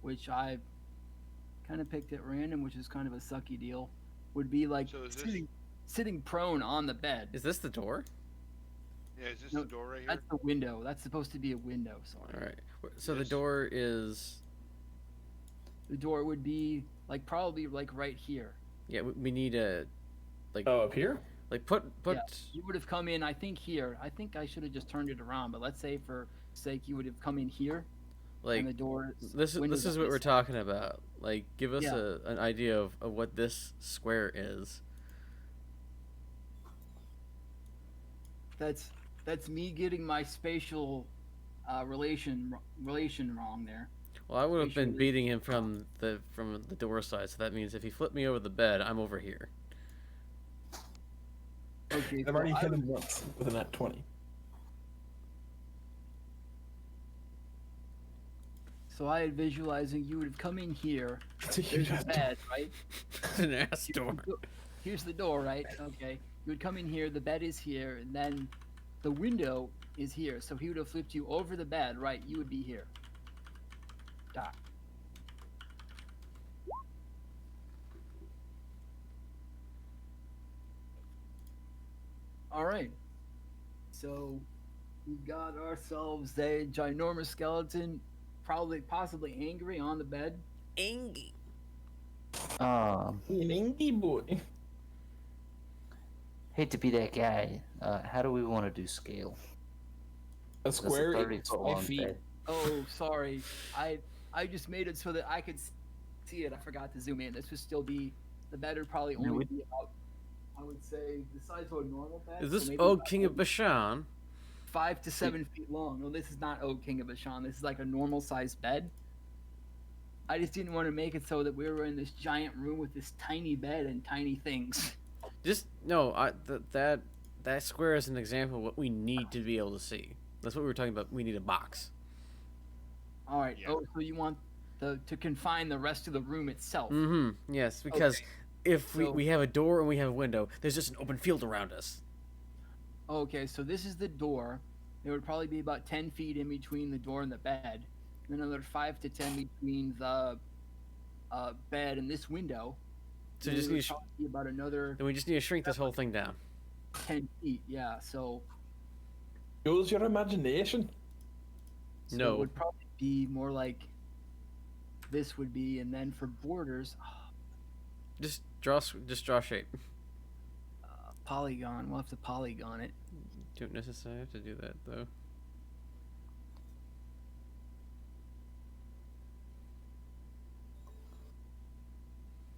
which I kind of picked at random, which is kind of a sucky deal, would be like So is this- sitting prone on the bed. Is this the door? Yeah, is this No, the door right here? That's the window. That's supposed to be a window. Sorry. All right. So the Yes. door is. The door would be like probably like right here. Yeah, we need a. Like, Oh, up here? like put. Yeah, you would have come in. I think here. I think I should have just turned it around. But let's say for sake, you would have come in here. Like and the doors. this windows is on what we're this side. talking about. Like, give us Yeah. an idea of what this square is. That's me getting my spatial relation wrong there. Well, I would have been Spatial beating him from the door side, so that means if he flipped me over the bed, I'm over here. Okay, I've already hit him once with a nat 20. so I had visualizing you would have come in here. It's a huge There's a bed, right? An ass door. Here's the door, right? Okay. You would come in here, the bed is here, and then the window is here. So he would have flipped you over the bed, right? You would be here. Dot. All right. So we've got ourselves a ginormous skeleton, possibly angry on the bed. Angie. Um, An inky boy. hate to be that guy. How do we want to do scale? A That's a square 30 is foot 5 long feet. bed. Oh, sorry. I just made it so that I could see it. I forgot to zoom in. This would still be the bed would probably No, only we- be about, I would say, the size of a normal bed. Is so this maybe Old about King of Bashan? 5 to 7 feet long? No, this is not Old King of Bashan. This is like a normal sized bed. I just didn't want to make it so that we were in this giant room with this tiny bed and tiny things. Just no. That square is an example of what we need to be able to see. That's what we were talking about. We need a box. All right. Yeah. Oh, so you want to confine the rest of the room itself? Mm-hmm. Yes, because Okay. if So- we have a door and we have a window, there's just an open field around us. Okay, so this is the door. There would probably be about 10 feet in between the door and the bed. And another 5 to 10 between the bed and this window. So And just it need would to probably be about another then we just need to shrink this whole thing down. 10 feet. Yeah, so, Use your imagination. so No. it would probably be more like this would be. And then for borders, Just draw shape. polygon. We'll have to polygon it. Don't necessarily have to do that though.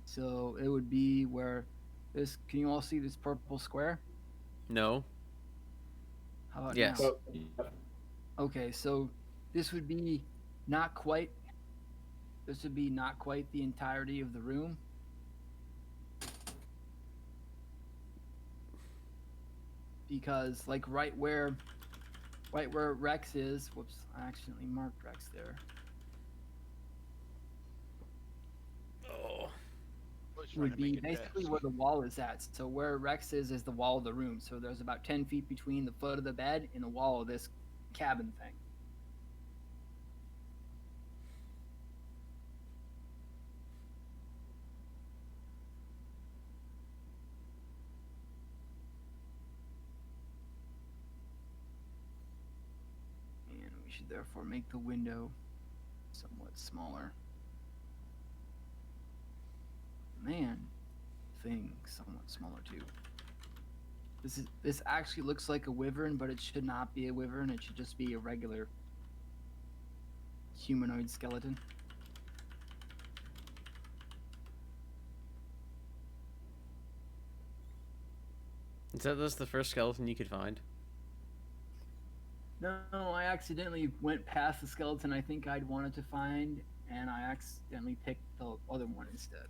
So it would be where this. Can you all see this purple square? No. How about Yes. now? Oh, Okay, so this would be not quite. This would be not quite the entirety of the room. Because like right where Rex is, whoops, I accidentally marked Rex there. Oh. Was trying Would to make be a basically desk. where the wall is at. So where Rex is the wall of the room. So there's about 10 feet between the foot of the bed and the wall of this cabin thing. And we should therefore make the window somewhat smaller. Man, thing somewhat smaller too. This actually looks like a wyvern, but it should not be a wyvern. It should just be a regular humanoid skeleton. Is that this the first skeleton you could find? No, I accidentally went past the skeleton I think I'd wanted to find, and I accidentally picked the other one instead.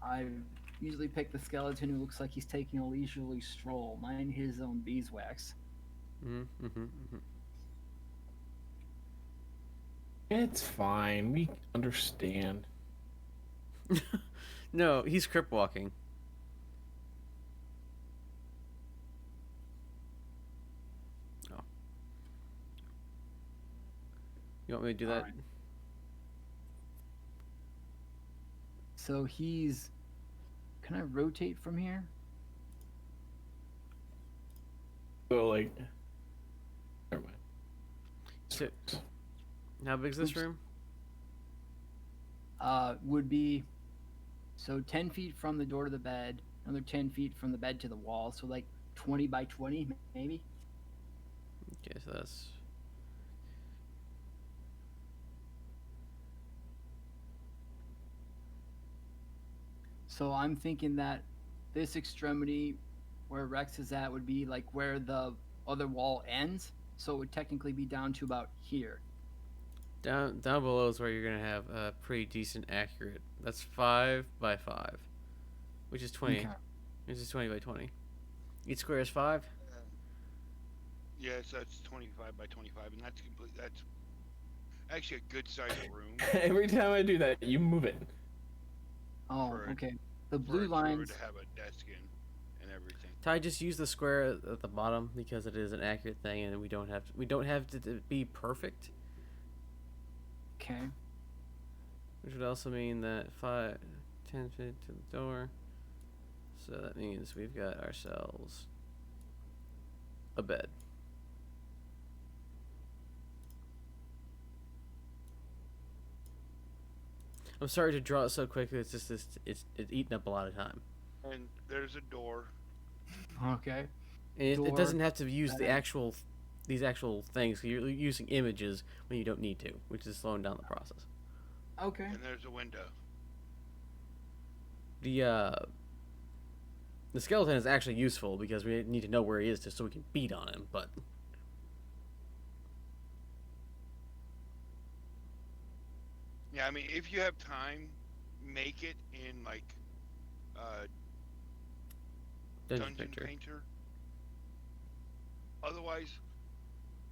I usually pick the skeleton who looks like he's taking a leisurely stroll, minding his own beeswax. Mm-hmm. Mm-hmm. it's fine. We understand. No, he's crip walking. Oh. You want me to do that? Alright. So he's. Can I rotate from here? So like, never mind. So, how big's this Oops. room? Would be so 10 feet from the door to the bed, another 10 feet from the bed to the wall, so like 20 by 20 maybe. Okay, so that's So I'm thinking that this extremity where Rex is at would be like where the other wall ends. So it would technically be down to about here. Down below is where you're gonna have a pretty decent accurate. That's 5 by 5, which is 20. Okay. Which is 20 by 20. Each square is 5. Yeah, so that's 25 by 25, and that's complete. That's actually a good sized room. Every time I do that, you move it. Oh, For- okay. The for blue a Druid lines. to have a desk in and everything. Ty, just use the square at the bottom because it is an accurate thing, and we don't have to be perfect. Okay. Which would also mean that 10 feet to the door. So that means we've got ourselves a bed. I'm sorry to draw it so quickly. It's just it's eating up a lot of time. And there's a door. Okay. And it Door, doesn't have to use the bed. actual these actual things. You're using images when you don't need to, which is slowing down the process. Okay. And there's a window. The skeleton is actually useful because we need to know where he is just so we can beat on him, but Yeah, I mean, if you have time, make it in like Dungeon Dungeon Painter. Painter. Otherwise,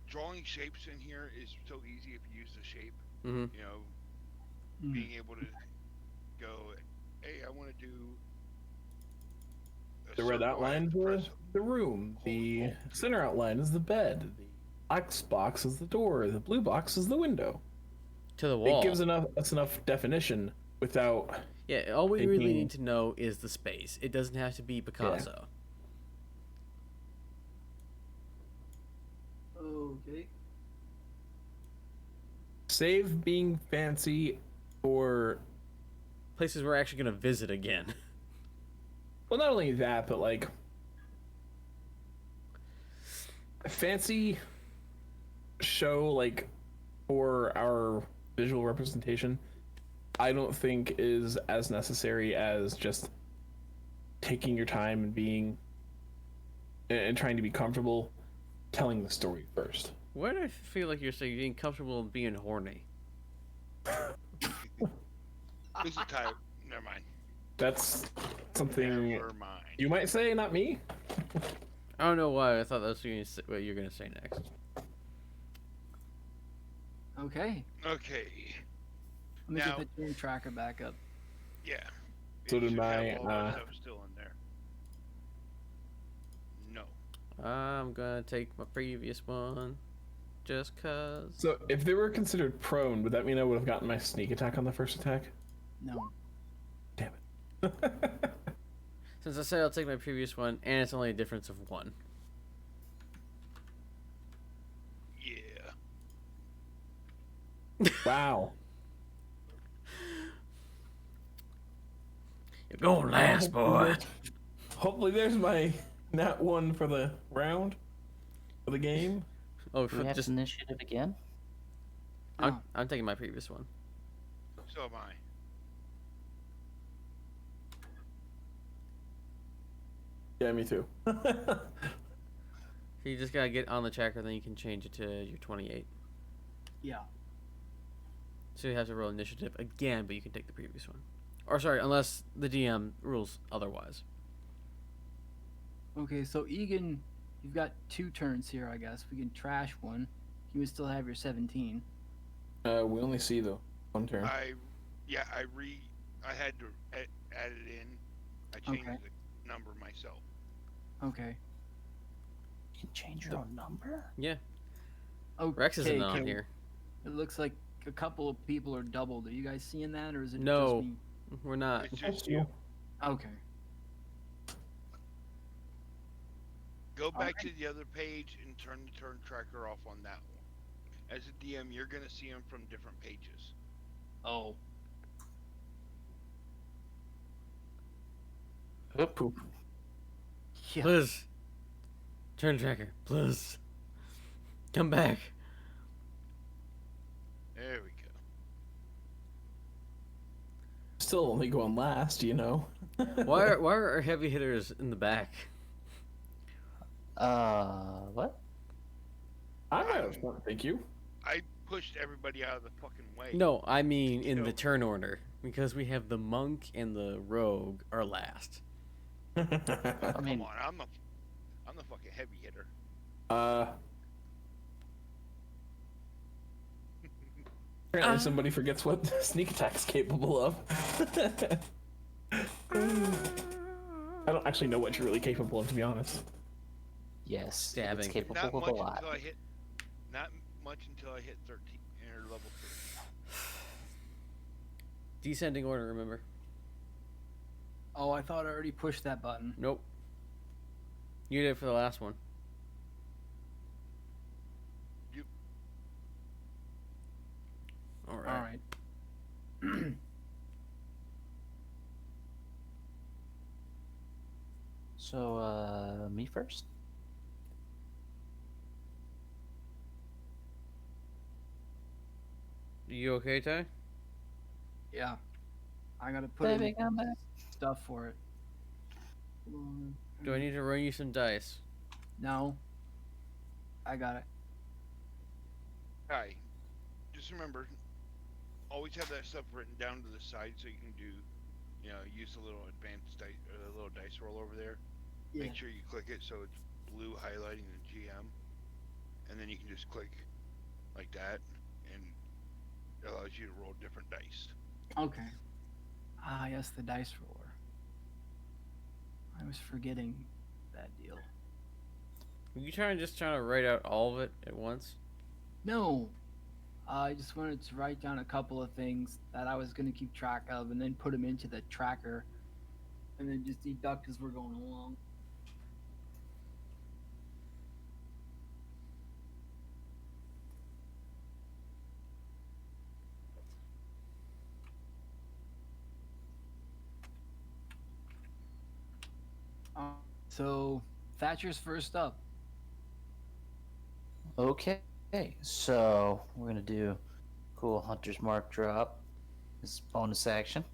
drawing shapes in here is so easy if you use the shape. Mm-hmm. You know, Mm. being able to go, hey, I want to do a The red circle, I outline have to is press the room. The center outline is the bed. The X box is the door. The blue box is the window. To the wall. It gives us enough definition without. Yeah, all we really thinking- need to know is the space. It doesn't have to be Picasso. Okay. Save being fancy or. Places we're actually gonna visit again. Well, not only that, but like. A fancy show, like, for our visual representation, I don't think is as necessary as just taking your time and being. And trying to be comfortable telling the story first. Why do I feel like you're saying being comfortable and being horny? This is type. Never mind. That's something Never mind. you might say, not me. I don't know why I thought that's what you're gonna say next. Okay. Okay. Let me Now- get the turn tracker back up. Yeah. So It did should my, have all that stuff still in there. No. I'm gonna take my previous one, just cause. So if they were considered prone, would that mean I would have gotten my sneak attack on the first attack? No. Damn it. Since I said I'll take my previous one, and it's only a difference of 1. Yeah. Wow. You're going last, boy. Hopefully there's my nat 1 for the round, for the game. Oh, Do we have just initiative again? I'm taking my previous one. So am I. Yeah, me too. You just gotta get on the tracker, then you can change it to your 28. Yeah. So you have to roll initiative again, but you can take the previous one. Or sorry, unless the DM rules otherwise. Okay, so Egan, you've got 2 turns here, I guess. We can trash one. You would still have your 17. We only see the one turn. I had to add it in. I changed Okay. the number myself. Okay. You can change your own number? Yeah, Okay. Rex isn't on okay. here. It looks like a couple of people are doubled. Are you guys seeing that, or is it No. just me? We're not. It's just you. Okay. Go back to the other page and turn the turn tracker off on that one. As a DM, you're gonna see them from different pages. Oh. Poop. Yeah. Please. Turn tracker, please. Come back. There we go. Still only going last, you know. Why are our heavy hitters in the back? What? I'm not up front, thank you. I pushed everybody out of the fucking way. No, I mean in the No. turn order, because we have the monk and the rogue are last. I Come mean, on, I'm the fucking heavy hitter. Apparently somebody forgets what sneak attack's capable of. I don't actually know what you're really capable of, to be honest. yes, Stabbing. it's capable Not of a much lot. until I hit. Not much until I hit 13 or level 3. Descending order, remember? Oh, I thought I already pushed that button. Nope. You did it for the last one. You. All All right. right. So, me first? You okay, Ty? Yeah. I gotta put in Baby, come back. stuff for it. Do I need to run you some dice? No. I got it. Hi. Just remember, always have that stuff written down to the side so you can do, use the little advanced dice or the little dice roll over there. Yeah. Make sure you click it so it's blue highlighting the GM, and then you can just click like that, and it allows you to roll different dice. Okay. Ah, yes, the dice roller. I was forgetting that deal. Are you trying to write out all of it at once? No. I just wanted to write down a couple of things that I was going to keep track of and then put them into the tracker and then just deduct as we're going along. So, Thatcher's first up. Okay, so we're gonna do cool Hunter's Mark drop. This is bonus action.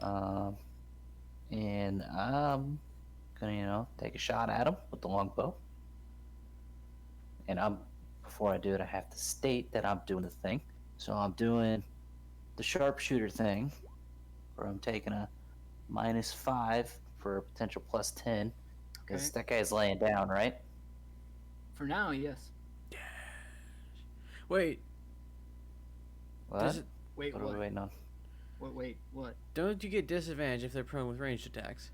And I'm gonna, take a shot at him with the longbow. And before I do it, I have to state that I'm doing the thing. So I'm doing the sharpshooter thing, where I'm taking a -5 for a potential +10, because Okay. that guy's laying down, right? For now, yes. Wait, What? does it, Wait, What are what? we waiting on? Wait, what? don't you get disadvantage if they're prone with ranged attacks?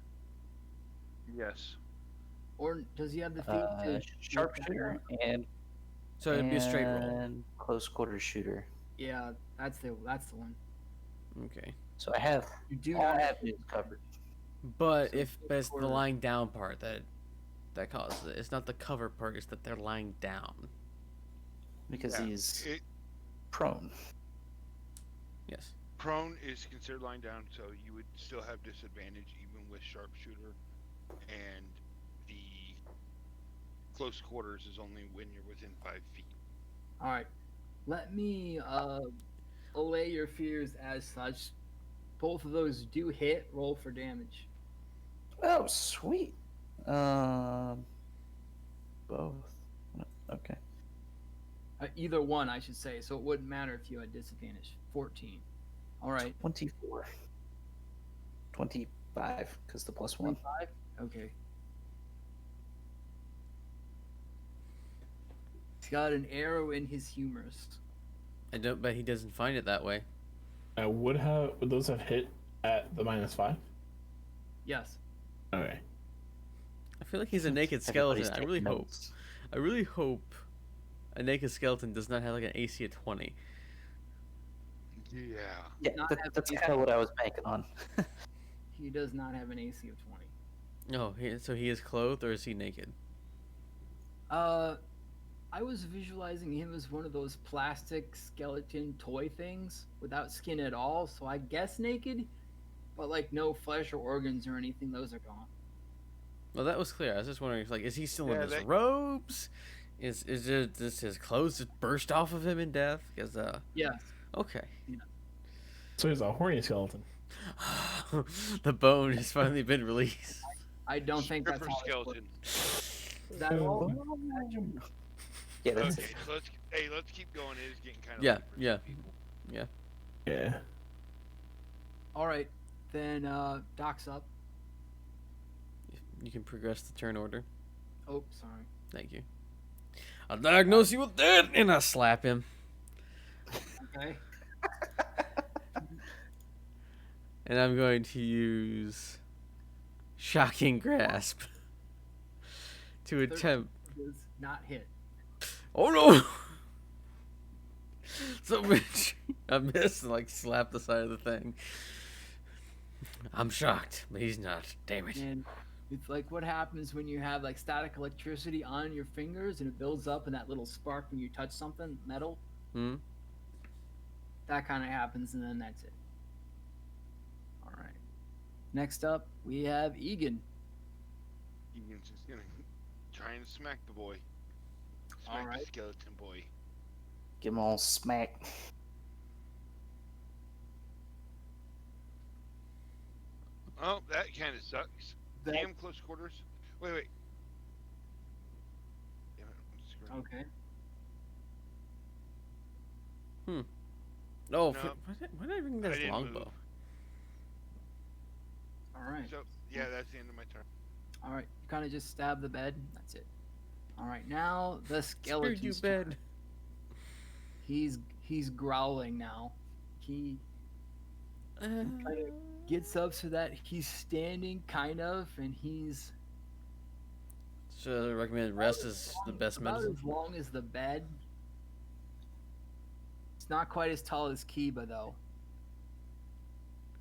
Yes. Or does he have the feat to Sharpshooter and So it'd be a straight roll. and close quarter shooter. Yeah, that's the one. Okay. So I have You do all have avenues covered. But So if it's the quarter. lying down part that causes it, it's not the cover part; it's that they're lying down. Because Yeah. he's It, prone. Yes. prone is considered lying down, so you would still have disadvantage even with sharpshooter, and the close quarters is only when you're within 5 feet. All right. Let me allay your fears as such. Both of those do hit. Roll for damage. Oh, sweet. Both. Okay. Either one, I should say. So it wouldn't matter if you had disadvantage. 14. All right. 24. 25, because the +1. 25? Okay. He's got an arrow in his humerus. I don't bet he doesn't find it that way. Would those have hit at the -5? Yes. Okay. I feel like he's a naked Everybody's skeleton. I taking really hope. notes. I really hope a naked skeleton does not have like an AC of 20. Yeah. Yeah, Not have that's these- kind of what I was banking on. He does not have an AC of 20. No, so he is clothed or is he naked? I was visualizing him as one of those plastic skeleton toy things without skin at all, so I guess naked, but like no flesh or organs or anything. Those are gone. Well, that was clear. I was just wondering, like, is he still in Yeah, his that- robes? Is it just his clothes just burst off of him in death? Because Yes. okay. So he's a horny skeleton. The bone has finally been released. I don't think that's Stripper how this skeleton. works. Is that all? Yeah, that's Okay, it. so let's keep going. It is getting kind of Yeah, late for yeah. some people. Yeah. All right, then Doc's up. You can progress the turn order. Oh, sorry. Thank you. I'll diagnose you with that, and I slap him. Okay. And I'm going to use Shocking Grasp to attempt. Does not hit. Oh no! So much. I missed and like slapped the side of the thing. I'm shocked, but he's not. Damn it. And it's like what happens when you have like static electricity on your fingers and it builds up in that little spark when you touch something metal. Hmm? That kind of happens, and then that's it. All right. Next up, we have Egan. Egan's just gonna try and smack the boy. Smack Alright. the skeleton boy. Give him all smack. Oh, that kind of sucks. That- Damn close quarters. Wait. Damn it, I'm screwing up. Okay. Oh, No. why did I bring I this didn't longbow? move. All right. So yeah, that's the end of my turn. All right. You kind of just stab the bed. That's it. All right. Now the skeleton. Screw you, bed. He's growling now. He gets up so that he's standing, kind of, and he's So I recommend rest is the best about medicine. as long as the bed. It's not quite as tall as Kiba though.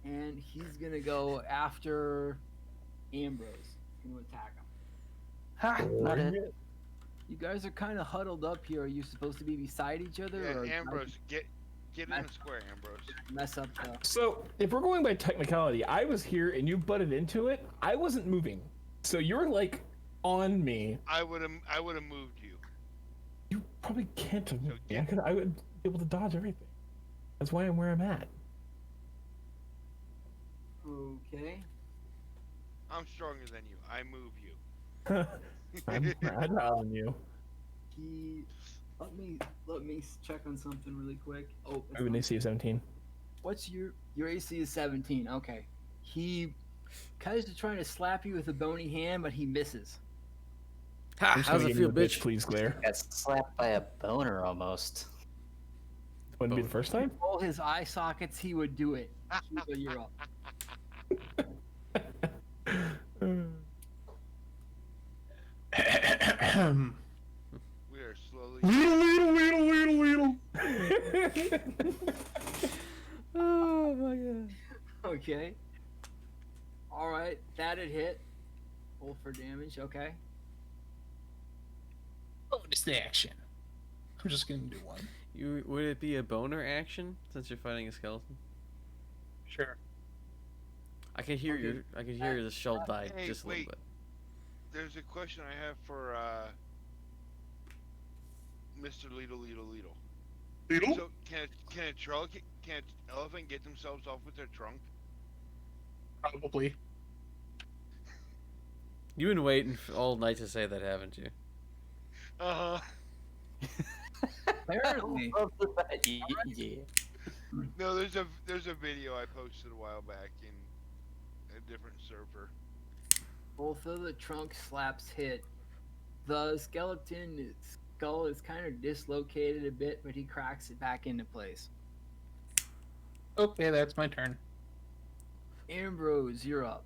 And he's gonna go after Ambrose. He's gonna attack him. Ha! Not it. You guys are kind of huddled up here. Are you supposed to be beside each other, Yeah, or Ambrose, get in the square, Ambrose. mess up the? So if we're going by technicality, I was here and you butted into it. I wasn't moving, so you're like on me. I would have moved you. You probably can't have moved me. yeah. I would be able to dodge everything. That's why I'm where I'm at. Okay. I'm stronger than you. I move you. I'm agile than you. He. Let me check on something really quick. Oh, I have an AC of 17. what's your AC is 17? Okay. He kind of trying to slap you with a bony hand, but he misses. Ha! I'm just How's gonna it give you feel, a bitch? Please, Claire. Got slapped by a boner almost. Wouldn't be the first time. All his eye sockets, he would do it. Kiba, you're up. We are slowly. Weedle. Oh my god. Okay. All right, that'd hit. Roll for damage. Okay. Bonus action. I'm just gonna do one. Would it be a boner action since you're fighting a skeleton? Sure. I can hear Okay. the shell die Hey, just a little wait. bit. There's a question I have for Mr. Leedle. Beetle? So can an elephant get themselves off with their trunk? Probably. You've been waiting all night to say that, haven't you? Uh huh. Apparently. Yeah. No, there's a video I posted a while back in a different server. Both of the trunk slaps hit. The skeleton skull is kind of dislocated a bit, but he cracks it back into place. Okay, that's my turn. Ambrose, you're up.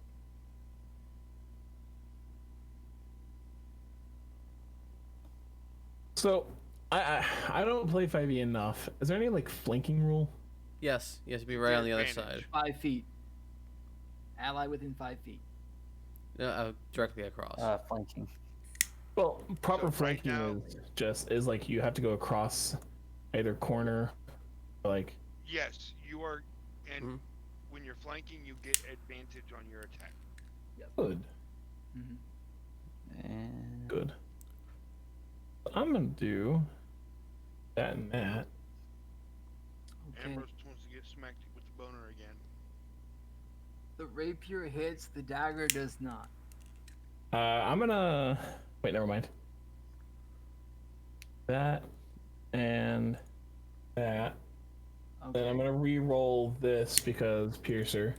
So I don't play 5e enough. Is there any like flanking rule? Yes, you have to be right on the other Advantage. side. 5 feet. Ally within 5 feet. Directly across. Flanking. Well, proper So right flanking now- is like you have to go across either corner or like Yes, you are, and Mhm. when you're flanking, you get advantage on your attack. good. And Good. I'm gonna do that and that. Okay. Ambrose wants to get smacked with the boner again. The rapier hits, the dagger does not. I'm gonna wait. Never mind. That and that. Okay. Then I'm gonna re-roll this because piercer,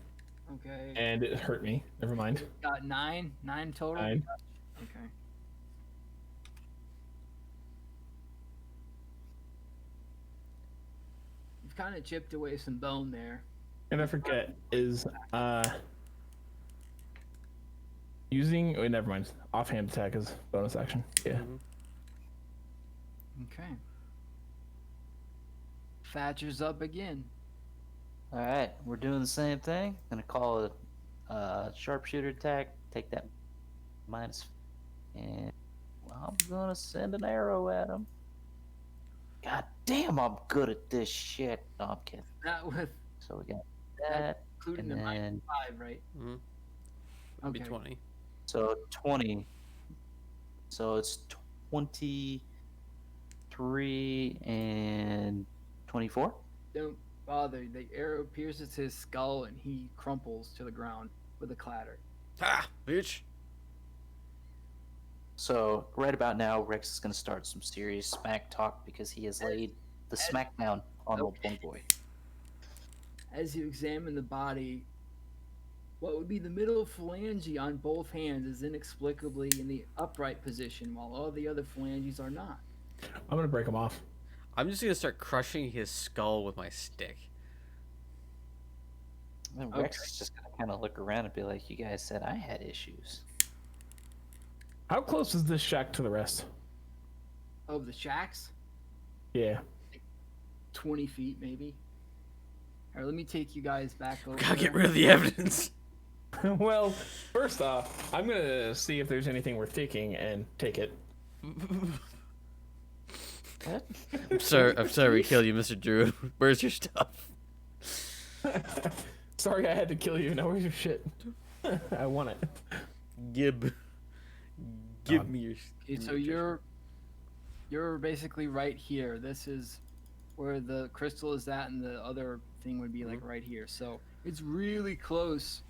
Okay. and it hurt me. Never mind. Got 9 total. 9. Okay. You've kind of chipped away some bone there. And I forget is using. Wait, never mind. Offhand attack is bonus action. Yeah. Okay. Thatcher's up again. All right, we're doing the same thing. Gonna call it sharpshooter attack. Take that minus, and I'm gonna send an arrow at him. God damn, I'm good at this shit. No, I'm kidding. That with So we got that, including and the then -5, right? It'd be Okay. 20. so 20. So it's 23 and 24. Don't bother. The arrow pierces his skull and he crumples to the ground with a clatter. Ha! Bitch! So right about now, Rex is going to start some serious smack talk because he has laid the smackdown on old Bone Boy. As you examine the body, what would be the middle phalange on both hands is inexplicably in the upright position, while all the other phalanges are not. I'm gonna break him off. I'm just gonna start crushing his skull with my stick. And Rex is just going to kind of look around and be like, "You guys said I had issues." How close is this shack to the rest? Of the shacks, Yeah. 20 feet maybe. All right, let me take you guys back over. Gotta get rid of the evidence. Well, first off, I'm gonna see if there's anything worth taking and take it. What? I'm sorry we killed you, Mr. Druid. Where's your stuff? Sorry I had to kill you. Now where's your shit? I want it. Give me your. Okay, so you're basically right here. This is where the crystal is at, and the other thing would be like right here. So it's really close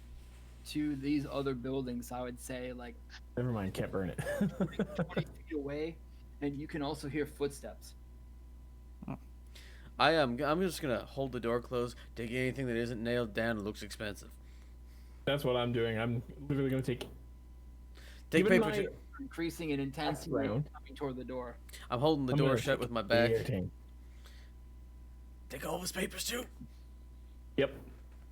to these other buildings. I would say like Never mind. Can't burn it. 20 feet away, and you can also hear footsteps. I'm just gonna hold the door closed. Take anything that isn't nailed down and looks expensive. That's what I'm doing. I'm literally gonna take. Take Even paper. my- Increasing in intensity Round. coming toward the door. I'm holding the I'm door gonna shut take with my back. everything. Take all of his papers too. Yep.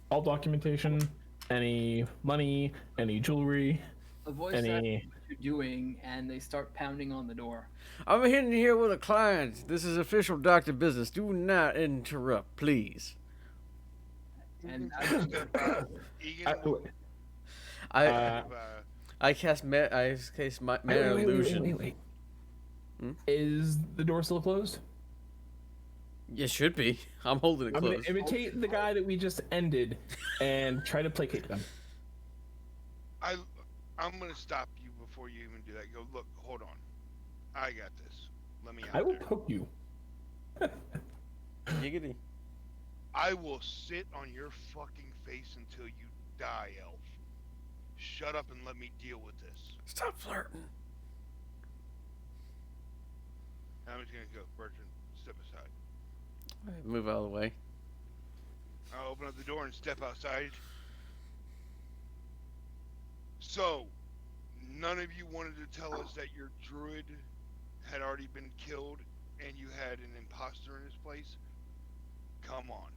All documentation, any money, any jewelry, A voice asks any. what you're doing, and they start pounding on the door. I'm in here with a client. This is official doctor business. Do not interrupt, please. And Egan, I cast mana illusion. Wait. Hmm? Is the door still closed? It should be. I'm holding it I'm gonna closed. imitate the guy that we just ended and try to placate them. I'm gonna stop you before you even do that. Go, look, hold on. I got this. Let me out I will there. poke you. Giggity. I will sit on your fucking face until you die, elf. Shut up and let me deal with this. Stop flirting. I'm just gonna go, Bertrand, step aside. Move out of the way. I'll open up the door and step outside. So, none of you wanted to tell us that your druid had already been killed and you had an imposter in his place? Come on.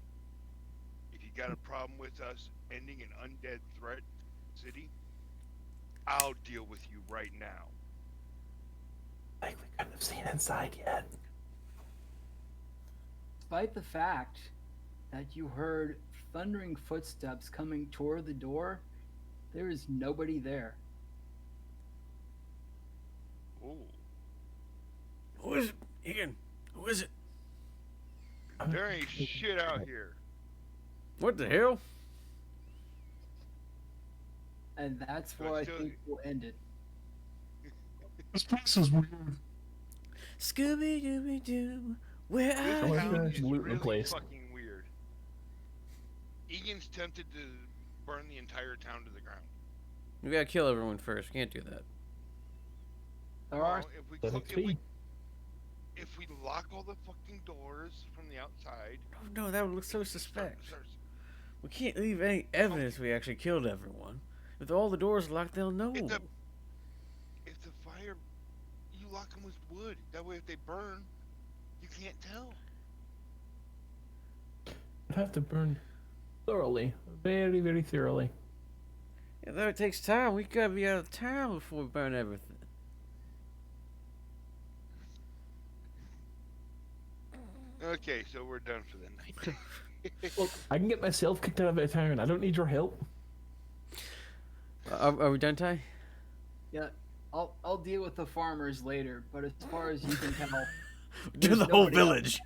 If you got a problem with us ending an undead threat city, I'll deal with you right now. Like we couldn't have seen inside yet. despite the fact that you heard thundering footsteps coming toward the door, there is nobody there. Ooh. Who is it? Egan, who is it? There ain't shit out here. What the hell? And that's So where I still- think we'll end it. This place is weird. Scooby Dooby Doo, where This are wanna you? town finish is looting the really place. fucking weird. Egan's tempted to burn the entire town to the ground. We gotta kill everyone first. We can't do that. There are If we, Let clo- it be. if we lock all the fucking doors from the outside, Oh, no, that would look so and start- suspect. start- We can't leave any evidence we actually killed everyone. If all the doors are locked, they'll know. if the fire, you lock them with wood. That way, if they burn, you can't tell. I'd have to burn thoroughly, very, very thoroughly. Yeah, that takes time. We gotta be out of town before we burn everything. Okay, so we're done for the night. Look, I can get myself kicked out of town. I don't need your help. Are we done, Ty? yeah. I'll deal with the farmers later, but as far as you can tell, To There's the whole nobody out. village.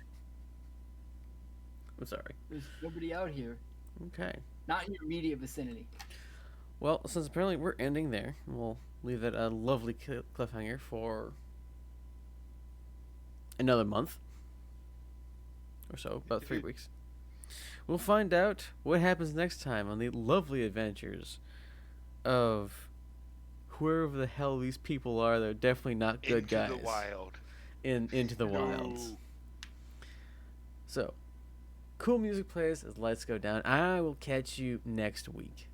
I'm sorry. there's nobody out here. Okay. Not in your immediate vicinity. Well, since apparently we're ending there, we'll leave that a lovely cliffhanger for another month or so, about 3 weeks. We'll find out what happens next time on the lovely adventures of whoever the hell these people are. They're definitely not good Into guys. the wild. Into the wilds. No. So, cool music plays as lights go down. I will catch you next week.